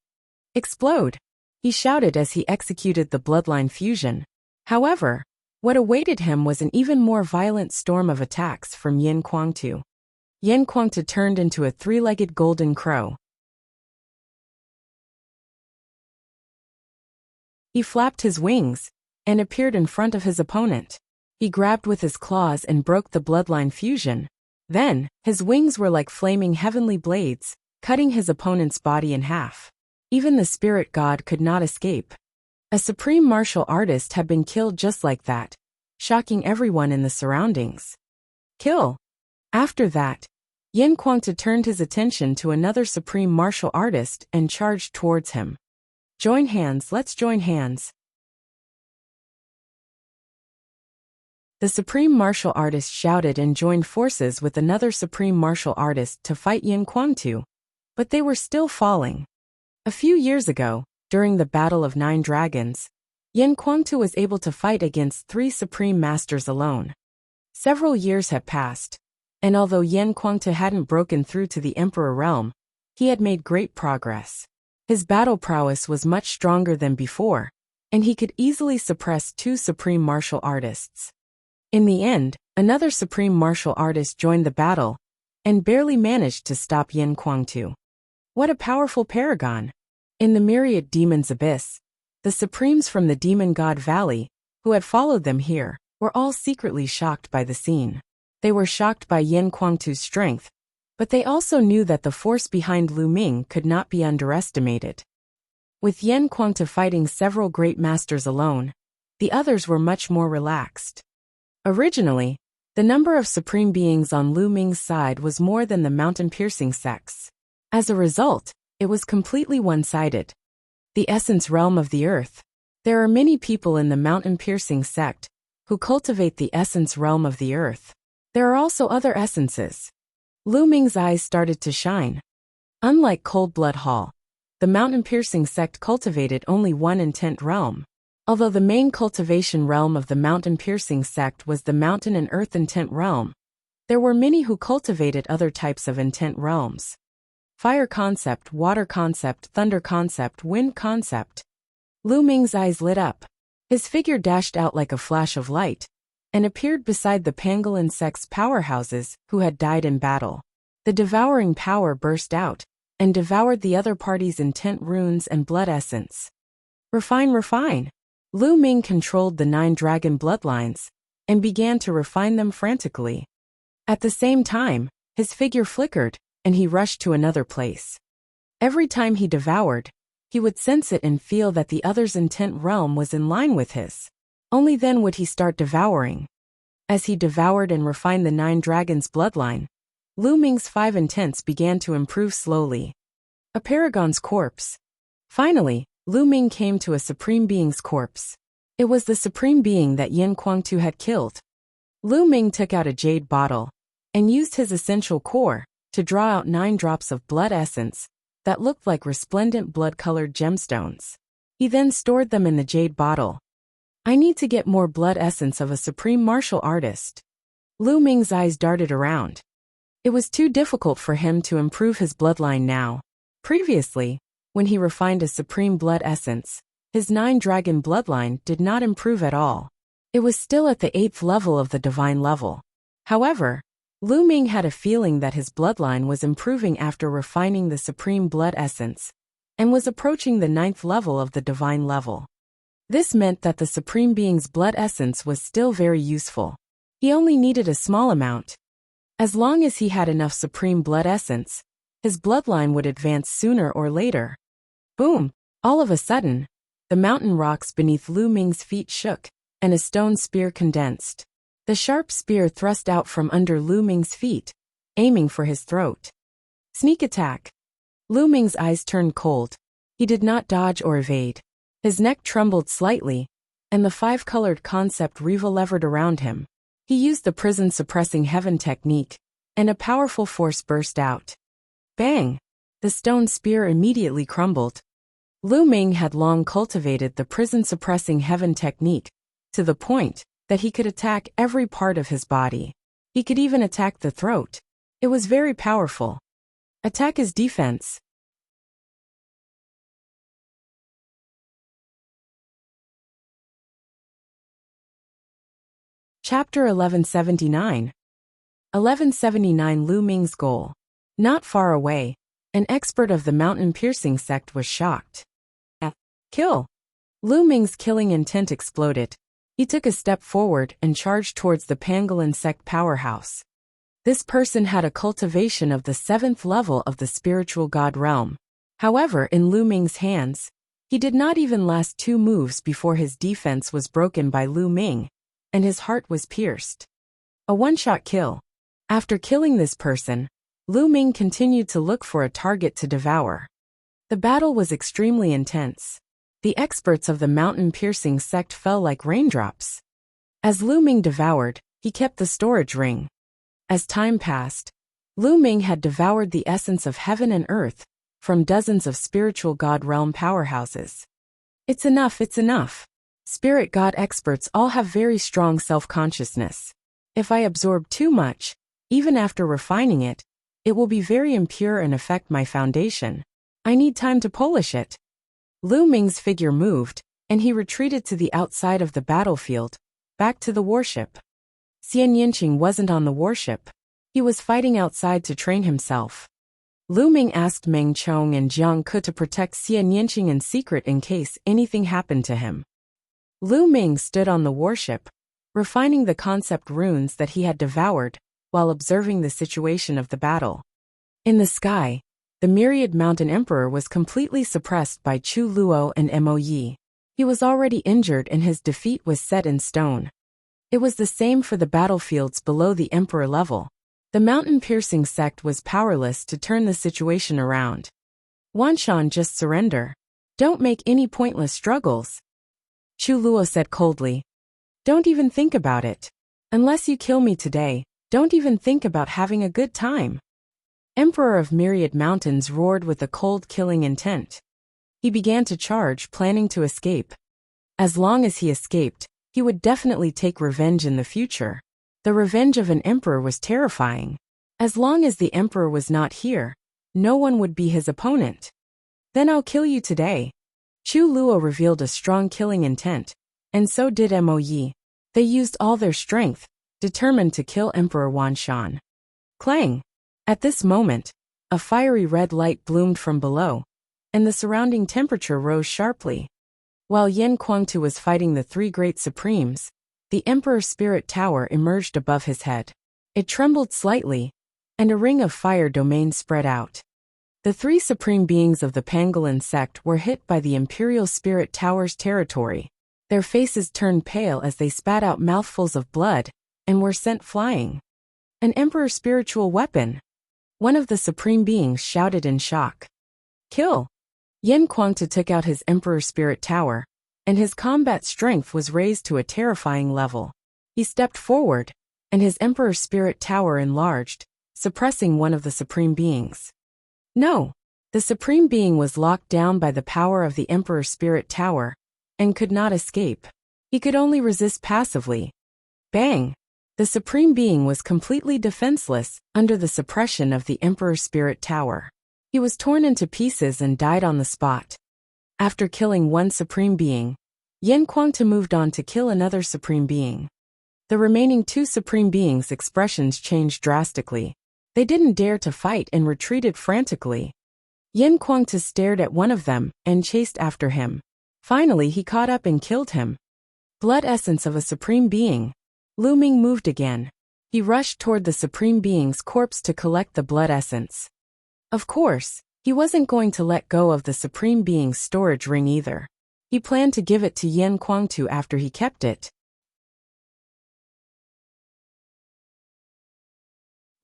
Explode! He shouted as he executed the bloodline fusion. However, what awaited him was an even more violent storm of attacks from Yen Kuangtu. Yen Kuangtu turned into a 3-legged golden crow. He flapped his wings and appeared in front of his opponent. He grabbed with his claws and broke the bloodline fusion. Then, his wings were like flaming heavenly blades, cutting his opponent's body in half. Even the spirit god could not escape. A supreme martial artist had been killed just like that, shocking everyone in the surroundings. Kill! After that, Yen Kuangtu turned his attention to another supreme martial artist and charged towards him. Join hands, let's join hands. The supreme martial artist shouted and joined forces with another supreme martial artist to fight Yen Kuangtu, but they were still falling. A few years ago, during the Battle of 9 Dragons, Yen Kuangtu was able to fight against 3 supreme masters alone. Several years had passed, and although Yen Kuangtu hadn't broken through to the Emperor realm, he had made great progress. His battle prowess was much stronger than before, and he could easily suppress 2 supreme martial artists. In the end, another supreme martial artist joined the battle, and barely managed to stop Yen Kuangtu. What a powerful paragon! In the Myriad Demon's Abyss, The Supremes from the Demon God Valley, who had followed them here, were all secretly shocked by the scene. They were shocked by Yan Kuangtu's strength, but they also knew that the force behind Lu Ming could not be underestimated. With Yan Kuangtu fighting several great masters alone, the others were much more relaxed. Originally, the number of supreme beings on Lu Ming's side was more than the mountain-piercing sects. As a result, it was completely one-sided. The essence realm of the earth. There are many people in the mountain-piercing sect who cultivate the essence realm of the earth. There are also other essences. Lu Ming's eyes started to shine. Unlike Cold Blood Hall, the mountain-piercing sect cultivated only one intent realm. Although the main cultivation realm of the mountain-piercing sect was the mountain and earth intent realm, there were many who cultivated other types of intent realms. Fire concept, water concept, thunder concept, wind concept. Lu Ming's eyes lit up. His figure dashed out like a flash of light and appeared beside the pangolin sect's powerhouses who had died in battle. The devouring power burst out and devoured the other party's intent runes and blood essence. Refine. Lu Ming controlled the 9 dragon bloodlines and began to refine them frantically. At the same time, his figure flickered and he rushed to another place. Every time he devoured, he would sense it and feel that the other's intent realm was in line with his. Only then would he start devouring. As he devoured and refined the 9 dragons' bloodline, Lu Ming's 5 intents began to improve slowly. A paragon's corpse. Finally, Lu Ming came to a supreme being's corpse. It was the supreme being that Yan Kuangtu had killed. Lu Ming took out a jade bottle and used his essential core to draw out 9 drops of blood essence that looked like resplendent blood-colored gemstones. He then stored them in the jade bottle. I need to get more blood essence of a supreme martial artist. Lu Ming's eyes darted around. It was too difficult for him to improve his bloodline now. Previously, when he refined a supreme blood essence, his 9 dragon bloodline did not improve at all. It was still at the 8th level of the divine level. However, Lu Ming had a feeling that his bloodline was improving after refining the supreme blood essence, and was approaching the 9th level of the divine level. This meant that the supreme being's blood essence was still very useful. He only needed a small amount. As long as he had enough supreme blood essence, his bloodline would advance sooner or later. Boom! All of a sudden, the mountain rocks beneath Lu Ming's feet shook, and a stone spear condensed. The sharp spear thrust out from under Lu Ming's feet, aiming for his throat. Sneak attack. Lu Ming's eyes turned cold. He did not dodge or evade. His neck trembled slightly, and the 5-colored concept levered around him. He used the prison-suppressing heaven technique, and a powerful force burst out. Bang! The stone spear immediately crumbled. Lu Ming had long cultivated the prison-suppressing heaven technique, to the point that he could attack every part of his body. He could even attack the throat. It was very powerful. Attack is defense. Chapter 1179. 1179 Lu Ming's goal. Not far away, an expert of the mountain-piercing sect was shocked. Kill! Lu Ming's killing intent exploded. He took a step forward and charged towards the pangolin sect powerhouse. This person had a cultivation of the 7th level of the spiritual god realm. However, in Lu Ming's hands, he did not even last 2 moves before his defense was broken by Lu Ming, and his heart was pierced. A one-shot kill. After killing this person, Lu Ming continued to look for a target to devour. The battle was extremely intense. The experts of the mountain-piercing sect fell like raindrops. As Lu Ming devoured, he kept the storage ring. As time passed, Lu Ming had devoured the essence of heaven and earth from dozens of spiritual god realm powerhouses. It's enough. Spirit god experts all have very strong self-consciousness. If I absorb too much, even after refining it, it will be very impure and affect my foundation. I need time to polish it. Lu Ming's figure moved, and he retreated to the outside of the battlefield, back to the warship. Xian Yinqing wasn't on the warship. He was fighting outside to train himself. Lu Ming asked Meng Chong and Jiang Ke to protect Xie Nianqing in secret in case anything happened to him. Lu Ming stood on the warship, refining the concept runes that he had devoured, while observing the situation of the battle. In the sky, the Myriad Mountain Emperor was completely suppressed by Chu Luo and Mo Yi. He was already injured and his defeat was set in stone. It was the same for the battlefields below the Emperor level. The mountain-piercing sect was powerless to turn the situation around. Wanshan, just surrender. Don't make any pointless struggles. Chu Luo said coldly. Don't even think about it. Unless you kill me today, don't even think about having a good time. Emperor of Myriad Mountains roared with a cold killing intent. He began to charge, planning to escape. As long as he escaped, he would definitely take revenge in the future. The revenge of an emperor was terrifying. As long as the emperor was not here, no one would be his opponent. Then I'll kill you today. Chu Luo revealed a strong killing intent, and so did Mo Yi. They used all their strength, determined to kill Emperor Wanshan. Clang! At this moment, a fiery red light bloomed from below, and the surrounding temperature rose sharply. While Yen Kuangtu was fighting the three great supremes, the Emperor's spirit tower emerged above his head. It trembled slightly, and a ring of fire domain spread out. The three supreme beings of the Pangolin sect were hit by the Imperial Spirit Tower's territory. Their faces turned pale as they spat out mouthfuls of blood, and were sent flying. An Emperor's spiritual weapon! One of the supreme beings shouted in shock. Kill! Yen Kuangtu took out his Emperor's Spirit Tower, and his combat strength was raised to a terrifying level. He stepped forward, and his Emperor's Spirit Tower enlarged, suppressing one of the supreme beings. No! The supreme being was locked down by the power of the Emperor's Spirit Tower, and could not escape. He could only resist passively. Bang! The supreme being was completely defenseless under the suppression of the Emperor's Spirit Tower. He was torn into pieces and died on the spot. After killing one supreme being, Yen Kuangtu moved on to kill another supreme being. The remaining two supreme beings' expressions changed drastically. They didn't dare to fight and retreated frantically. Yen Kuangtu stared at one of them and chased after him. Finally, he caught up and killed him. Blood essence of a supreme being. Lu Ming moved again. He rushed toward the supreme being's corpse to collect the blood essence. Of course, he wasn't going to let go of the supreme being's storage ring either. He planned to give it to Yen Kuangtu after he kept it.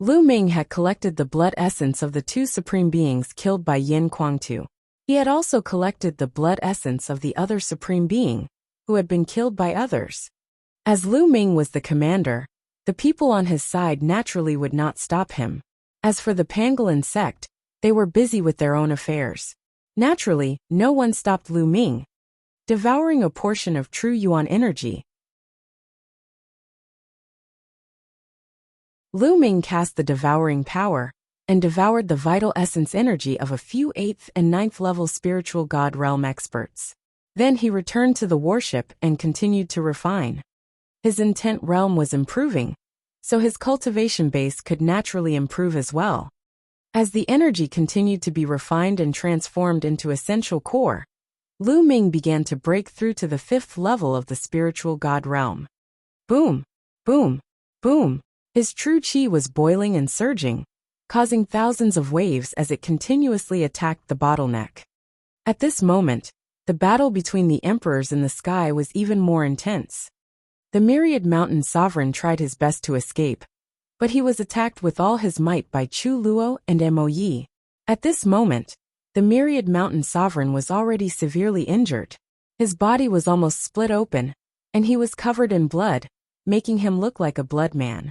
Lu Ming had collected the blood essence of the two supreme beings killed by Yen Kuangtu. He had also collected the blood essence of the other supreme being, who had been killed by others. As Lu Ming was the commander, the people on his side naturally would not stop him. As for the Pangolin sect, they were busy with their own affairs. Naturally, no one stopped Lu Ming. Devouring a portion of true Yuan energy, Lu Ming cast the devouring power, and devoured the vital essence energy of a few 8th and 9th level spiritual god realm experts. Then he returned to the warship and continued to refine. His intent realm was improving, so his cultivation base could naturally improve as well. As the energy continued to be refined and transformed into essential core, Lu Ming began to break through to the 5th level of the spiritual god realm. Boom! Boom! Boom! His true chi was boiling and surging, causing thousands of waves as it continuously attacked the bottleneck. At this moment, the battle between the emperors in the sky was even more intense. The Myriad Mountain Sovereign tried his best to escape, but he was attacked with all his might by Chu Luo and Mo Yi. At this moment, the Myriad Mountain Sovereign was already severely injured. His body was almost split open, and he was covered in blood, making him look like a blood man.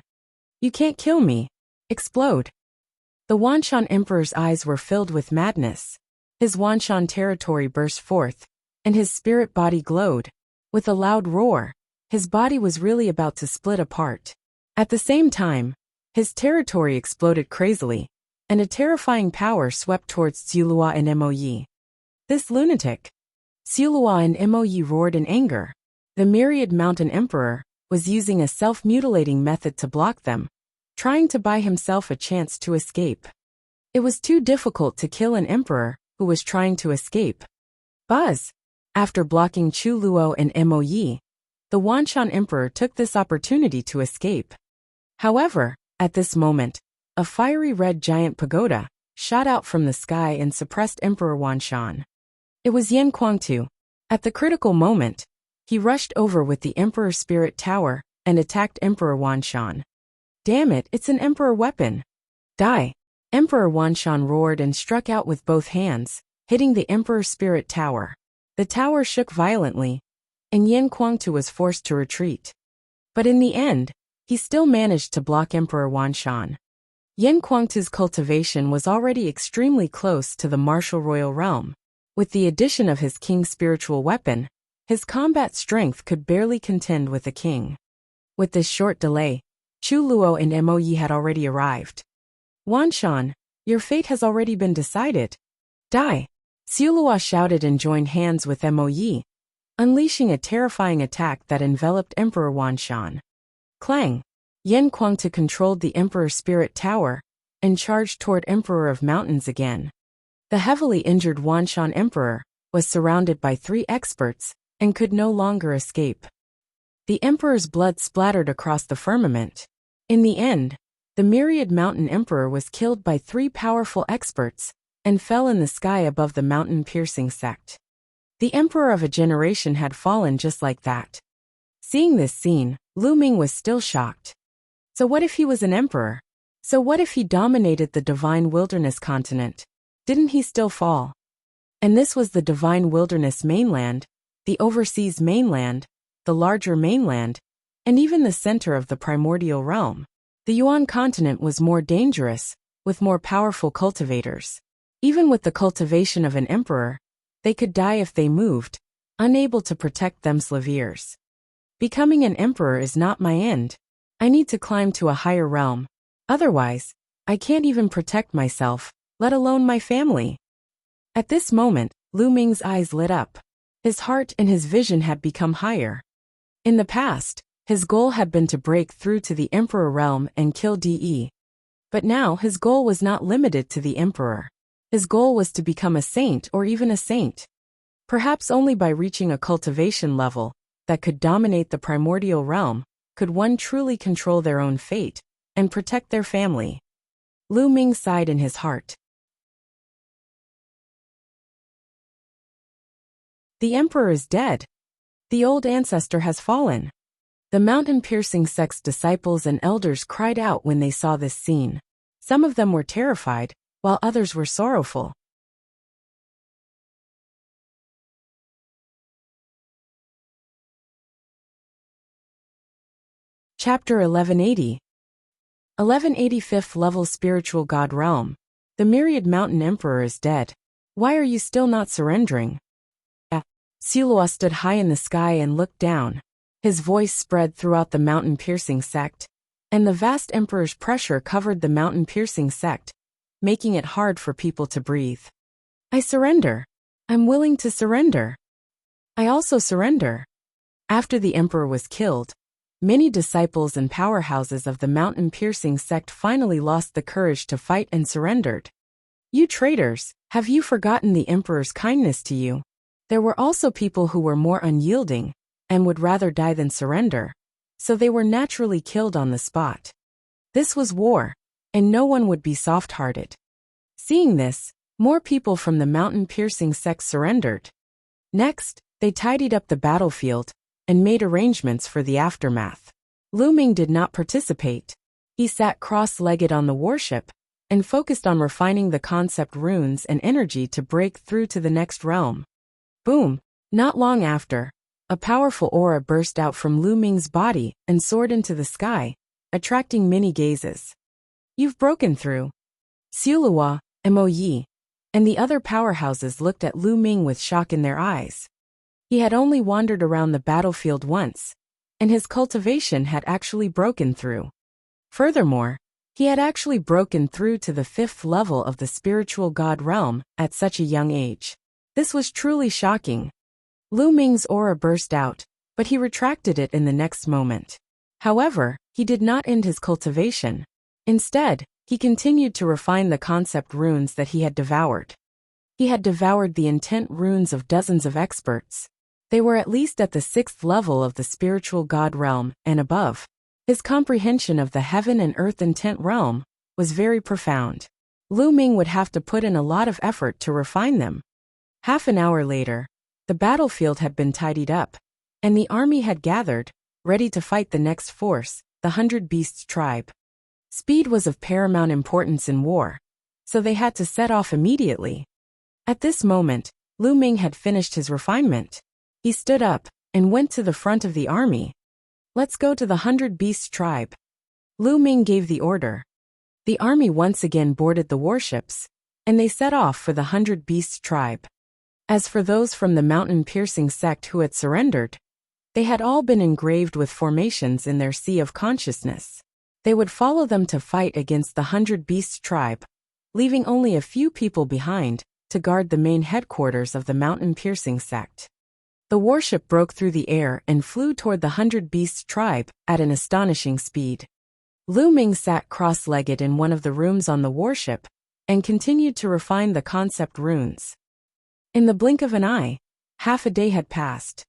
You can't kill me. Explode. The Wanshan Emperor's eyes were filled with madness. His Wanshan territory burst forth, and his spirit body glowed. With a loud roar, his body was really about to split apart. At the same time, his territory exploded crazily, and a terrifying power swept towards Xulua and Mo Yi. This lunatic! Xulua and Mo Yi roared in anger. The Myriad Mountain Emperor was using a self-mutilating method to block them, trying to buy himself a chance to escape. It was too difficult to kill an emperor who was trying to escape. Buzz! After blocking Chu Luo and Mo Yi, the Wanshan emperor took this opportunity to escape. However, at this moment, a fiery red giant pagoda shot out from the sky and suppressed Emperor Wanshan. It was Yan Kuangtu. At the critical moment, he rushed over with the Emperor Spirit Tower and attacked Emperor Wanshan. Damn it, it's an Emperor weapon. Die! Emperor Wanshan roared and struck out with both hands, hitting the Emperor Spirit Tower. The tower shook violently, and Yan Kuangtu was forced to retreat. But in the end, he still managed to block Emperor Wanshan. Yan Kuangtu's cultivation was already extremely close to the martial royal realm. With the addition of his king's spiritual weapon, his combat strength could barely contend with a king. With this short delay, Chu Luo and Mo Yi had already arrived. Wanshan, your fate has already been decided. Die! Xiulua shouted and joined hands with Mo Yi, unleashing a terrifying attack that enveloped Emperor Wanshan. Clang! Yan Kuangtu controlled the Emperor Spirit Tower and charged toward Emperor of Mountains again. The heavily injured Wanshan Emperor was surrounded by 3 experts and could no longer escape. The Emperor's blood splattered across the firmament. In the end, the Myriad Mountain Emperor was killed by 3 powerful experts and fell in the sky above the mountain-piercing sect. The Emperor of a generation had fallen just like that. Seeing this scene, Lu Ming was still shocked. So what if he was an emperor? So what if he dominated the Divine Wilderness continent? Didn't he still fall? And this was the Divine Wilderness mainland, the overseas mainland, the larger mainland, and even the center of the primordial realm. The Yuan continent was more dangerous, with more powerful cultivators. Even with the cultivation of an emperor, they could die if they moved, unable to protect themselves. Becoming an emperor is not my end. I need to climb to a higher realm. Otherwise, I can't even protect myself, let alone my family. At this moment, Lu Ming's eyes lit up. His heart and his vision had become higher. In the past, his goal had been to break through to the Emperor realm and kill DE. But now his goal was not limited to the Emperor. His goal was to become a saint or even a saint. Perhaps only by reaching a cultivation level that could dominate the primordial realm could one truly control their own fate and protect their family. Lu Ming sighed in his heart. The emperor is dead. The old ancestor has fallen. The mountain-piercing sect's disciples and elders cried out when they saw this scene. Some of them were terrified, while others were sorrowful. Chapter 1180. 1185th Level Spiritual God Realm. The Myriad Mountain Emperor is dead. Why are you still not surrendering? Xiulua stood high in the sky and looked down. His voice spread throughout the mountain-piercing sect, and the vast emperor's pressure covered the mountain-piercing sect, making it hard for people to breathe. I surrender. I'm willing to surrender. I also surrender. After the emperor was killed, many disciples and powerhouses of the mountain-piercing sect finally lost the courage to fight and surrendered. You traitors, have you forgotten the emperor's kindness to you? There were also people who were more unyielding and would rather die than surrender, so they were naturally killed on the spot. This was war, and no one would be soft-hearted. Seeing this, more people from the mountain-piercing sect surrendered. Next, they tidied up the battlefield and made arrangements for the aftermath. Lu Ming did not participate. He sat cross-legged on the warship and focused on refining the concept runes and energy to break through to the next realm. Boom! Not long after, a powerful aura burst out from Lu Ming's body and soared into the sky, attracting many gazes. You've broken through. Xiulua, Mo Yi, and the other powerhouses looked at Lu Ming with shock in their eyes. He had only wandered around the battlefield once, and his cultivation had actually broken through. Furthermore, he had actually broken through to the 5th level of the spiritual god realm at such a young age. This was truly shocking. Lu Ming's aura burst out, but he retracted it in the next moment. However, he did not end his cultivation. Instead, he continued to refine the concept runes that he had devoured. He had devoured the intent runes of dozens of experts. They were at least at the 6th level of the spiritual god realm and above. His comprehension of the heaven and earth intent realm was very profound. Lu Ming would have to put in a lot of effort to refine them. Half an hour later, the battlefield had been tidied up, and the army had gathered, ready to fight the next force, the 100 Beasts tribe. Speed was of paramount importance in war, so they had to set off immediately. At this moment, Lu Ming had finished his refinement. He stood up and went to the front of the army. "Let's go to the 100 Beasts tribe." Lu Ming gave the order. The army once again boarded the warships, and they set off for the 100 Beasts tribe. As for those from the mountain-piercing sect who had surrendered, they had all been engraved with formations in their sea of consciousness. They would follow them to fight against the 100 Beasts tribe, leaving only a few people behind to guard the main headquarters of the mountain-piercing sect. The warship broke through the air and flew toward the 100 Beasts tribe at an astonishing speed. Lu Ming sat cross-legged in one of the rooms on the warship and continued to refine the concept runes. In the blink of an eye, half a day had passed.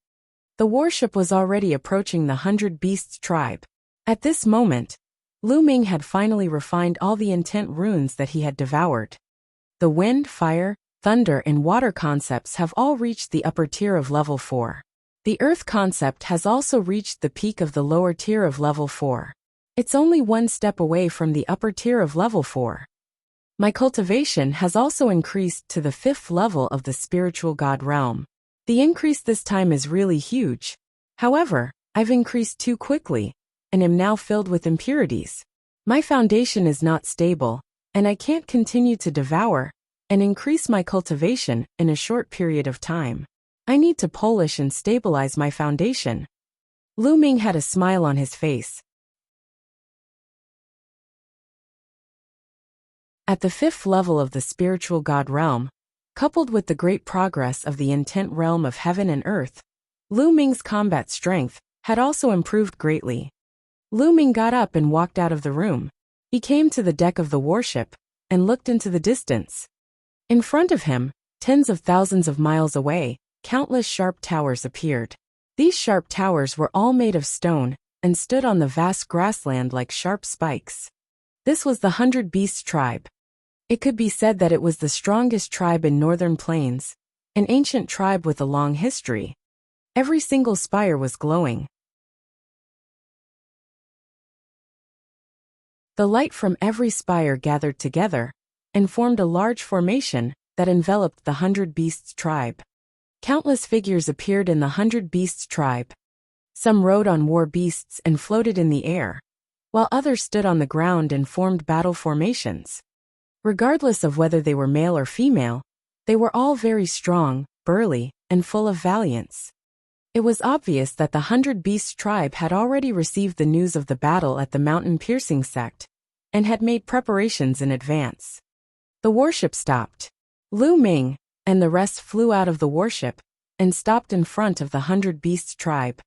The warship was already approaching the 100 Beasts tribe. At this moment, Lu Ming had finally refined all the intent runes that he had devoured. The wind, fire, thunder, and water concepts have all reached the upper tier of level 4. The earth concept has also reached the peak of the lower tier of level 4. It's only one step away from the upper tier of level 4. My cultivation has also increased to the 5th level of the spiritual god realm. The increase this time is really huge. However, I've increased too quickly, and am now filled with impurities. My foundation is not stable, and I can't continue to devour and increase my cultivation in a short period of time. I need to polish and stabilize my foundation. Lu Ming had a smile on his face. At the 5th level of the spiritual god realm, coupled with the great progress of the intent realm of heaven and earth, Lu Ming's combat strength had also improved greatly. Lu Ming got up and walked out of the room. He came to the deck of the warship and looked into the distance. In front of him, tens of thousands of miles away, countless sharp towers appeared. These sharp towers were all made of stone and stood on the vast grassland like sharp spikes. This was the 100 Beasts tribe. It could be said that it was the strongest tribe in northern plains, an ancient tribe with a long history. Every single spire was glowing. The light from every spire gathered together and formed a large formation that enveloped the 100 Beasts tribe. Countless figures appeared in the 100 Beasts tribe. Some rode on war beasts and floated in the air, while others stood on the ground and formed battle formations. Regardless of whether they were male or female, they were all very strong, burly, and full of valiance. It was obvious that the 100 Beasts tribe had already received the news of the battle at the mountain-piercing sect, and had made preparations in advance. The warship stopped. Lu Ming and the rest flew out of the warship and stopped in front of the 100 Beasts tribe.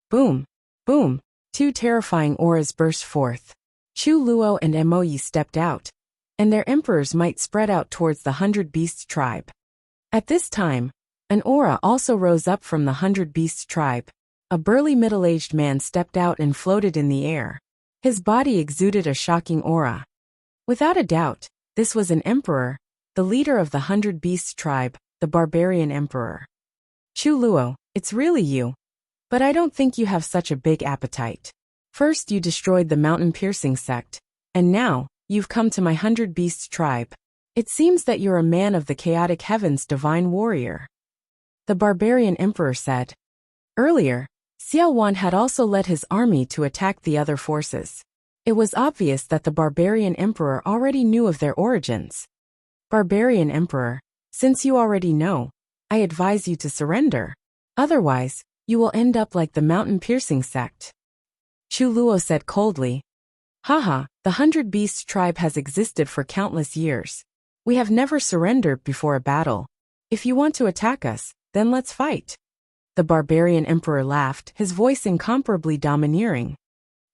Boom! Boom! Two terrifying auras burst forth. Chu Luo and Mo Yi stepped out, and their emperors might spread out towards the 100 Beasts tribe. At this time, an aura also rose up from the 100 Beasts tribe. A burly middle-aged man stepped out and floated in the air. His body exuded a shocking aura. Without a doubt, this was an emperor, the leader of the 100 Beasts tribe, the barbarian emperor. Chu Luo, it's really you. But I don't think you have such a big appetite. First you destroyed the mountain-piercing sect, and now, you've come to my 100 Beasts tribe. It seems that you're a man of the chaotic heavens, divine warrior. The barbarian emperor said. Earlier, Xiao Wan had also led his army to attack the other forces. It was obvious that the barbarian emperor already knew of their origins. Barbarian emperor, since you already know, I advise you to surrender. Otherwise, you will end up like the mountain-piercing sect. Chu Luo said coldly. Haha, the 100 Beasts tribe has existed for countless years. We have never surrendered before a battle. If you want to attack us, then let's fight. The barbarian emperor laughed, his voice incomparably domineering.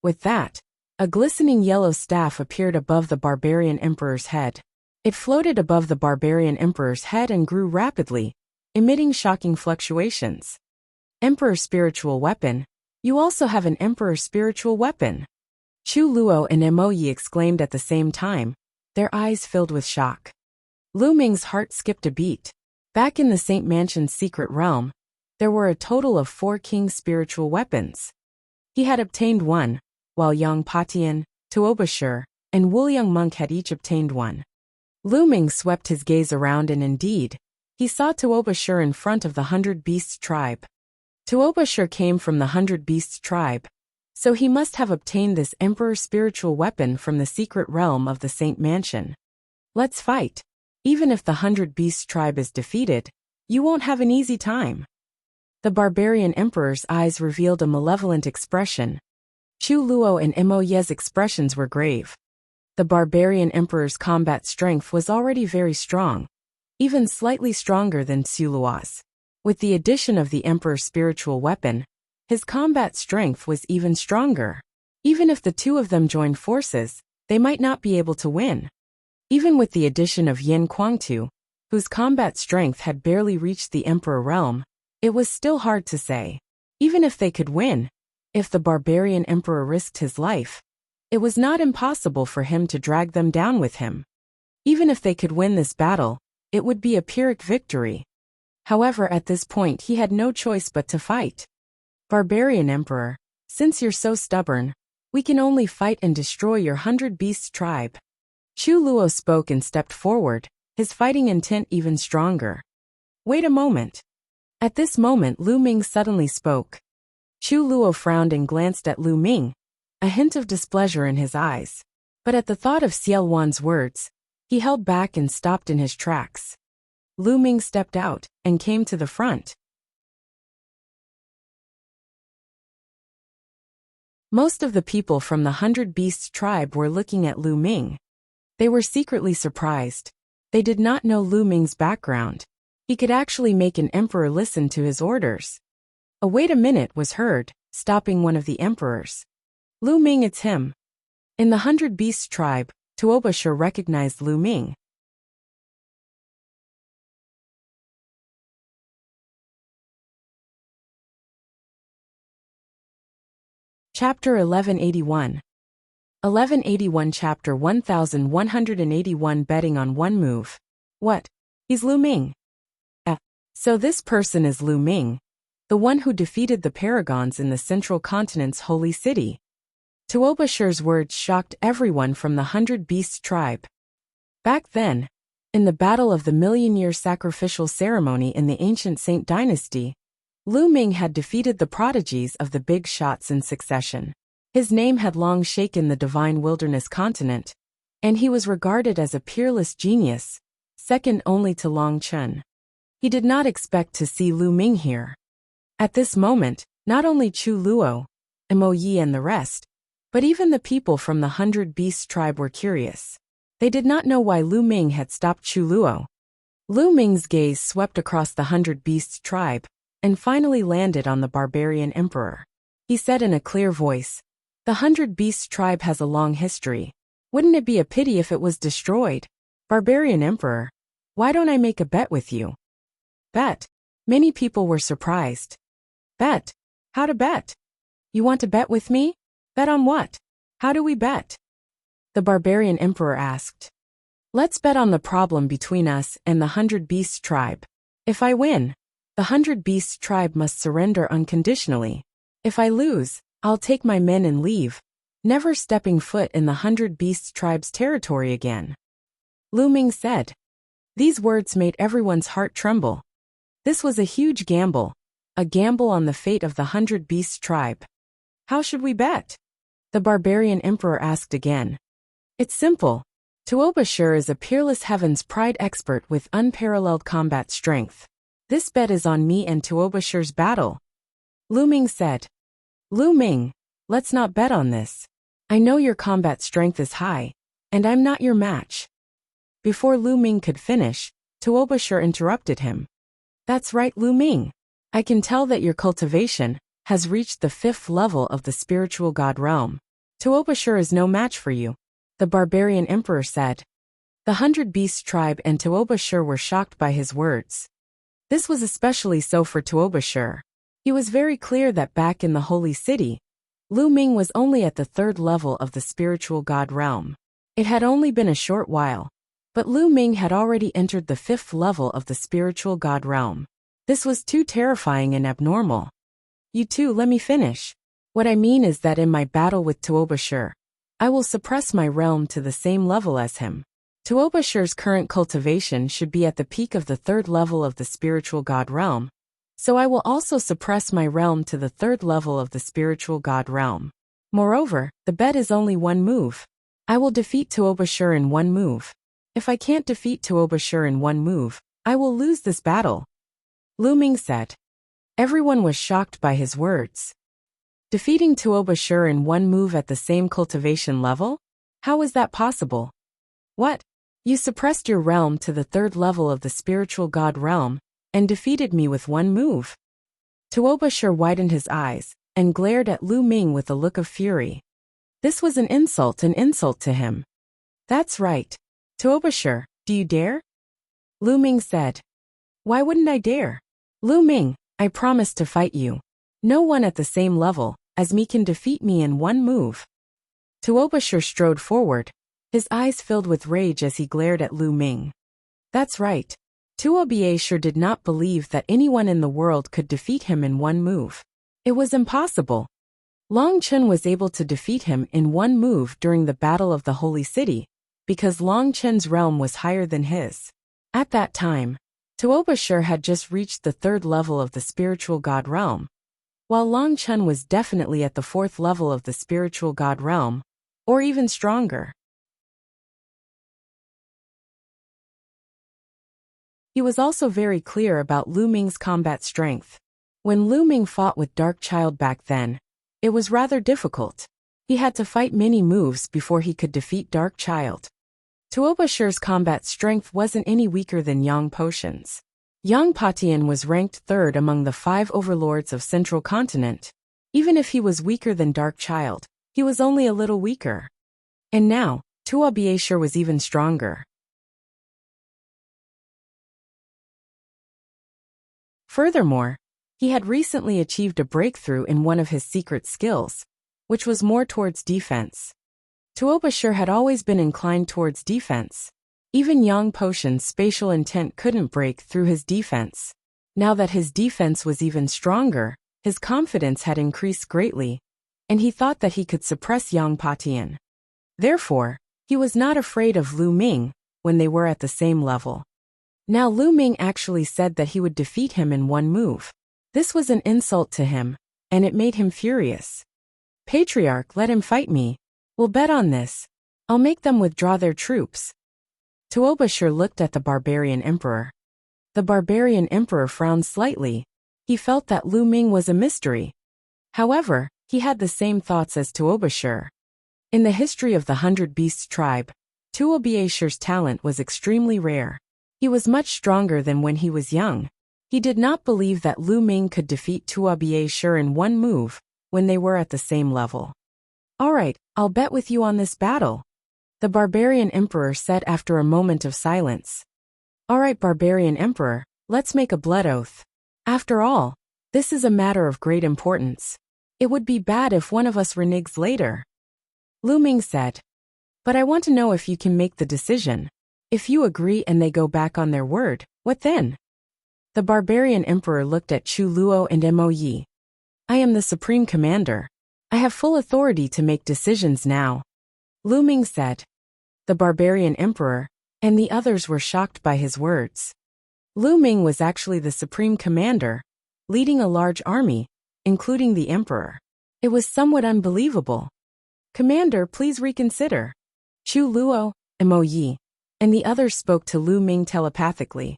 With that, A glistening yellow staff appeared above the barbarian emperor's head. It floated above the barbarian emperor's head and grew rapidly, emitting shocking fluctuations. Emperor spiritual weapon. You also have an emperor spiritual weapon. Chu Luo and Mo Yi exclaimed at the same time, their eyes filled with shock. Lu Ming's heart skipped a beat. Back in the Saint Mansion's secret realm, there were a total of 4 king spiritual weapons. He had obtained one, while Yang Patian, Tuobashir, and Wuliang Monk had each obtained one. Lu Ming swept his gaze around and indeed, he saw Tuobashir in front of the 100 Beasts tribe. Tuobashir came from the 100 Beasts tribe, so he must have obtained this emperor spiritual weapon from the secret realm of the Saint Mansion. Let's fight. Even if the 100 Beasts tribe is defeated, you won't have an easy time. The barbarian emperor's eyes revealed a malevolent expression. Chu Luo and Mo Yi's expressions were grave. The barbarian emperor's combat strength was already very strong, even slightly stronger than Xu Luo's. With the addition of the emperor's spiritual weapon, his combat strength was even stronger. Even if the two of them joined forces, they might not be able to win. Even with the addition of Yin Guangtu, whose combat strength had barely reached the emperor realm, it was still hard to say. Even if they could win, if the barbarian emperor risked his life, it was not impossible for him to drag them down with him. Even if they could win this battle, it would be a Pyrrhic victory. However, at this point he had no choice but to fight. Barbarian Emperor, since you're so stubborn, we can only fight and destroy your 100 Beasts tribe. Chu Luo spoke and stepped forward, his fighting intent even stronger. Wait a moment. At this moment Lu Ming suddenly spoke. Chu Luo frowned and glanced at Lu Ming, a hint of displeasure in his eyes. But at the thought of Xiao Wan's words, he held back and stopped in his tracks. Lu Ming stepped out and came to the front. Most of the people from the 100 Beasts tribe were looking at Lu Ming. They were secretly surprised. They did not know Lu Ming's background. He could actually make an emperor listen to his orders. A "wait a minute" was heard, stopping one of the emperors. Lu Ming, it's him. In the 100 Beasts tribe, Tuobashir recognized Lu Ming. Chapter 1181. 1181 Chapter 1181 Betting on one move. What? He's Lu Ming. So this person is Lu Ming, the one who defeated the Paragons in the Central Continent's holy city. Tuobashir's words shocked everyone from the 100 Beasts tribe. Back then, in the Battle of the Million-Year Sacrificial Ceremony in the ancient Saint Dynasty, Lu Ming had defeated the prodigies of the big shots in succession. His name had long shaken the divine wilderness continent, and he was regarded as a peerless genius, second only to Long Chun. He did not expect to see Lu Ming here. At this moment, not only Chu Luo, Mo Yi and the rest, but even the people from the 100 Beasts tribe were curious. They did not know why Lu Ming had stopped Chu Luo. Lu Ming's gaze swept across the 100 Beasts tribe, and finally landed on the barbarian emperor. He said in a clear voice, "The 100 Beasts tribe has a long history. Wouldn't it be a pity if it was destroyed? Barbarian emperor, why don't I make a bet with you?" Bet? Many people were surprised. Bet? How to bet? You want to bet with me? Bet on what? How do we bet? The barbarian emperor asked. Let's bet on the problem between us and the 100 Beasts tribe. If I win, the 100 Beasts tribe must surrender unconditionally. If I lose, I'll take my men and leave, never stepping foot in the 100 Beasts tribe's territory again. Lu Ming said. These words made everyone's heart tremble. This was a huge gamble, a gamble on the fate of the 100 Beasts tribe. How should we bet? The barbarian emperor asked again. It's simple. Tuobashir is a peerless heaven's pride expert with unparalleled combat strength. This bet is on me and Tuobashir's battle. Lu Ming said. Lu Ming, let's not bet on this. I know your combat strength is high, and I'm not your match. Before Lu Ming could finish, Tuobashir interrupted him. That's right, Lu Ming. I can tell that your cultivation has reached the 5th level of the spiritual god realm. Tuobashir is no match for you, the barbarian emperor said. The 100 Beasts tribe and Tuobashir were shocked by his words. This was especially so for Tuobashir. He was very clear that back in the holy city, Lu Ming was only at the 3rd level of the spiritual god realm. It had only been a short while, but Lu Ming had already entered the 5th level of the spiritual god realm. This was too terrifying and abnormal. You two, let me finish. What I mean is that in my battle with Tuobashir, I will suppress my realm to the same level as him. Tuobashir's current cultivation should be at the peak of the 3rd level of the spiritual god realm, so I will also suppress my realm to the 3rd level of the spiritual god realm. Moreover, the bet is only one move. I will defeat Tuobashir in one move. If I can't defeat Tuobashir in one move, I will lose this battle, Lu Ming said. Everyone was shocked by his words. Defeating Tuobashir in one move at the same cultivation level? How is that possible? What? You suppressed your realm to the 3rd level of the spiritual god realm, and defeated me with one move? Tuobashir widened his eyes, and glared at Lu Ming with a look of fury. This was an insult to him. That's right. Tuobashir, do you dare? Lu Ming said. Why wouldn't I dare? Lu Ming, I promise to fight you. No one at the same level as me can defeat me in one move. Tuobashir strode forward, his eyes filled with rage as he glared at Lu Ming. That's right. Tuobashir did not believe that anyone in the world could defeat him in one move. It was impossible. Long Chen was able to defeat him in one move during the Battle of the Holy City, because Long Chen's realm was higher than his. At that time, Tuobashir had just reached the 3rd level of the spiritual god realm, while Long Chen was definitely at the 4th level of the spiritual god realm, or even stronger. He was also very clear about Lu Ming's combat strength. When Lu Ming fought with Dark Child back then, it was rather difficult. He had to fight many moves before he could defeat Dark Child. Tuobashir's combat strength wasn't any weaker than Yang Potion's. Yang Patian was ranked 3rd among the 5 overlords of Central Continent. Even if he was weaker than Dark Child, he was only a little weaker. And now, Tuobashir was even stronger. Furthermore, he had recently achieved a breakthrough in one of his secret skills, which was more towards defense. Tuobashir had always been inclined towards defense. Even Yang Potion's spatial intent couldn't break through his defense. Now that his defense was even stronger, his confidence had increased greatly, and he thought that he could suppress Yang Patian. Therefore, he was not afraid of Lu Ming when they were at the same level. Now Lu Ming actually said that he would defeat him in one move. This was an insult to him, and it made him furious. Patriarch, let him fight me. We'll bet on this. I'll make them withdraw their troops. Tuobashir looked at the barbarian emperor. The barbarian emperor frowned slightly. He felt that Lu Ming was a mystery. However, he had the same thoughts as Tuobashir. In the history of the 100 Beasts tribe, Tuobashir's talent was extremely rare. He was much stronger than when he was young. He did not believe that Lu Ming could defeat Tuobashir in one move when they were at the same level. All right, I'll bet with you on this battle, the barbarian emperor said after a moment of silence. All right, barbarian emperor, let's make a blood oath. After all, this is a matter of great importance. It would be bad if one of us reneges later. Lu Ming said. But I want to know if you can make the decision. If you agree and they go back on their word, what then? The barbarian emperor looked at Chu Luo and Mo Yi. I am the supreme commander. I have full authority to make decisions now, Lu Ming said. The barbarian emperor and the others were shocked by his words. Lu Ming was actually the supreme commander, leading a large army, including the emperor. It was somewhat unbelievable. Commander, please reconsider. Chu Luo, Mo Yi, and the others spoke to Lu Ming telepathically.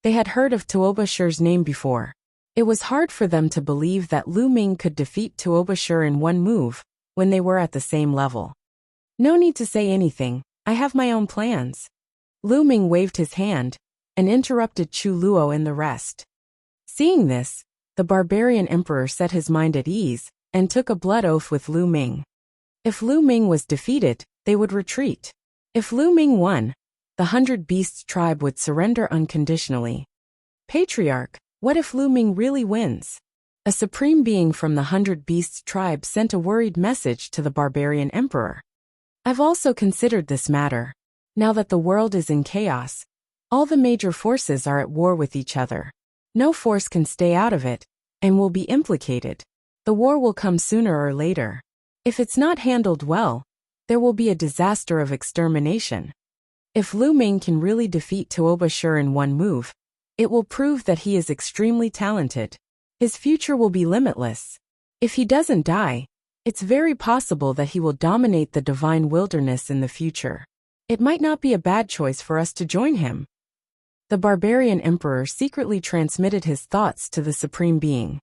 They had heard of Tuobashir's name before. It was hard for them to believe that Lu Ming could defeat Tuobashir in one move when they were at the same level. No need to say anything, I have my own plans. Lu Ming waved his hand and interrupted Chu Luo and the rest. Seeing this, the barbarian emperor set his mind at ease and took a blood oath with Lu Ming. If Lu Ming was defeated, they would retreat. If Lu Ming won, the 100 Beasts tribe would surrender unconditionally. Patriarch, what if Lu Ming really wins? A supreme being from the 100 Beasts tribe sent a worried message to the barbarian emperor. I've also considered this matter. Now that the world is in chaos, all the major forces are at war with each other. No force can stay out of it, and will be implicated. The war will come sooner or later. If it's not handled well, there will be a disaster of extermination. If Lu Ming can really defeat Tuobashir in one move, it will prove that he is extremely talented. His future will be limitless. If he doesn't die, it's very possible that he will dominate the divine wilderness in the future. It might not be a bad choice for us to join him. The barbarian emperor secretly transmitted his thoughts to the supreme being.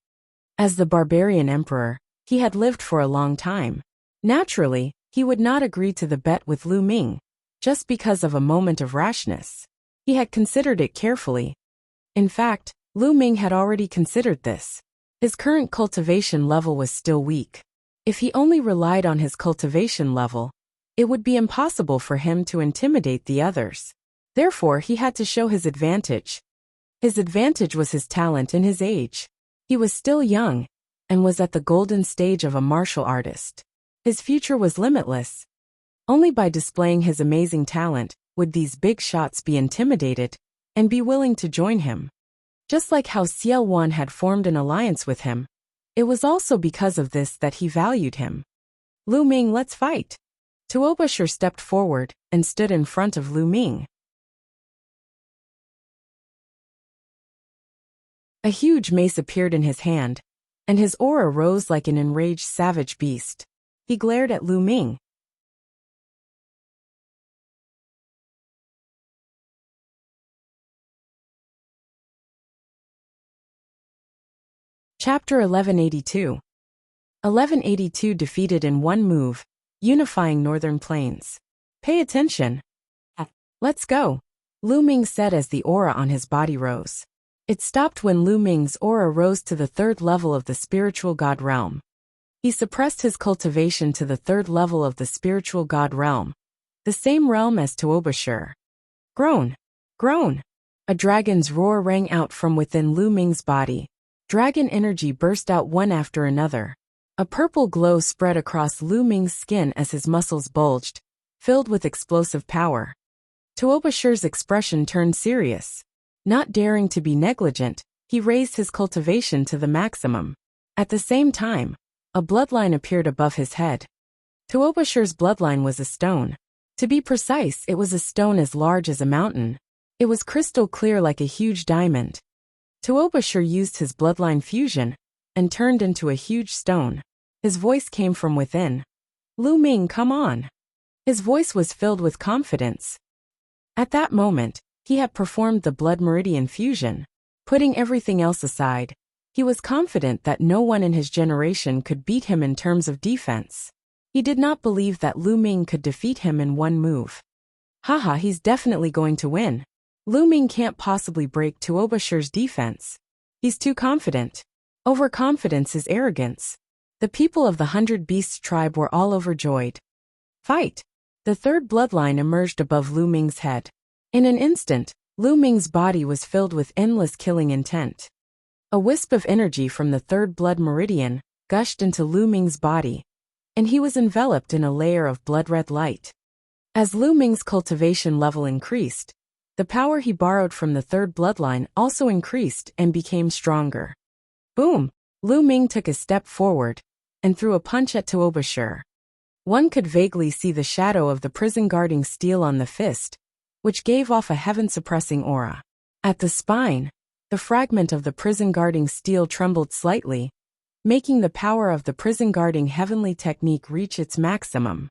As the barbarian emperor, he had lived for a long time. Naturally, he would not agree to the bet with Lu Ming, just because of a moment of rashness. He had considered it carefully. In fact, Lu Ming had already considered this. His current cultivation level was still weak. If he only relied on his cultivation level, it would be impossible for him to intimidate the others. Therefore, he had to show his advantage. His advantage was his talent and his age. He was still young, and was at the golden stage of a martial artist. His future was limitless. Only by displaying his amazing talent would these big shots be intimidated and be willing to join him. Just like how Xiao Wan had formed an alliance with him, it was also because of this that he valued him. Lu Ming, let's fight. Tuobashir stepped forward and stood in front of Lu Ming. A huge mace appeared in his hand, and his aura rose like an enraged savage beast. He glared at Lu Ming. Chapter 1182. 1182 defeated in one move, unifying Northern Plains. Pay attention. Let's go, Lu Ming said as the aura on his body rose. It stopped when Lu Ming's aura rose to the 3rd level of the spiritual god realm. He suppressed his cultivation to the 3rd level of the spiritual god realm, the same realm as Tuobashir. Groan! Groan! A dragon's roar rang out from within Lu Ming's body. Dragon energy burst out one after another. A purple glow spread across Lu Ming's skin as his muscles bulged, filled with explosive power. Tuobashir's expression turned serious. Not daring to be negligent, he raised his cultivation to the maximum. At the same time, a bloodline appeared above his head. Tuobashir's bloodline was a stone. To be precise, it was a stone as large as a mountain. It was crystal clear like a huge diamond. Tuobashir used his bloodline fusion and turned into a huge stone. His voice came from within. Lu Ming, come on. His voice was filled with confidence. At that moment, he had performed the blood meridian fusion. Putting everything else aside, he was confident that no one in his generation could beat him in terms of defense. He did not believe that Lu Ming could defeat him in one move. Haha, he's definitely going to win. Lu Ming can't possibly break Tuobashir's defense. He's too confident. Overconfidence is arrogance. The people of the 100 Beasts tribe were all overjoyed. Fight! The 3rd bloodline emerged above Lu Ming's head. In an instant, Lu Ming's body was filled with endless killing intent. A wisp of energy from the 3rd blood meridian gushed into Lu Ming's body, and he was enveloped in a layer of blood-red light. As Lu Ming's cultivation level increased, the power he borrowed from the 3rd bloodline also increased and became stronger. Boom! Lu Ming took a step forward and threw a punch at Tuobashir. One could vaguely see the shadow of the prison-guarding steel on the fist, which gave off a heaven-suppressing aura. At the spine, the fragment of the prison-guarding steel trembled slightly, making the power of the prison-guarding heavenly technique reach its maximum.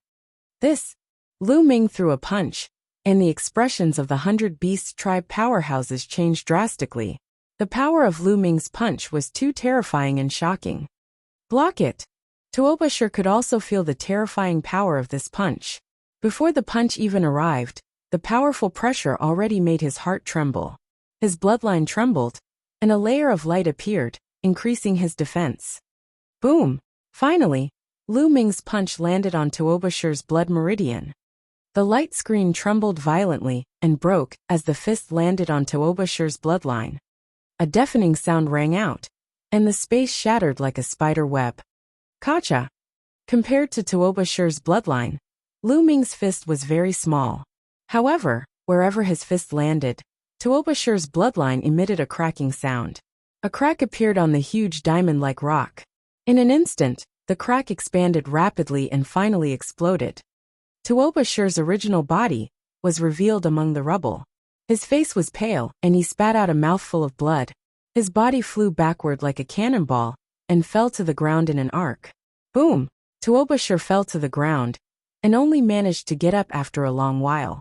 Lu Ming threw a punch, and the expressions of the 100 Beasts tribe powerhouses changed drastically. The power of Lu Ming's punch was too terrifying and shocking. Block it! Tuobashir could also feel the terrifying power of this punch. Before the punch even arrived, the powerful pressure already made his heart tremble. His bloodline trembled, and a layer of light appeared, increasing his defense. Boom! Finally, Lu Ming's punch landed on Tuobasher's blood meridian. The light screen trembled violently and broke as the fist landed on Tuobasher's bloodline. A deafening sound rang out, and the space shattered like a spider web. Kacha! Compared to Tuobasher's bloodline, Lu Ming's fist was very small. However, wherever his fist landed, Tuobasher's bloodline emitted a cracking sound. A crack appeared on the huge diamond-like rock. In an instant, the crack expanded rapidly and finally exploded. Tuobasher's original body was revealed among the rubble. His face was pale, and he spat out a mouthful of blood. His body flew backward like a cannonball and fell to the ground in an arc. Boom! Tuobasher fell to the ground and only managed to get up after a long while.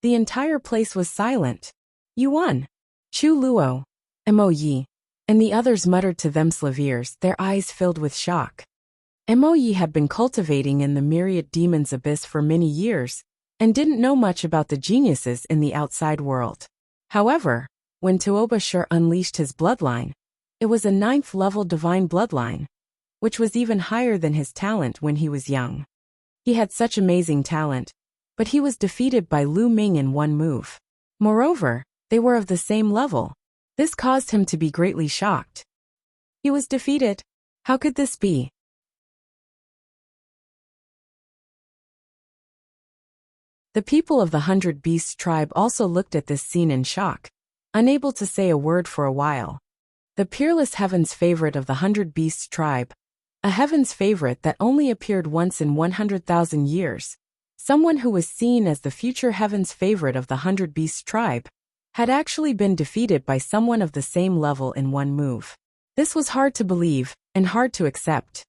The entire place was silent. You won! Chu Luo, Mo Yi, and the others muttered to themselves, their eyes filled with shock. Mo Yi had been cultivating in the Myriad Demon's abyss for many years and didn't know much about the geniuses in the outside world. However, when Tuobasher unleashed his bloodline, it was a 9th-level divine bloodline, which was even higher than his talent when he was young. He had such amazing talent, but he was defeated by Lu Ming in one move. Moreover, they were of the same level. This caused him to be greatly shocked. He was defeated. How could this be? The people of the 100 Beasts tribe also looked at this scene in shock, unable to say a word for a while. The peerless Heaven's favorite of the 100 Beasts tribe, a Heaven's favorite that only appeared once in 100,000 years, someone who was seen as the future Heaven's favorite of the 100 Beasts tribe, had actually been defeated by someone of the same level in one move. This was hard to believe and hard to accept.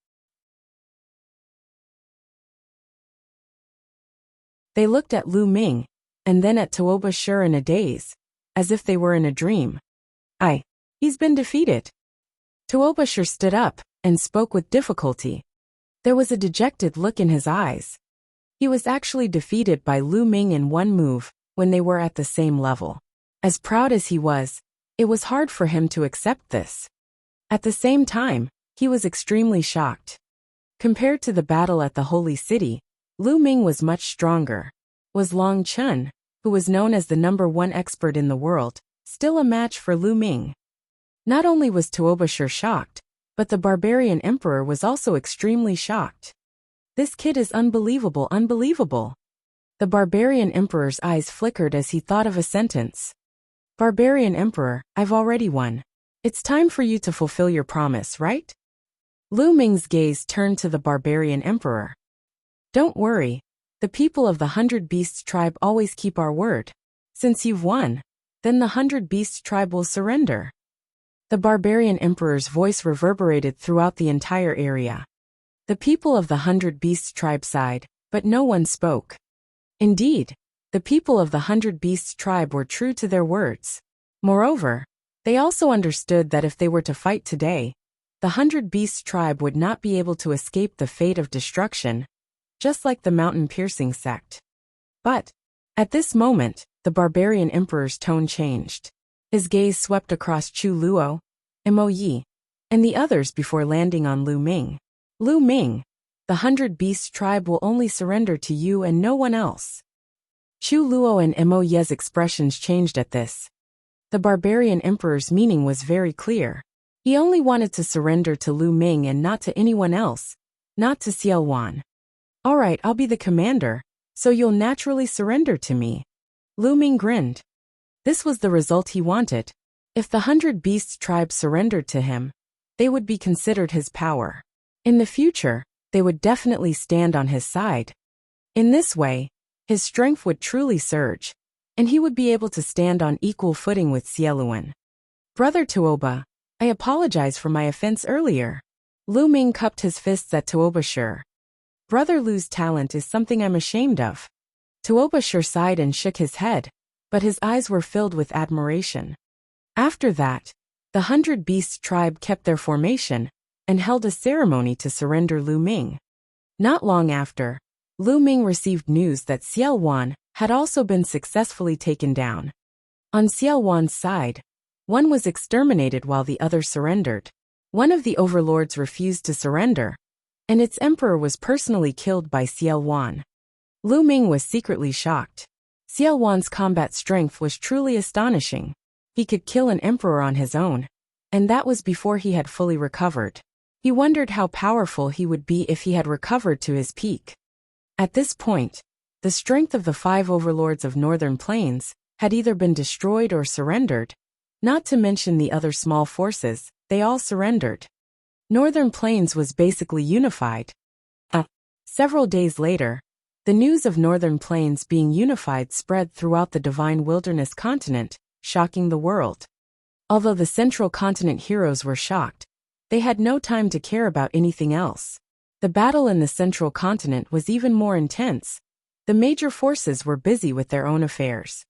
They looked at Lu Ming, and then at Tuobasher in a daze, as if they were in a dream. He's been defeated. Tuobasher stood up and spoke with difficulty. There was a dejected look in his eyes. He was actually defeated by Lu Ming in one move when they were at the same level. As proud as he was, it was hard for him to accept this. At the same time, he was extremely shocked. Compared to the battle at the Holy City, Lu Ming was much stronger. Was Long Chun, who was known as the #1 expert in the world, still a match for Lu Ming? Not only was Tuobasher shocked, but the barbarian emperor was also extremely shocked. This kid is unbelievable. The barbarian emperor's eyes flickered as he thought of a sentence. Barbarian emperor, I've already won. It's time for you to fulfill your promise, right? Lu Ming's gaze turned to the barbarian emperor. Don't worry. The people of the 100 Beasts tribe always keep our word. Since you've won, then the 100 Beasts tribe will surrender. The barbarian emperor's voice reverberated throughout the entire area. The people of the 100 Beasts tribe sighed, but no one spoke. Indeed, the people of the 100 Beasts tribe were true to their words. Moreover, they also understood that if they were to fight today, the 100 Beasts tribe would not be able to escape the fate of destruction, just like the mountain-piercing sect. But, at this moment, the barbarian emperor's tone changed. His gaze swept across Chu Luo, Mo Yi, and the others before landing on Lu Ming. Lu Ming, the 100 Beasts tribe will only surrender to you and no one else. Chu Luo and Mo Yi's expressions changed at this. The barbarian emperor's meaning was very clear. He only wanted to surrender to Lu Ming and not to anyone else, not to Xiao Wan. Alright, I'll be the commander, so you'll naturally surrender to me. Lu Ming grinned. This was the result he wanted. If the 100 Beasts tribe surrendered to him, they would be considered his power. In the future, they would definitely stand on his side. In this way, his strength would truly surge, and he would be able to stand on equal footing with Xieluan. Brother Tuoba, I apologize for my offense earlier. Lu Ming cupped his fists at Tuobasher. Brother Lu's talent is something I'm ashamed of. Tuobasher sighed and shook his head, but his eyes were filled with admiration. After that, the 100 Beasts tribe kept their formation and held a ceremony to surrender Lu Ming. Not long after, Lu Ming received news that Xiao Wan had also been successfully taken down. On Xiao Wan's side, one was exterminated while the other surrendered. One of the overlords refused to surrender, and its emperor was personally killed by Xiao Wan. Lu Ming was secretly shocked. Xiao Wan's combat strength was truly astonishing. He could kill an emperor on his own, and that was before he had fully recovered. He wondered how powerful he would be if he had recovered to his peak. At this point, the strength of the 5 overlords of Northern Plains had either been destroyed or surrendered, not to mention the other small forces, they all surrendered. Northern Plains was basically unified. Several days later, the news of Northern Plains being unified spread throughout the Divine Wilderness continent, shocking the world. Although the Central Continent heroes were shocked, they had no time to care about anything else. The battle in the Central Continent was even more intense. The major forces were busy with their own affairs.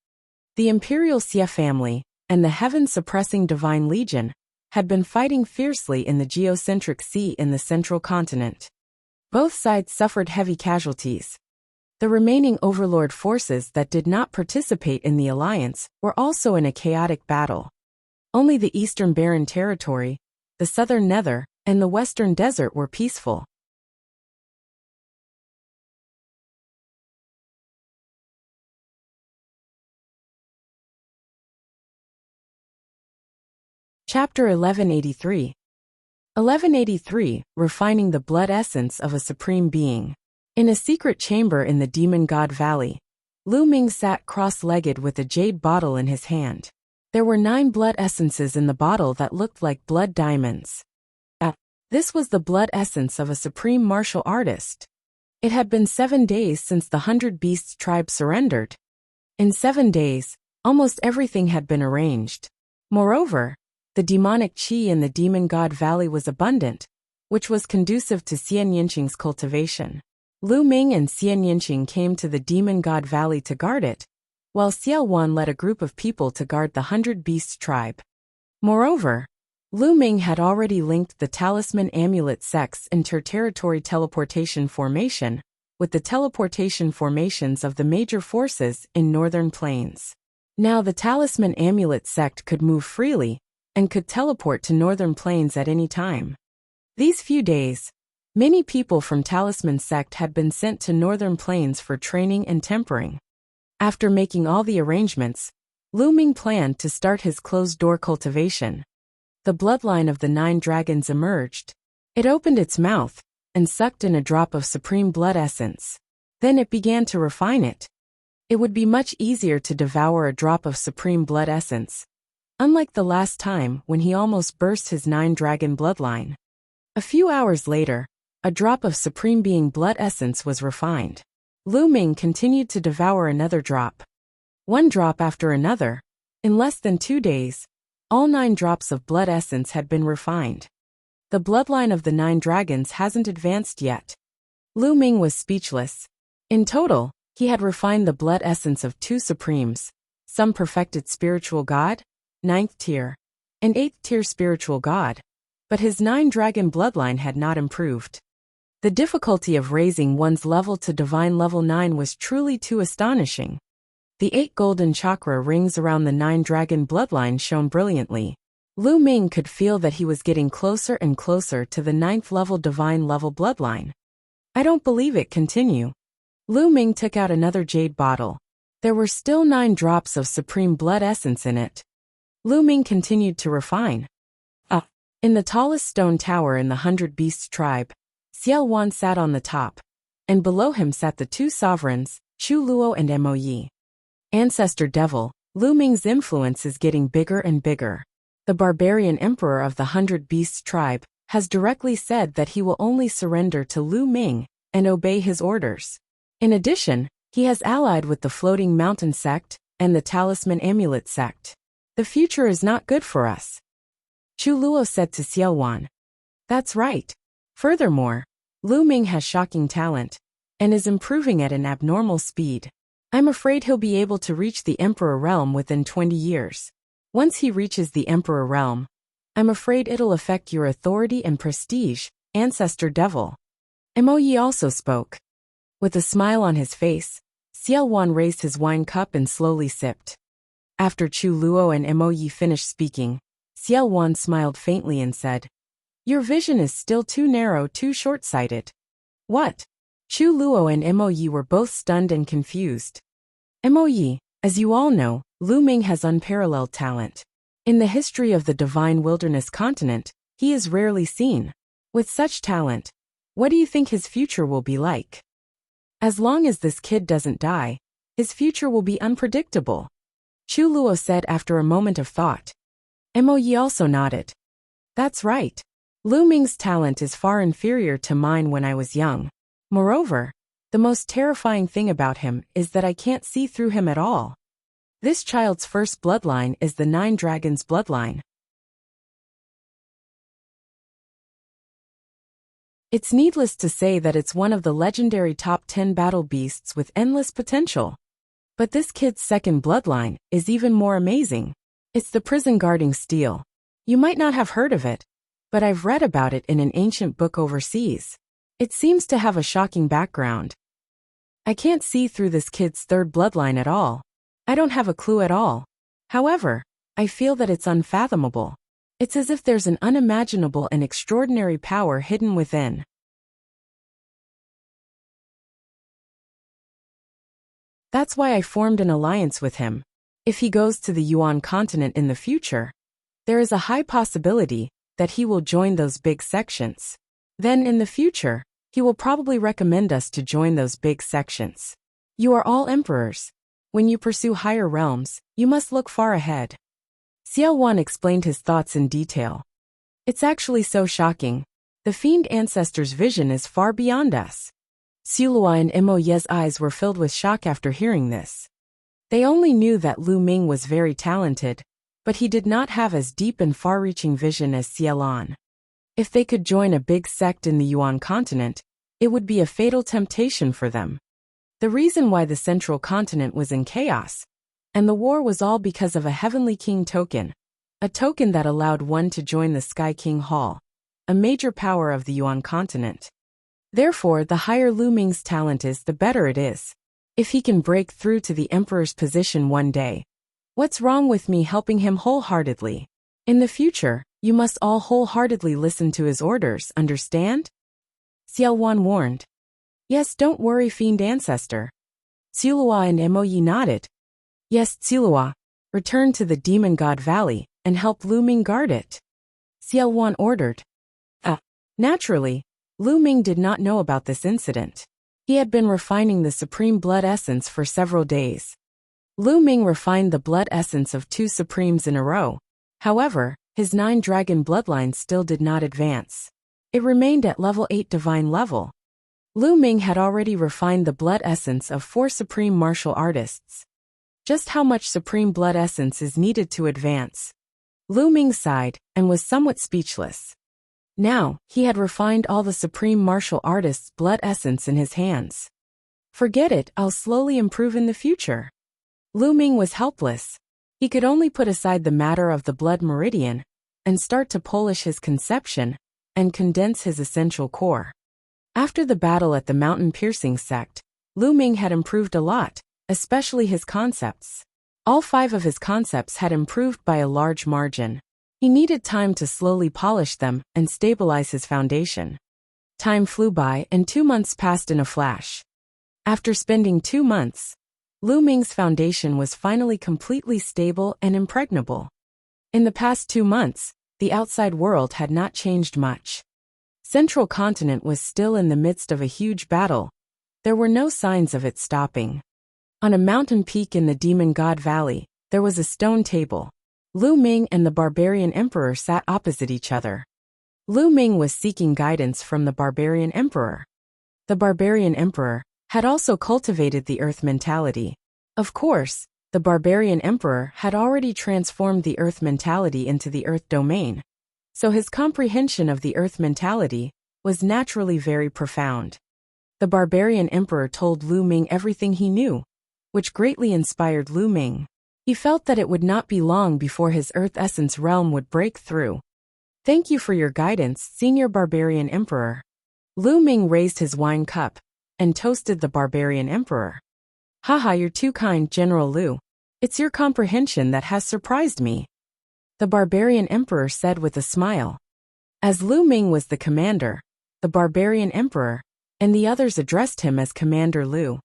The Imperial Xia family and the heaven-suppressing Divine Legion had been fighting fiercely in the geocentric sea in the Central Continent. Both sides suffered heavy casualties. The remaining overlord forces that did not participate in the alliance were also in a chaotic battle. Only the Eastern Barren Territory, the Southern Nether, and the Western Desert were peaceful. Chapter 1183. 1183, Refining the Blood Essence of a Supreme Being. In a secret chamber in the Demon God Valley, Lu Ming sat cross-legged with a jade bottle in his hand. There were 9 blood essences in the bottle that looked like blood diamonds. This was the blood essence of a supreme martial artist. It had been 7 days since the 100 Beasts tribe surrendered. In 7 days, almost everything had been arranged. Moreover, the demonic qi in the Demon God Valley was abundant, which was conducive to Xian Yinqing's cultivation. Lu Ming and Xian Yinqing came to the Demon God Valley to guard it, while Xiao Wan led a group of people to guard the 100 Beasts tribe. Moreover, Lu Ming had already linked the talisman amulet sects interterritory teleportation formation with the teleportation formations of the major forces in Northern Plains. Now the talisman amulet sect could move freely and could teleport to Northern Plains at any time. These few days, many people from Talisman sect had been sent to Northern Plains for training and tempering. After making all the arrangements, Lu Ming planned to start his closed-door cultivation. The bloodline of the 9 dragons emerged. It opened its mouth and sucked in a drop of supreme blood essence. Then it began to refine it. It would be much easier to devour a drop of supreme blood essence, unlike the last time when he almost burst his 9-dragon bloodline. A few hours later, a drop of Supreme Being blood essence was refined. Lu Ming continued to devour another drop. 1 drop after another. In less than 2 days, all 9 drops of blood essence had been refined. The bloodline of the 9 dragons hasn't advanced yet. Lu Ming was speechless. In total, he had refined the blood essence of 2 supremes, some perfected spiritual god, 9th tier, and 8th tier spiritual god, but his 9-dragon bloodline had not improved. The difficulty of raising one's level to divine level 9 was truly too astonishing. The 8 golden chakra rings around the 9-dragon bloodline shone brilliantly. Lu Ming could feel that he was getting closer and closer to the 9th level divine level bloodline. I don't believe it. Continue. Lu Ming took out another jade bottle. There were still 9 drops of supreme blood essence in it. Lu Ming continued to refine. In the tallest stone tower in the 100 Beasts tribe, Xiao Wan sat on the top, and below him sat the 2 sovereigns, Chu Luo and Mo Yi. Ancestor Devil, Lu Ming's influence is getting bigger and bigger. The barbarian emperor of the 100 Beasts tribe has directly said that he will only surrender to Lu Ming and obey his orders. In addition, he has allied with the Floating Mountain sect and the Talisman Amulet sect. The future is not good for us. Chu Luo said to Xiao Wan. That's right. Furthermore, Lu Ming has shocking talent and is improving at an abnormal speed. I'm afraid he'll be able to reach the Emperor realm within 20 years. Once he reaches the Emperor realm, I'm afraid it'll affect your authority and prestige, Ancestor Devil. Mo Yi also spoke. With a smile on his face, Xiao Wan raised his wine cup and slowly sipped. After Chu Luo and Mo Yi finished speaking, Xiao Wan smiled faintly and said, Your vision is still too narrow, too short-sighted. What? Chu Luo and Mo Yi were both stunned and confused. Mo Yi, as you all know, Lu Ming has unparalleled talent. In the history of the divine wilderness continent, he is rarely seen. With such talent, what do you think his future will be like? As long as this kid doesn't die, his future will be unpredictable, Chu Luo said after a moment of thought. Mo Yi also nodded. That's right. Lu Ming's talent is far inferior to mine when I was young. Moreover, the most terrifying thing about him is that I can't see through him at all. This child's first bloodline is the 9 Dragons bloodline. It's needless to say that it's one of the legendary top 10 battle beasts with endless potential. But this kid's second bloodline is even more amazing. It's the prison guarding steel. You might not have heard of it, but I've read about it in an ancient book overseas. It seems to have a shocking background. I can't see through this kid's third bloodline at all. I don't have a clue at all. However, I feel that it's unfathomable. It's as if there's an unimaginable and extraordinary power hidden within. That's why I formed an alliance with him. If he goes to the Yuan continent in the future, there is a high possibility that he will join those big sections. Then in the future, he will probably recommend us to join those big sections. You are all emperors. When you pursue higher realms, you must look far ahead. Xiao Wan explained his thoughts in detail. It's actually so shocking. The fiend ancestor's vision is far beyond us. Sulua and Mo Ye's eyes were filled with shock after hearing this. They only knew that Lu Ming was very talented, but he did not have as deep and far-reaching vision as Xielan. If they could join a big sect in the Yuan continent, it would be a fatal temptation for them. The reason why the central continent was in chaos, and the war was all because of a Heavenly King token, a token that allowed one to join the Sky King Hall, a major power of the Yuan continent. Therefore, the higher Lu Ming's talent is, the better it is. If he can break through to the Emperor's position one day, what's wrong with me helping him wholeheartedly? In the future, you must all wholeheartedly listen to his orders, understand? Xiao Wan warned. Yes, don't worry, fiend ancestor. Tsulua and Mo Yi nodded. Yes, Tsulua, return to the Demon God Valley and help Lu Ming guard it. Xiao Wan ordered. Naturally, Lu Ming did not know about this incident. He had been refining the supreme blood essence for several days. Lu Ming refined the blood essence of 2 supremes in a row. However, his 9 dragon bloodline still did not advance. It remained at level 8 divine level. Lu Ming had already refined the blood essence of 4 supreme martial artists. Just how much supreme blood essence is needed to advance? Lu Ming sighed and was somewhat speechless. Now, he had refined all the supreme martial artist's blood essence in his hands. Forget it, I'll slowly improve in the future. Lu Ming was helpless. He could only put aside the matter of the blood meridian and start to polish his conception and condense his essential core. After the battle at the mountain-piercing sect, Lu Ming had improved a lot, especially his concepts. All 5 of his concepts had improved by a large margin. He needed time to slowly polish them and stabilize his foundation. Time flew by and 2 months passed in a flash. After spending 2 months, Lu Ming's foundation was finally completely stable and impregnable. In the past 2 months, the outside world had not changed much. Central Continent was still in the midst of a huge battle. There were no signs of it stopping. On a mountain peak in the Demon God Valley, there was a stone table. Lu Ming and the Barbarian Emperor sat opposite each other. Lu Ming was seeking guidance from the Barbarian Emperor. The Barbarian Emperor had also cultivated the Earth mentality. Of course, the Barbarian Emperor had already transformed the Earth mentality into the Earth domain, so his comprehension of the Earth mentality was naturally very profound. The Barbarian Emperor told Lu Ming everything he knew, which greatly inspired Lu Ming. He felt that it would not be long before his Earth Essence realm would break through. Thank you for your guidance, Senior Barbarian Emperor. Lu Ming raised his wine cup and toasted the Barbarian Emperor. Haha, you're too kind, General Lu. It's your comprehension that has surprised me. The Barbarian Emperor said with a smile. As Lu Ming was the commander, the barbarian emperor, and the others addressed him as Commander Lu.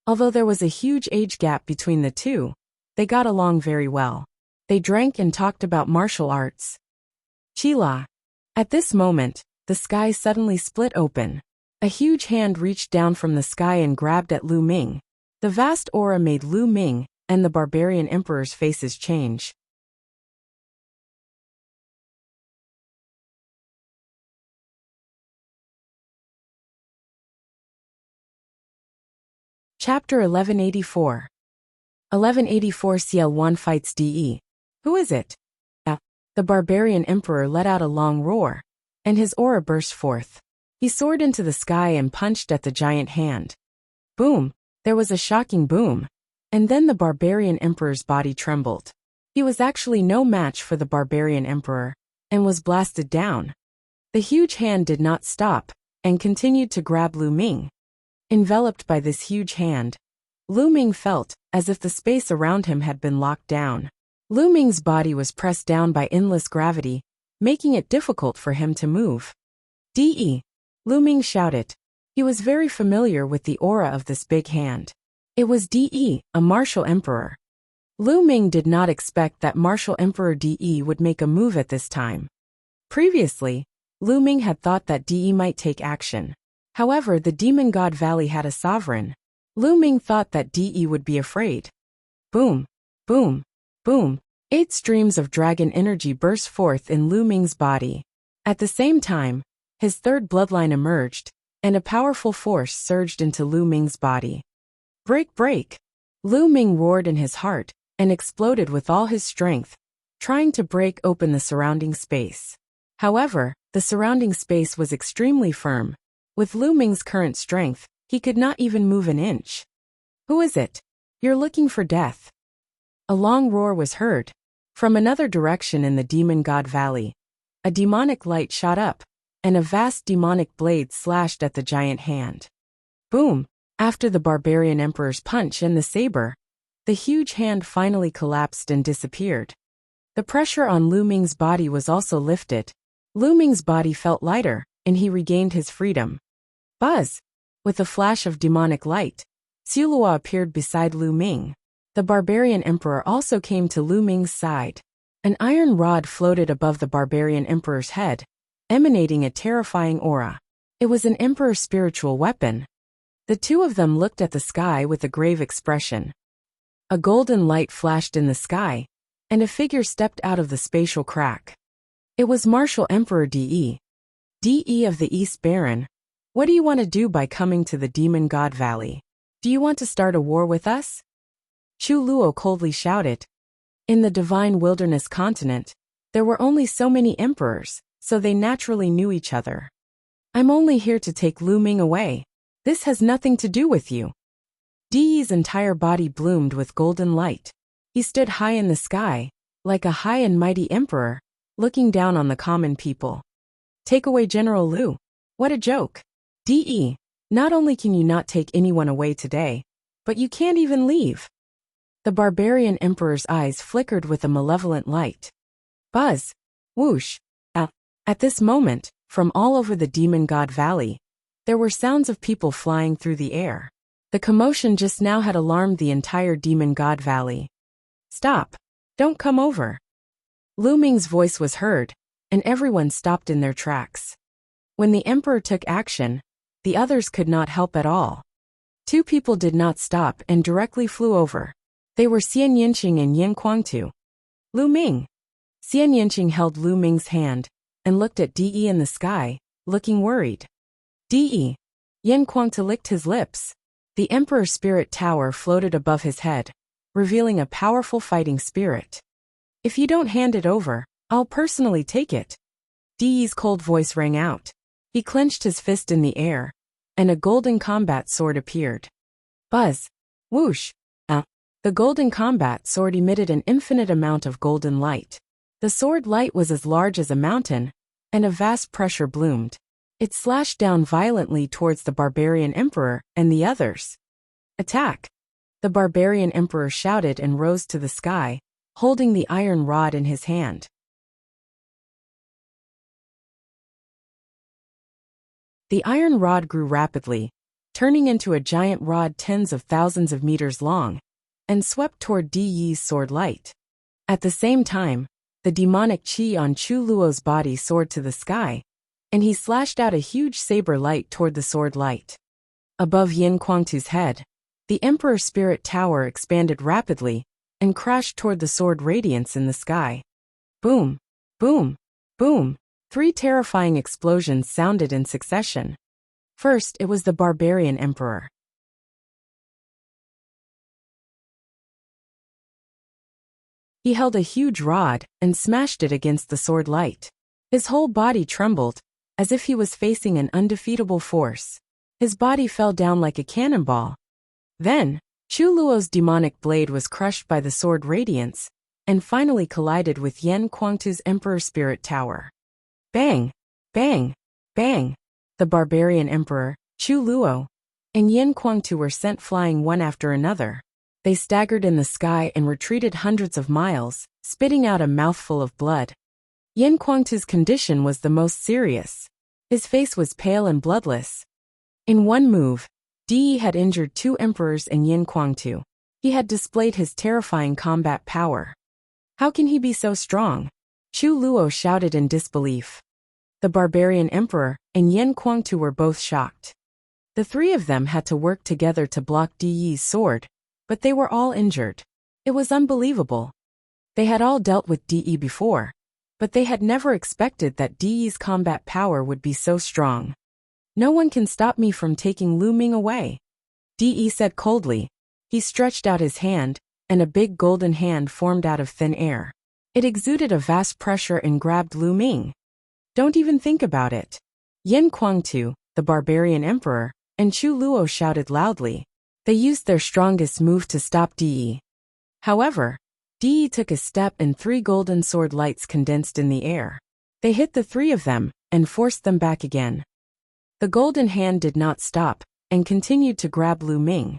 Although there was a huge age gap between the two, they got along very well. They drank and talked about martial arts. Chila. At this moment, the sky suddenly split open. A huge hand reached down from the sky and grabbed at Lu Ming. The vast aura made Lu Ming and the barbarian emperor's faces change. Chapter 1184. 1184 CL1 fights DE. Who is it? The barbarian emperor let out a long roar, and his aura burst forth. He soared into the sky and punched at the giant hand. Boom! There was a shocking boom, and then the barbarian emperor's body trembled. He was actually no match for the barbarian emperor, and was blasted down. The huge hand did not stop, and continued to grab Lu Ming. Enveloped by this huge hand, Lu Ming felt as if the space around him had been locked down. Lu Ming's body was pressed down by endless gravity, making it difficult for him to move. "De!" Lu Ming shouted. He was very familiar with the aura of this big hand. It was De, a martial emperor. Lu Ming did not expect that martial emperor De would make a move at this time. Previously, Lu Ming had thought that De might take action. However, the demon god valley had a sovereign. Lu Ming thought that De would be afraid. Boom, boom, boom. 8 streams of dragon energy burst forth in Lu Ming's body. At the same time, his third bloodline emerged, and a powerful force surged into Lu Ming's body. Break, break! Lu Ming roared in his heart, and exploded with all his strength, trying to break open the surrounding space. However, the surrounding space was extremely firm. With Lu Ming's current strength, he could not even move an inch. Who is it? You're looking for death. A long roar was heard. From another direction in the demon god valley, a demonic light shot up, and a vast demonic blade slashed at the giant hand. Boom! After the barbarian emperor's punch and the saber, the huge hand finally collapsed and disappeared. The pressure on Lu Ming's body was also lifted. Lu Ming's body felt lighter, and he regained his freedom. Buzz! With a flash of demonic light, Sulua appeared beside Lu Ming. The barbarian emperor also came to Lu Ming's side. An iron rod floated above the barbarian emperor's head, emanating a terrifying aura. It was an emperor's spiritual weapon. The two of them looked at the sky with a grave expression. A golden light flashed in the sky, and a figure stepped out of the spatial crack. It was Martial Emperor De. De of the East Baron. What do you want to do by coming to the Demon God Valley? Do you want to start a war with us? Chu Luo coldly shouted. In the Divine Wilderness continent, there were only so many emperors, so they naturally knew each other. I'm only here to take Lu Ming away. This has nothing to do with you. De's entire body bloomed with golden light. He stood high in the sky, like a high and mighty emperor, looking down on the common people. Take away General Lu. What a joke. De, not only can you not take anyone away today, but you can't even leave. The barbarian emperor's eyes flickered with a malevolent light. Buzz. Whoosh. At this moment, from all over the Demon God Valley, there were sounds of people flying through the air. The commotion just now had alarmed the entire Demon God Valley. Stop. Don't come over. Lu Ming's voice was heard, and everyone stopped in their tracks. When the emperor took action, the others could not help at all. Two people did not stop and directly flew over. They were Xian Yinqing and Yin Kuangtu. Lu Ming. Xian Yinqing held Lu Ming's hand and looked at De in the sky, looking worried. De. Yin Kuangtu licked his lips. The Emperor's Spirit Tower floated above his head, revealing a powerful fighting spirit. If you don't hand it over, I'll personally take it. De's cold voice rang out. He clenched his fist in the air, and a golden combat sword appeared. Buzz. Whoosh. The golden combat sword emitted an infinite amount of golden light. The sword light was as large as a mountain, and a vast pressure bloomed. It slashed down violently towards the barbarian emperor and the others. Attack! The barbarian emperor shouted and rose to the sky, holding the iron rod in his hand. The iron rod grew rapidly, turning into a giant rod tens of thousands of meters long, and swept toward Di Yi's sword light. At the same time, the demonic chi on Chu Luo's body soared to the sky, and he slashed out a huge saber light toward the sword light. Above Yin Kuangtu's head, the Emperor Spirit Tower expanded rapidly and crashed toward the sword radiance in the sky. Boom! Boom! Boom! 3 terrifying explosions sounded in succession. First, it was the barbarian emperor. He held a huge rod and smashed it against the sword light. His whole body trembled, as if he was facing an undefeatable force. His body fell down like a cannonball. Then, Chu Luo's demonic blade was crushed by the sword radiance, and finally collided with Yin Kuangtu's Emperor Spirit Tower. Bang! Bang! Bang! The barbarian emperor, Chu Luo, and Yin Kuangtu were sent flying one after another. They staggered in the sky and retreated hundreds of miles, spitting out a mouthful of blood. Yin Kuangtu's condition was the most serious. His face was pale and bloodless. In one move, Di Yi had injured 2 emperors and Yin Kuangtu. He had displayed his terrifying combat power. How can he be so strong? Chu Luo shouted in disbelief. The barbarian emperor and Yin Kuangtu were both shocked. The 3 of them had to work together to block Di Yi's sword, but they were all injured. It was unbelievable. They had all dealt with Di Yi before, but they had never expected that Di Yi's combat power would be so strong. No one can stop me from taking Lu Ming away, Di Yi said coldly. He stretched out his hand, and a big golden hand formed out of thin air. It exuded a vast pressure and grabbed Lu Ming. Don't even think about it. Yin Kuangtu, the barbarian emperor, and Chu Luo shouted loudly. They used their strongest move to stop Di Yi. However, Di Yi took a step and 3 golden sword lights condensed in the air. They hit the 3 of them and forced them back again. The golden hand did not stop and continued to grab Lu Ming.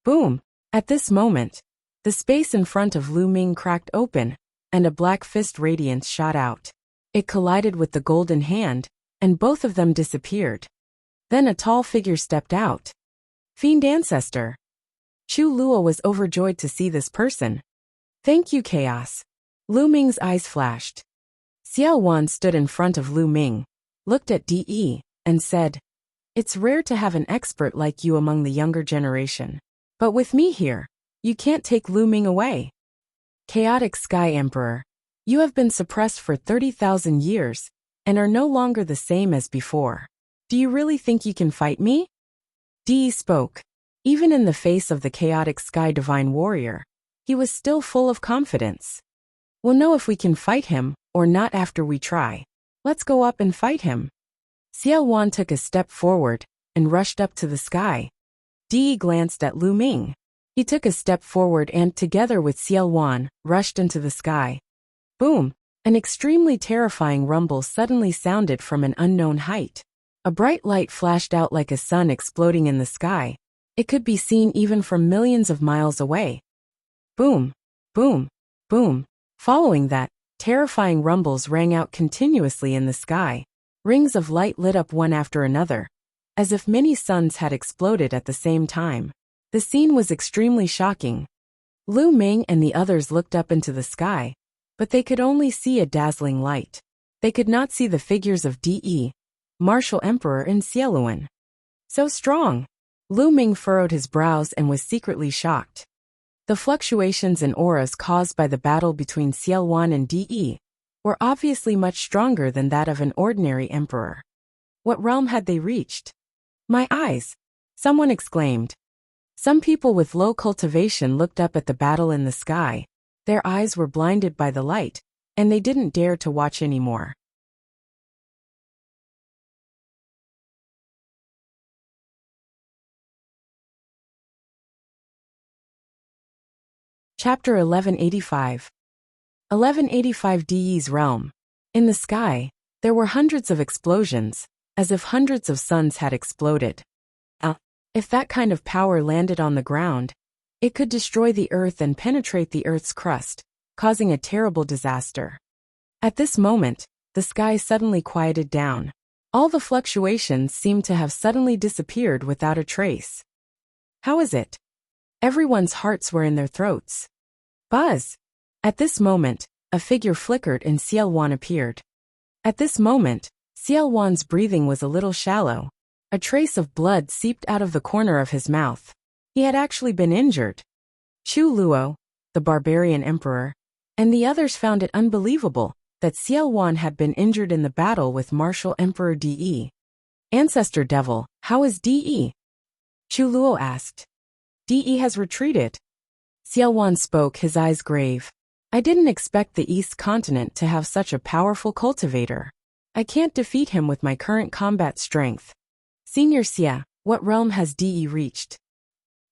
Boom! At this moment, the space in front of Lu Ming cracked open, and a black fist radiance shot out. It collided with the golden hand, and both of them disappeared. Then a tall figure stepped out. Fiend Ancestor. Chu Luo was overjoyed to see this person. Thank you, Chaos. Lu Ming's eyes flashed. Xiao Wan stood in front of Lu Ming, looked at Di Yi, and said, "It's rare to have an expert like you among the younger generation. But with me here, you can't take Lu Ming away. Chaotic Sky Emperor, you have been suppressed for 30,000 years, and are no longer the same as before. Do you really think you can fight me?" Di Yi spoke. Even in the face of the chaotic Sky Divine Warrior, he was still full of confidence. "We'll know if we can fight him, or not after we try. Let's go up and fight him." Xiao Wan took a step forward, and rushed up to the sky. Di Yi glanced at Lu Ming. He took a step forward and, together with Xiao Wan, rushed into the sky. Boom! An extremely terrifying rumble suddenly sounded from an unknown height. A bright light flashed out like a sun exploding in the sky. It could be seen even from millions of miles away. Boom! Boom! Boom! Following that, terrifying rumbles rang out continuously in the sky. Rings of light lit up one after another, as if many suns had exploded at the same time. The scene was extremely shocking. Lu Ming and the others looked up into the sky, but they could only see a dazzling light. They could not see the figures of Di Yi, Martial Emperor, and Xieluan. So strong! Lu Ming furrowed his brows and was secretly shocked. The fluctuations in auras caused by the battle between Xieluan and Di Yi were obviously much stronger than that of an ordinary emperor. What realm had they reached? My eyes! Someone exclaimed. Some people with low cultivation looked up at the battle in the sky. Their eyes were blinded by the light, and they didn't dare to watch anymore. Chapter 1185. 1185 Di Yi's realm. In the sky, there were hundreds of explosions, as if hundreds of suns had exploded. If that kind of power landed on the ground, it could destroy the earth and penetrate the earth's crust, causing a terrible disaster. At this moment, the sky suddenly quieted down. All the fluctuations seemed to have suddenly disappeared without a trace. How is it? Everyone's hearts were in their throats. Buzz! At this moment, a figure flickered and Xiaowan appeared. At this moment, Xiaowan's breathing was a little shallow. A trace of blood seeped out of the corner of his mouth. He had actually been injured. Chu Luo, the barbarian emperor, and the others found it unbelievable that Xiaowan had been injured in the battle with martial emperor De. Ancestor devil, how is De? Chu Luo asked. De has retreated. Xiaowan spoke, his eyes grave. I didn't expect the East Continent to have such a powerful cultivator. I can't defeat him with my current combat strength. Senior Xia, what realm has De reached?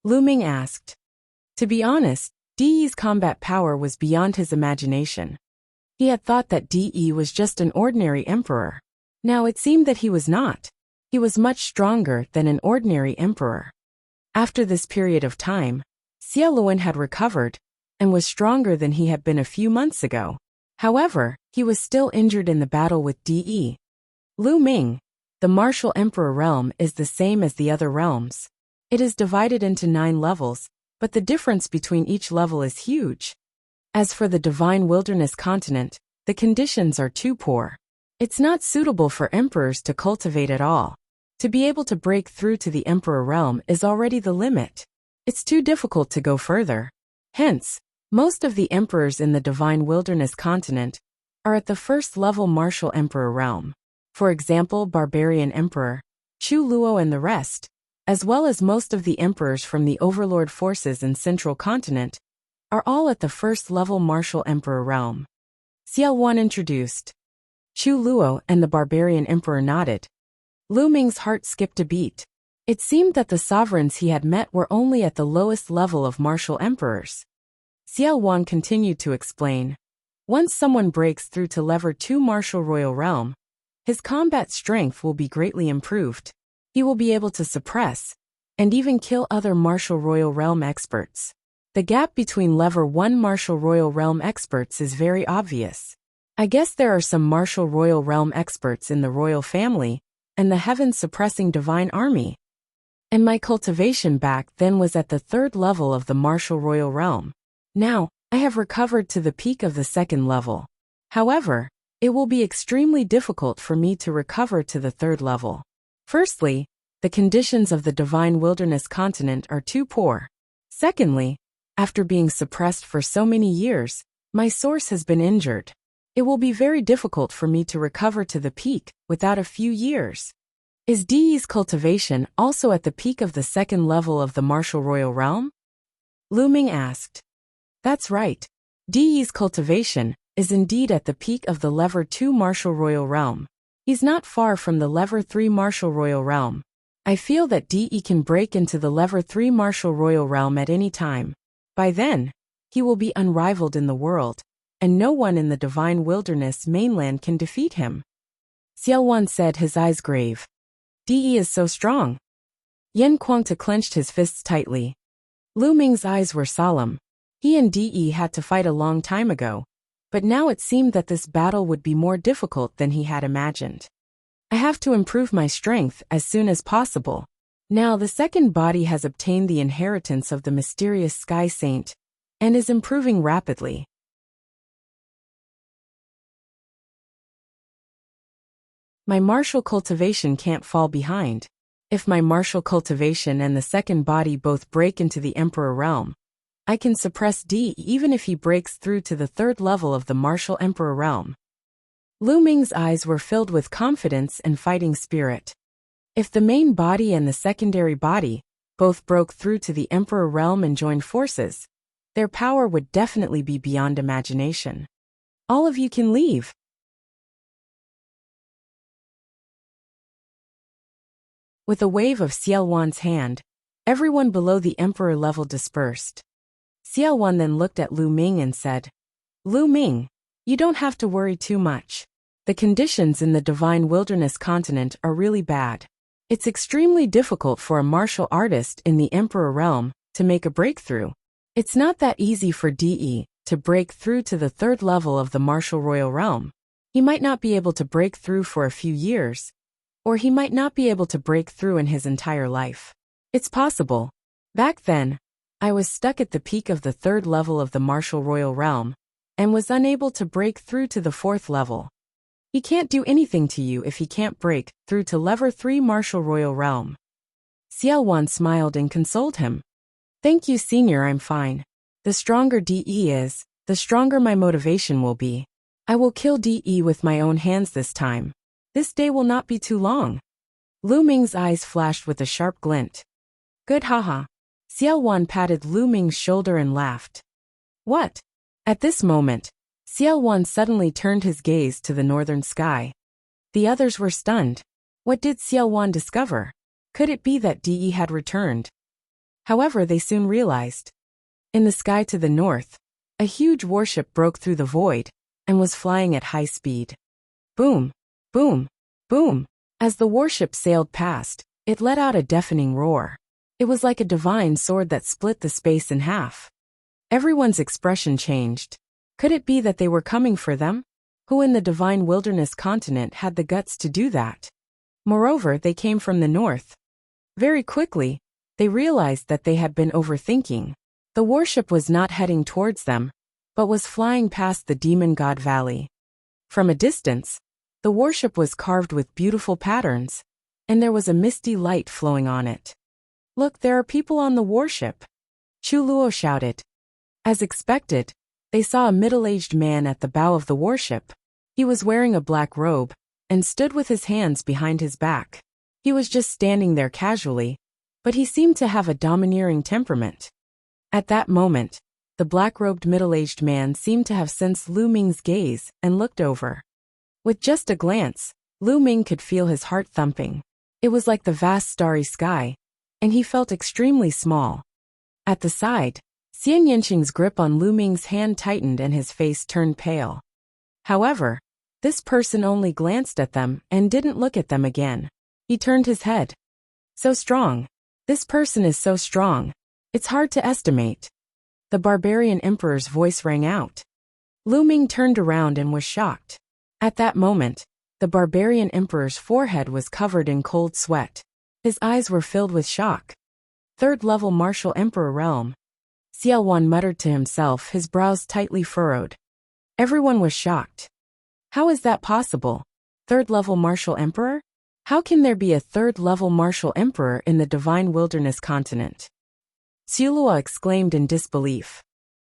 Lu Ming asked. To be honest, De's combat power was beyond his imagination. He had thought that De was just an ordinary emperor. Now it seemed that he was not. He was much stronger than an ordinary emperor. After this period of time, Xia Luan had recovered and was stronger than he had been a few months ago. However, he was still injured in the battle with De. Lu Ming, the martial emperor realm is the same as the other realms. It is divided into 9 levels, but the difference between each level is huge. As for the divine wilderness continent, the conditions are too poor. It's not suitable for emperors to cultivate at all. To be able to break through to the emperor realm is already the limit. It's too difficult to go further. Hence, most of the emperors in the divine wilderness continent are at the first level martial emperor realm. For example, barbarian emperor, Chu Luo and the rest, as well as most of the emperors from the overlord forces in central continent, are all at the first level martial emperor realm. Xiaowan introduced. Chu Luo and the barbarian emperor nodded. Lu Ming's heart skipped a beat. It seemed that the sovereigns he had met were only at the lowest level of martial emperors. Xiaowan continued to explain. Once someone breaks through to level 2 martial royal realm, his combat strength will be greatly improved. He will be able to suppress and even kill other martial royal realm experts. The gap between level 1 martial royal realm experts is very obvious. I guess there are some martial royal realm experts in the royal family and the heaven-suppressing divine army. And my cultivation back then was at the 3rd level of the martial royal realm. Now, I have recovered to the peak of the 2nd level. However, it will be extremely difficult for me to recover to the 3rd level. Firstly, the conditions of the divine wilderness continent are too poor. Secondly, after being suppressed for so many years, my source has been injured. It will be very difficult for me to recover to the peak without a few years. Is De's cultivation also at the peak of the 2nd level of the martial royal realm? Lu Ming asked. That's right. De's cultivation is indeed at the peak of the level 2 martial royal realm. He's not far from the level 3 martial royal realm. I feel that De can break into the level 3 martial royal realm at any time. By then, he will be unrivaled in the world, and no one in the divine wilderness mainland can defeat him. Xiaowan said, his eyes grave. De is so strong. Yan Kuangta clenched his fists tightly. Lu Ming's eyes were solemn. He and De had to fight a long time ago, but now it seemed that this battle would be more difficult than he had imagined. I have to improve my strength as soon as possible. Now the 2nd body has obtained the inheritance of the mysterious Sky Saint and is improving rapidly. My martial cultivation can't fall behind. If my martial cultivation and the 2nd body both break into the Emperor realm, I can suppress De even if he breaks through to the 3rd level of the martial Emperor realm. Lu Ming's eyes were filled with confidence and fighting spirit. If the main body and the secondary body both broke through to the Emperor realm and joined forces, their power would definitely be beyond imagination. All of you can leave. With a wave of Xiaowan's hand, everyone below the Emperor level dispersed. Xiaowan then looked at Lu Ming and said, Lu Ming, you don't have to worry too much. The conditions in the divine wilderness continent are really bad. It's extremely difficult for a martial artist in the Emperor realm to make a breakthrough. It's not that easy for De to break through to the 3rd level of the martial royal realm. He might not be able to break through for a few years, Or he might not be able to break through in his entire life. It's possible. Back then, I was stuck at the peak of the 3rd level of the martial royal realm, and was unable to break through to the 4th level. He can't do anything to you if he can't break through to level 3 martial royal realm. Xiaowan smiled and consoled him. Thank you, senior, I'm fine. The stronger DE is, the stronger my motivation will be. I will kill DE with my own hands this time. This day will not be too long. Lu Ming's eyes flashed with a sharp glint. Good, haha. Xiaowan patted Lu Ming's shoulder and laughed. What? At this moment, Xiaowan suddenly turned his gaze to the northern sky. The others were stunned. What did Xiaowan discover? Could it be that DE had returned? However, they soon realized. In the sky to the north, a huge warship broke through the void and was flying at high speed. Boom, boom, boom. As the warship sailed past, it let out a deafening roar. It was like a divine sword that split the space in half. Everyone's expression changed. Could it be that they were coming for them? Who in the divine wilderness continent had the guts to do that? Moreover, they came from the north. Very quickly, they realized that they had been overthinking. The warship was not heading towards them, but was flying past the Demon God Valley. From a distance, the warship was carved with beautiful patterns, and there was a misty light flowing on it. Look, there are people on the warship. Chu Luo shouted. As expected, they saw a middle-aged man at the bow of the warship. He was wearing a black robe, and stood with his hands behind his back. He was just standing there casually, but he seemed to have a domineering temperament. At that moment, the black-robed middle-aged man seemed to have sensed Lu Ming's gaze and looked over. With just a glance, Lu Ming could feel his heart thumping. It was like the vast starry sky, and he felt extremely small. At the side, Xian Yanqing's grip on Lu Ming's hand tightened and his face turned pale. However, this person only glanced at them and didn't look at them again. He turned his head. So strong. This person is so strong. It's hard to estimate. The barbarian emperor's voice rang out. Lu Ming turned around and was shocked. At that moment, the barbarian emperor's forehead was covered in cold sweat. His eyes were filled with shock. 3rd level martial emperor realm. Xiaowan muttered to himself, his brows tightly furrowed. Everyone was shocked. How is that possible? 3rd level martial emperor? How can there be a 3rd level martial emperor in the divine wilderness continent? Sulua exclaimed in disbelief.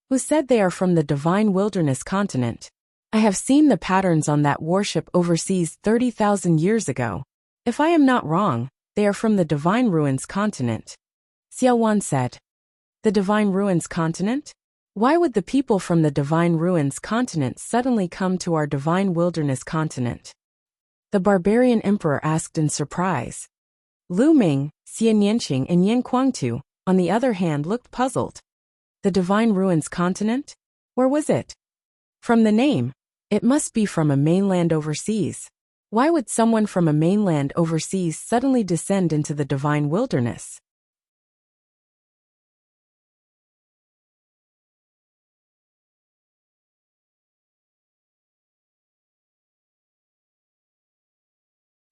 Who said they are from the divine wilderness continent? I have seen the patterns on that warship overseas 30,000 years ago. If I am not wrong, they are from the divine ruins continent. Xiaowan said. The divine ruins continent? Why would the people from the divine ruins continent suddenly come to our divine wilderness continent? The barbarian emperor asked in surprise. Lu Ming, Xian Yanqing and Yan Kuangtu, on the other hand, looked puzzled. The divine ruins continent? Where was it? From the name, it must be from a mainland overseas. Why would someone from a mainland overseas suddenly descend into the divine wilderness?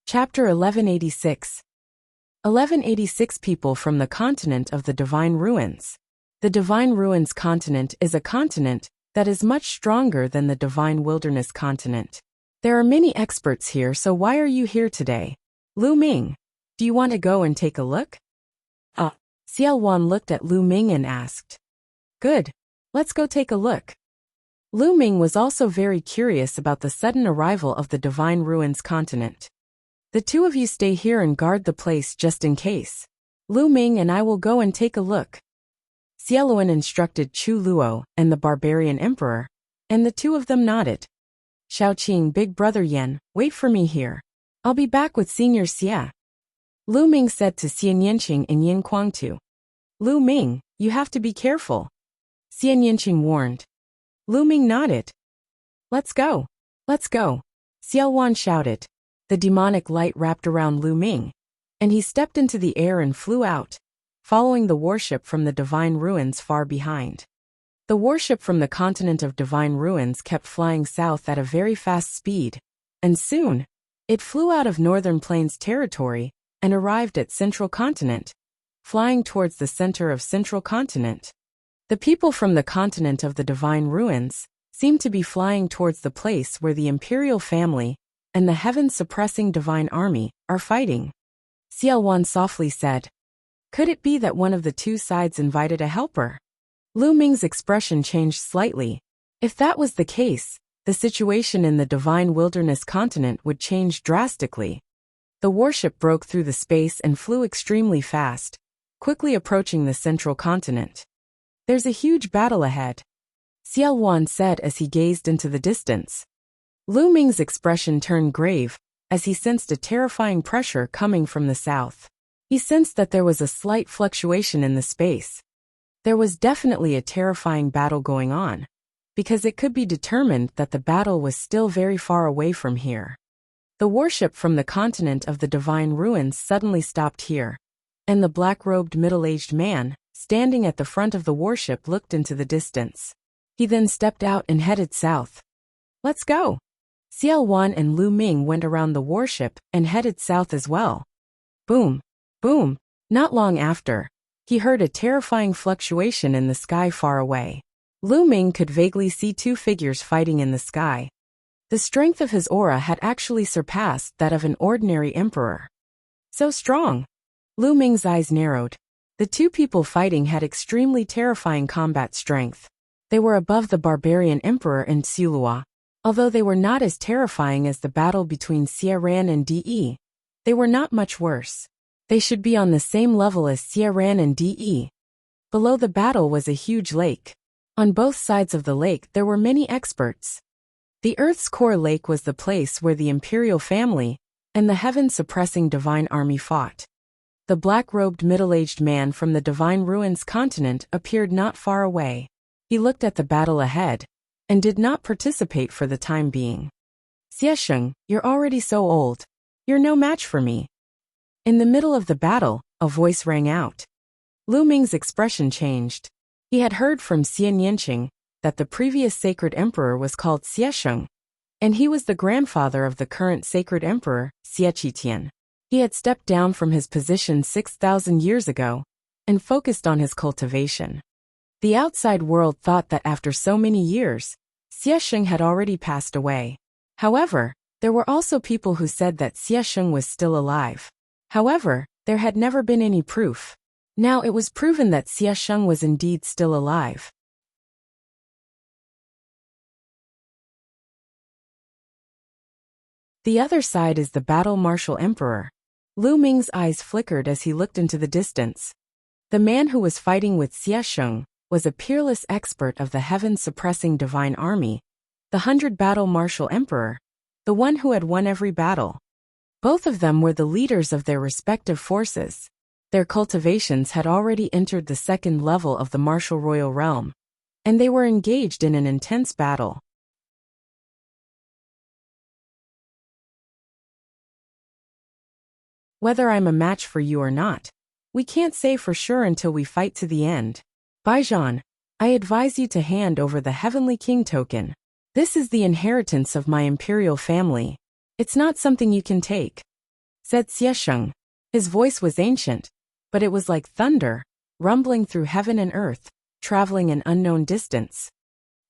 Chapter 1186. 1186 People from the continent of the Divine Ruins. The Divine Ruins continent is a continent that is much stronger than the Divine Wilderness continent. There are many experts here, so why are you here today? Lu Ming, do you want to go and take a look? Xiaowan looked at Lu Ming and asked. Good, let's go take a look. Lu Ming was also very curious about the sudden arrival of the Divine Ruins continent. The two of you stay here and guard the place just in case. Lu Ming and I will go and take a look. Xiaolan instructed Chu Luo and the barbarian emperor, and the two of them nodded. Shaoqing, big brother Yan, wait for me here. I'll be back with Senior Xia. Lu Ming said to Xian Yanqing and Yan Kuangtu. Lu Ming, you have to be careful. Xian Yanqing warned. Lu Ming nodded. Let's go. Let's go. Xiaowan shouted. The demonic light wrapped around Lu Ming, and he stepped into the air and flew out, following the warship from the Divine Ruins far behind. The warship from the continent of Divine Ruins kept flying south at a very fast speed, and soon, It flew out of Northern Plains territory and arrived at Central Continent, flying towards the center of Central Continent. The people from the continent of the divine ruins seemed to be flying towards the place where the imperial family and the heaven-suppressing divine army are fighting. Xiaowan softly said. Could it be that one of the two sides invited a helper? Lu Ming's expression changed slightly. If that was the case, the situation in the divine wilderness continent would change drastically. The warship broke through the space and flew extremely fast, quickly approaching the central continent. There's a huge battle ahead, Xiaowan said as he gazed into the distance. Lu Ming's expression turned grave as he sensed a terrifying pressure coming from the south. He sensed that there was a slight fluctuation in the space. There was definitely a terrifying battle going on, because it could be determined that the battle was still very far away from here. The warship from the continent of the divine ruins suddenly stopped here, and the black-robed middle-aged man, standing at the front of the warship, looked into the distance. He then stepped out and headed south. Let's go! Xiaowan and Lu Ming went around the warship and headed south as well. Boom! Boom! Not long after, he heard a terrifying fluctuation in the sky far away. Lu Ming could vaguely see two figures fighting in the sky. The strength of his aura had actually surpassed that of an ordinary emperor. So strong! Lu Ming's eyes narrowed. The two people fighting had extremely terrifying combat strength. They were above the barbarian emperor and Tsulua. Although they were not as terrifying as the battle between Xie Ran and De, they were not much worse. They should be on the same level as Xie Ran and De. Below the battle was a huge lake. On both sides of the lake there were many experts. The Earth's core lake was the place where the imperial family and the heaven-suppressing divine army fought. The black-robed middle-aged man from the divine ruins continent appeared not far away. He looked at the battle ahead and did not participate for the time being. Xiesheng, you're already so old. You're no match for me. In the middle of the battle, a voice rang out. Lu Ming's expression changed. He had heard from Xian Yanqing that the previous sacred emperor was called Xiesheng, and he was the grandfather of the current sacred emperor, Xie Qitian. He had stepped down from his position 6,000 years ago and focused on his cultivation. The outside world thought that after so many years, Xiesheng had already passed away. However, there were also people who said that Xiesheng was still alive. However, there had never been any proof. Now it was proven that Xiesheng was indeed still alive. The other side is the battle martial emperor. Lu Ming's eyes flickered as he looked into the distance. The man who was fighting with Xiesheng was a peerless expert of the heaven-suppressing divine army, the 100 battle martial emperor, the one who had won every battle. Both of them were the leaders of their respective forces. Their cultivations had already entered the second level of the martial royal realm, and they were engaged in an intense battle. Whether I'm a match for you or not, we can't say for sure until we fight to the end. Baijan, I advise you to hand over the Heavenly King token. This is the inheritance of my imperial family. It's not something you can take, said Xiesheng. His voice was ancient, but it was like thunder, rumbling through heaven and earth, traveling an unknown distance.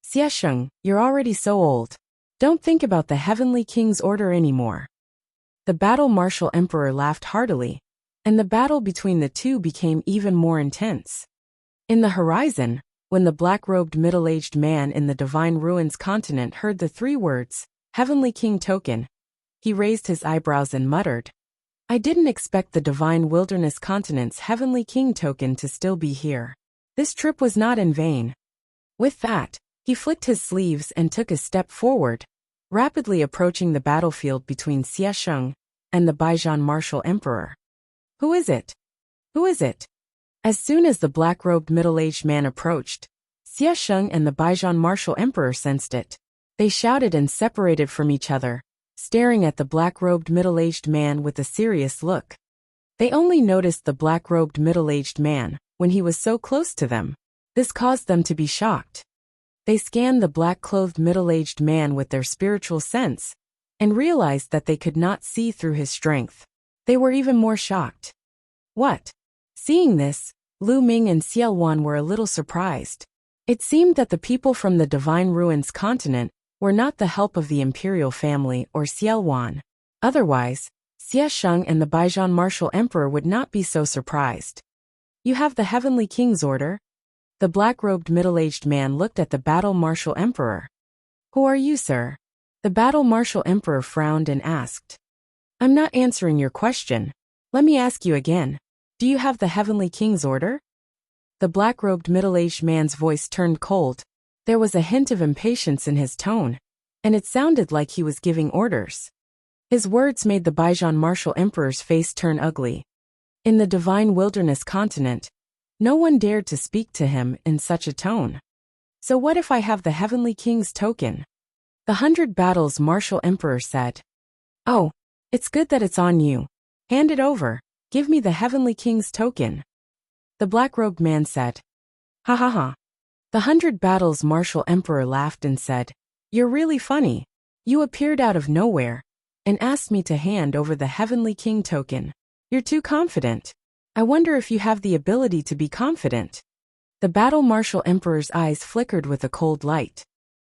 Xiesheng, you're already so old. Don't think about the Heavenly King's order anymore. The battle martial emperor laughed heartily, and the battle between the two became even more intense. In the horizon, when the black-robed middle-aged man in the divine ruins continent heard the three words, Heavenly King token, he raised his eyebrows and muttered, I didn't expect the divine wilderness continent's Heavenly King token to still be here. This trip was not in vain. With that, he flicked his sleeves and took a step forward, rapidly approaching the battlefield between Xiesheng and the Baijan martial emperor. Who is it? Who is it? As soon as the black-robed middle-aged man approached, Xiesheng and the Baijan martial emperor sensed it. They shouted and separated from each other, staring at the black-robed middle-aged man with a serious look. They only noticed the black-robed middle-aged man when he was so close to them. This caused them to be shocked. They scanned the black-clothed middle-aged man with their spiritual sense and realized that they could not see through his strength. They were even more shocked. What? Seeing this, Lu Ming and Xiaowan were a little surprised. It seemed that the people from the Divine Ruins continent were not the help of the imperial family or Xiaowan. Otherwise, Xie Sheng and the Baijian martial emperor would not be so surprised. You have the Heavenly King's order? The black-robed middle-aged man looked at the battle martial emperor. Who are you, sir? The battle martial emperor frowned and asked. I'm not answering your question. Let me ask you again. Do you have the Heavenly King's order? The black-robed middle-aged man's voice turned cold. There was a hint of impatience in his tone, and it sounded like he was giving orders. His words made the Baijian martial emperor's face turn ugly. In the Divine Wilderness continent, no one dared to speak to him in such a tone. So what if I have the Heavenly King's token? The 100 Battles martial emperor said. Oh, it's good that it's on you. Hand it over. Give me the Heavenly King's token. The black-robed man said. Ha ha ha. The 100 Battles martial emperor laughed and said, You're really funny. You appeared out of nowhere and asked me to hand over the Heavenly King token. You're too confident. I wonder if you have the ability to be confident. The battle martial emperor's eyes flickered with a cold light.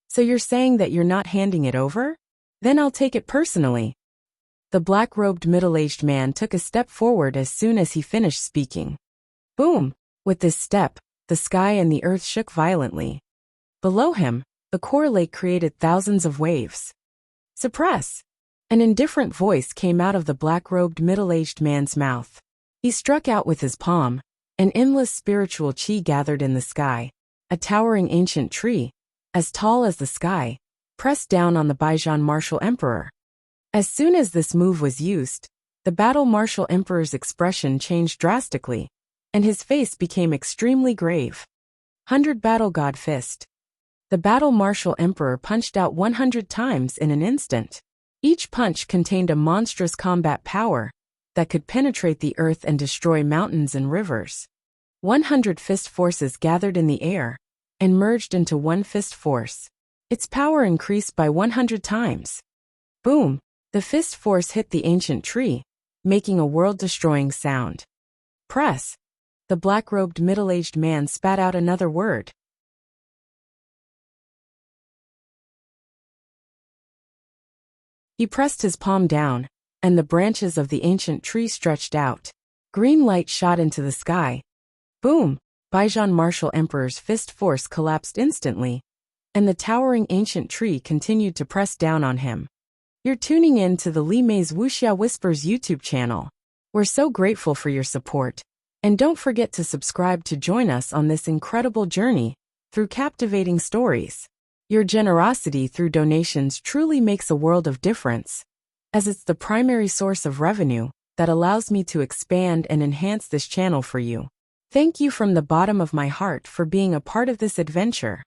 So you're saying that you're not handing it over? Then I'll take it personally. The black-robed middle-aged man took a step forward as soon as he finished speaking. Boom! With this step, the sky and the earth shook violently. Below him, the core lake created thousands of waves. Suppress! An indifferent voice came out of the black-robed middle-aged man's mouth. He struck out with his palm. An endless spiritual chi gathered in the sky. A towering ancient tree, as tall as the sky, pressed down on the Baijian martial emperor. As soon as this move was used, the battle martial emperor's expression changed drastically, and his face became extremely grave. 100 Battle God Fist. The battle martial emperor punched out 100 times in an instant. Each punch contained a monstrous combat power that could penetrate the earth and destroy mountains and rivers. 100 fist forces gathered in the air and merged into one fist force. Its power increased by 100 times. Boom! The fist force hit the ancient tree, making a world-destroying sound. Press! The black-robed middle-aged man spat out another word. He pressed his palm down, and the branches of the ancient tree stretched out. Green light shot into the sky. Boom! Baijian martial emperor's fist force collapsed instantly, and the towering ancient tree continued to press down on him. You're tuning in to the Li Mei's Wuxia Whispers YouTube channel. We're so grateful for your support, and don't forget to subscribe to join us on this incredible journey through captivating stories. Your generosity through donations truly makes a world of difference, as it's the primary source of revenue that allows me to expand and enhance this channel for you. Thank you from the bottom of my heart for being a part of this adventure.